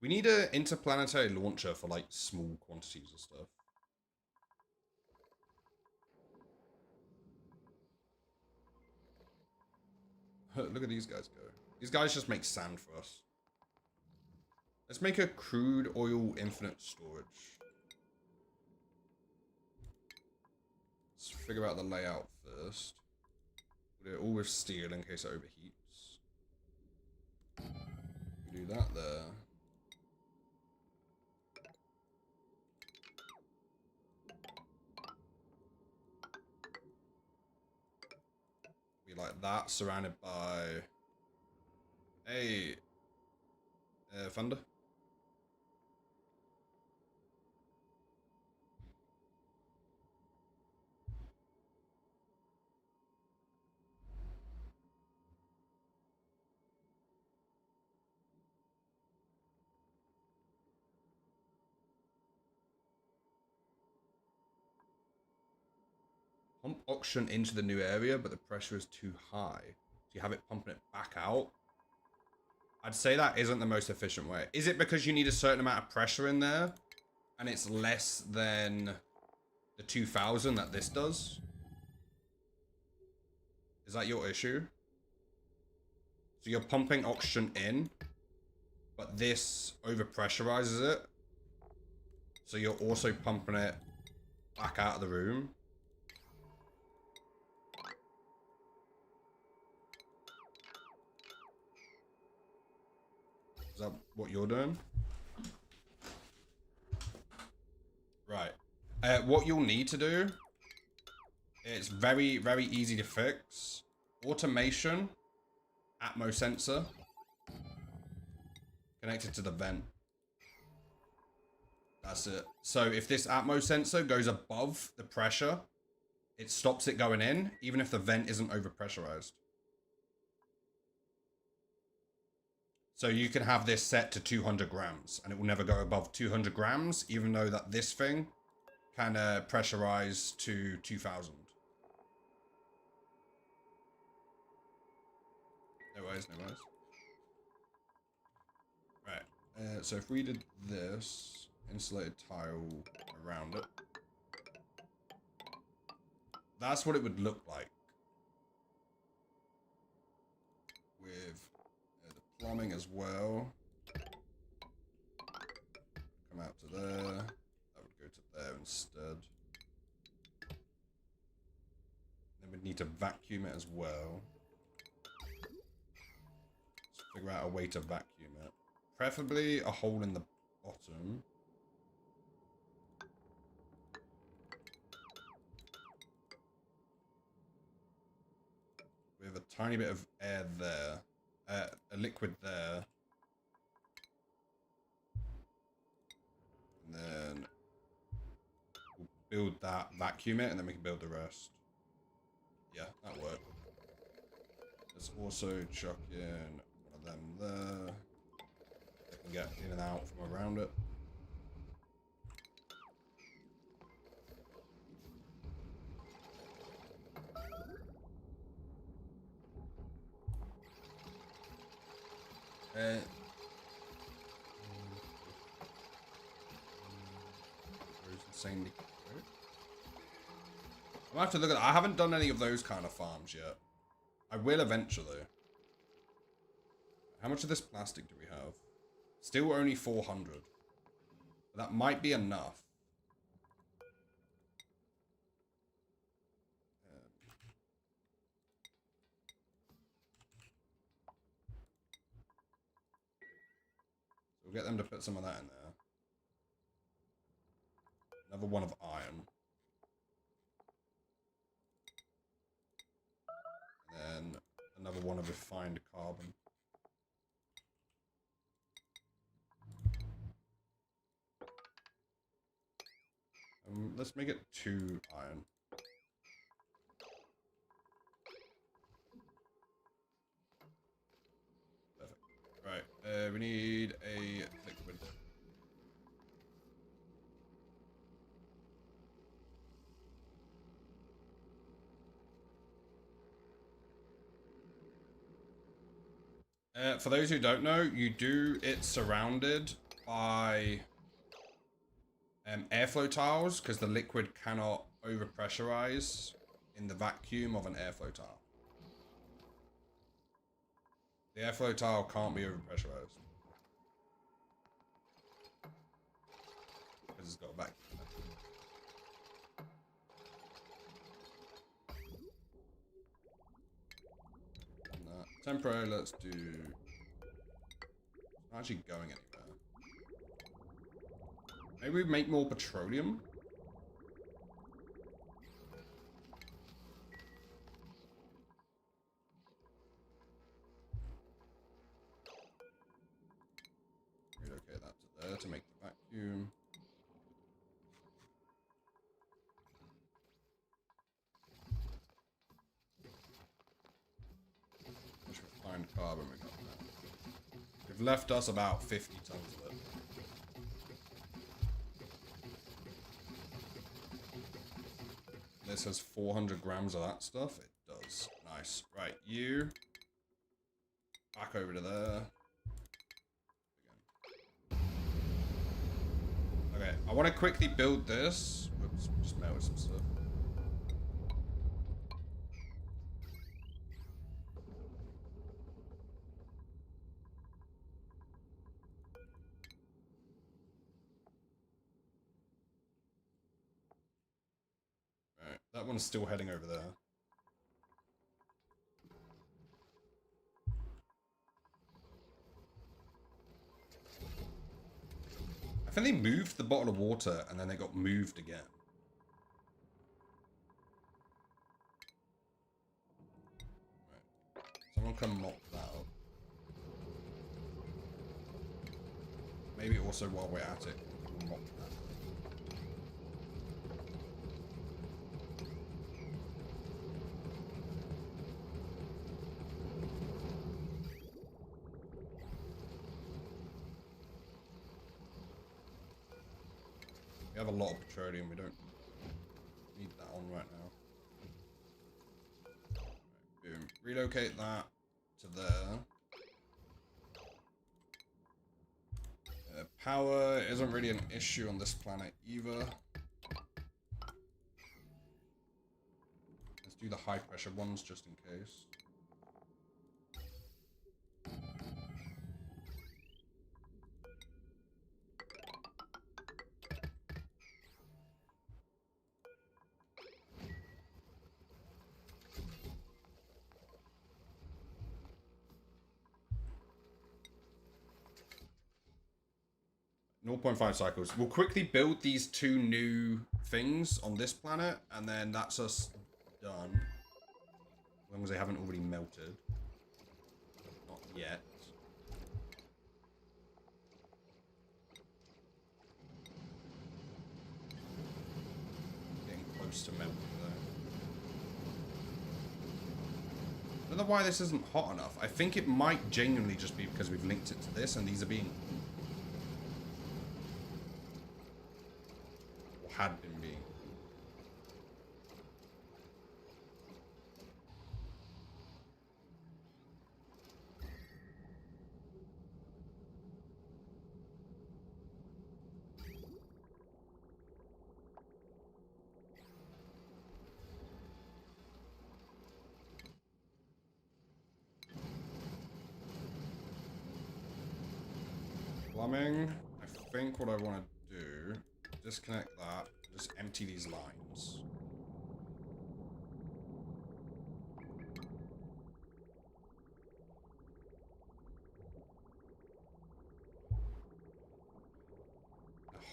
We need an interplanetary launcher for like small quantities of stuff. Look at these guys go. These guys just make sand for us. Let's make a crude oil infinite storage. Let's figure out the layout first. We'll do it all with steel in case it overheats. We do that there. Be like that, surrounded by... Hey, thunder. Pump oxygen into the new area, but the pressure is too high. So you have it pumping it back out. I'd say that isn't the most efficient way. Is it because you need a certain amount of pressure in there? And it's less than the 2000 that this does? Is that your issue? So you're pumping oxygen in, but this overpressurizes it. So you're also pumping it back out of the room. Is that what you're doing? Right. What you'll need to do, it's very, very easy to fix. Automation, Atmo sensor, connected to the vent. That's it. So if this Atmo sensor goes above the pressure, it stops it going in, even if the vent isn't overpressurized. So you can have this set to 200 grams, and it will never go above 200 grams, even though that this thing can pressurize to 2000. No worries, no worries. Right, so if we did this, insulated tile around it. that's what it would look like. With the plumbing as well. Come out to there. That would go to there instead. Then we'd need to vacuum it as well. Let's figure out a way to vacuum it. Preferably a hole in the bottom. With a tiny bit of air there. A liquid there. And then we'll build that, vacuum it, and then we can build the rest. Yeah, that worked. Let's also chuck in one of them there. They can get in and out from around it. Insanely. I'll have to look at that. I haven't done any of those kind of farms yet. I will eventually. How much of this plastic do we have? Still only 400. But that might be enough. So we'll get them to put some of that in there. Another one of iron. And then another one of refined carbon. Let's make it 2 iron. Perfect. Right, we need a liquid. For those who don't know, it's surrounded by airflow tiles because the liquid cannot overpressurize in the vacuum of an airflow tile. The airflow tile can't be overpressurized because it's got a vacuum. Temporary, let's do... It's not actually going anywhere. Maybe we make more petroleum? Relocate that to there to make the vacuum. Refined carbon, we got that. We've left us about 50 tons of it. This has 400 grams of that stuff. It does. Nice. Right, you. Back over to there. Okay, I want to quickly build this. Whoops, just melted some stuff. Alright, that one's still heading over there. I think they moved the bottle of water and then they got moved again. Right. Someone come mop that up. Maybe also while we're at it, mop that. We have a lot of petroleum, we don't need that on right now. Right, boom. Relocate that to there. Power isn't really an issue on this planet either. do the high pressure ones just in case. 0.5 cycles. We'll quickly build these 2 new things on this planet, and then that's us done. As long as they haven't already melted. Not yet. Getting close to melting though. I don't know why this isn't hot enough. I think it might genuinely just be because we've linked it to this, and these are being... had been being. Plumbing. I think what I want to do, disconnect that, just empty these lines.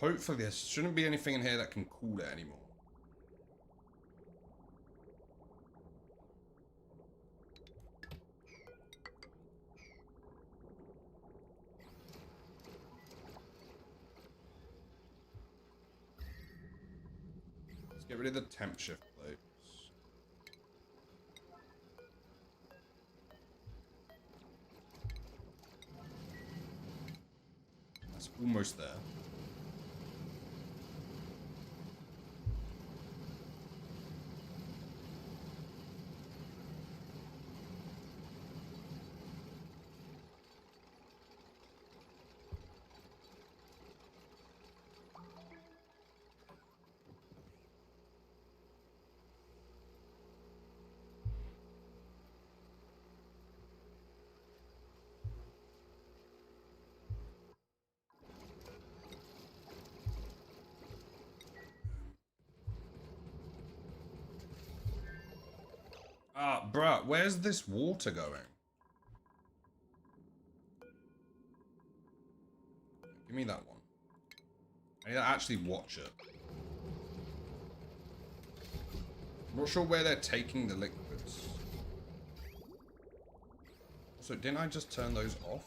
Hopefully there shouldn't be anything in here that can cool it anymore. Let's get rid of the temp shift plates. That's almost there. Bruh, where's this water going? Give me that one. I need to actually watch it. I'm not sure where they're taking the liquids. So didn't I just turn those off?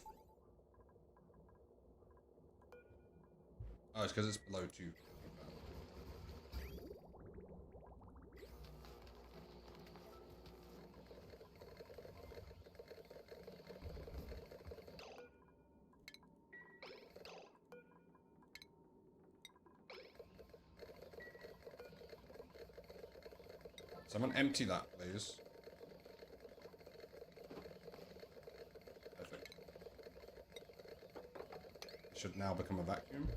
Oh, it's because it's below 2. Someone empty that, please. Perfect. It should now become a vacuum.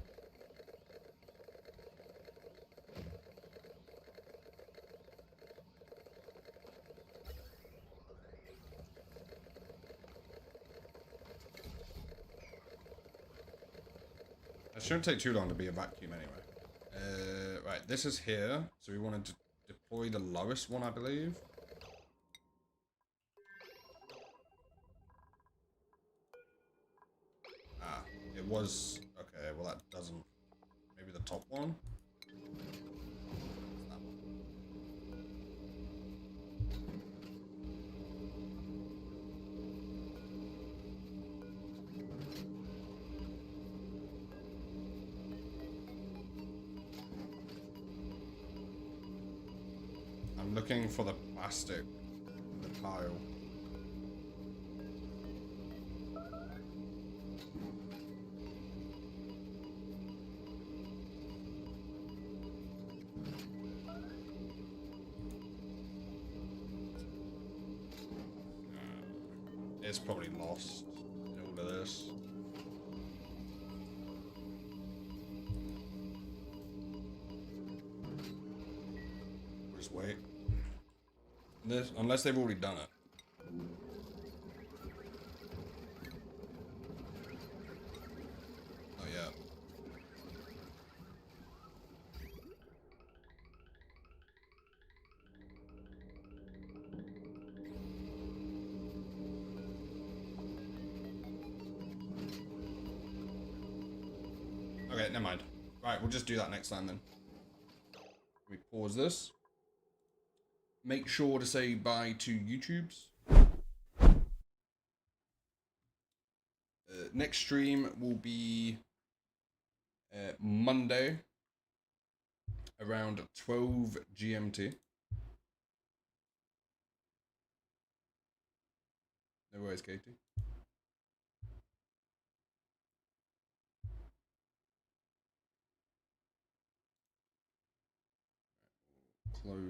It shouldn't take too long to be a vacuum anyway. Right, this is here. So we wanted to deploy the lowest one, I believe. Ah, it was... Okay, well that doesn't... Maybe the top one? That one. I'm looking for the plastic, the tile. It's probably lost in all of this. We'll just wait. Unless they've already done it. Oh yeah. Okay, never mind. Right, we'll just do that next time then. Let me pause this. Make sure to say bye to YouTubes. Next stream will be Monday around 12 GMT. No worries, Katie. Close.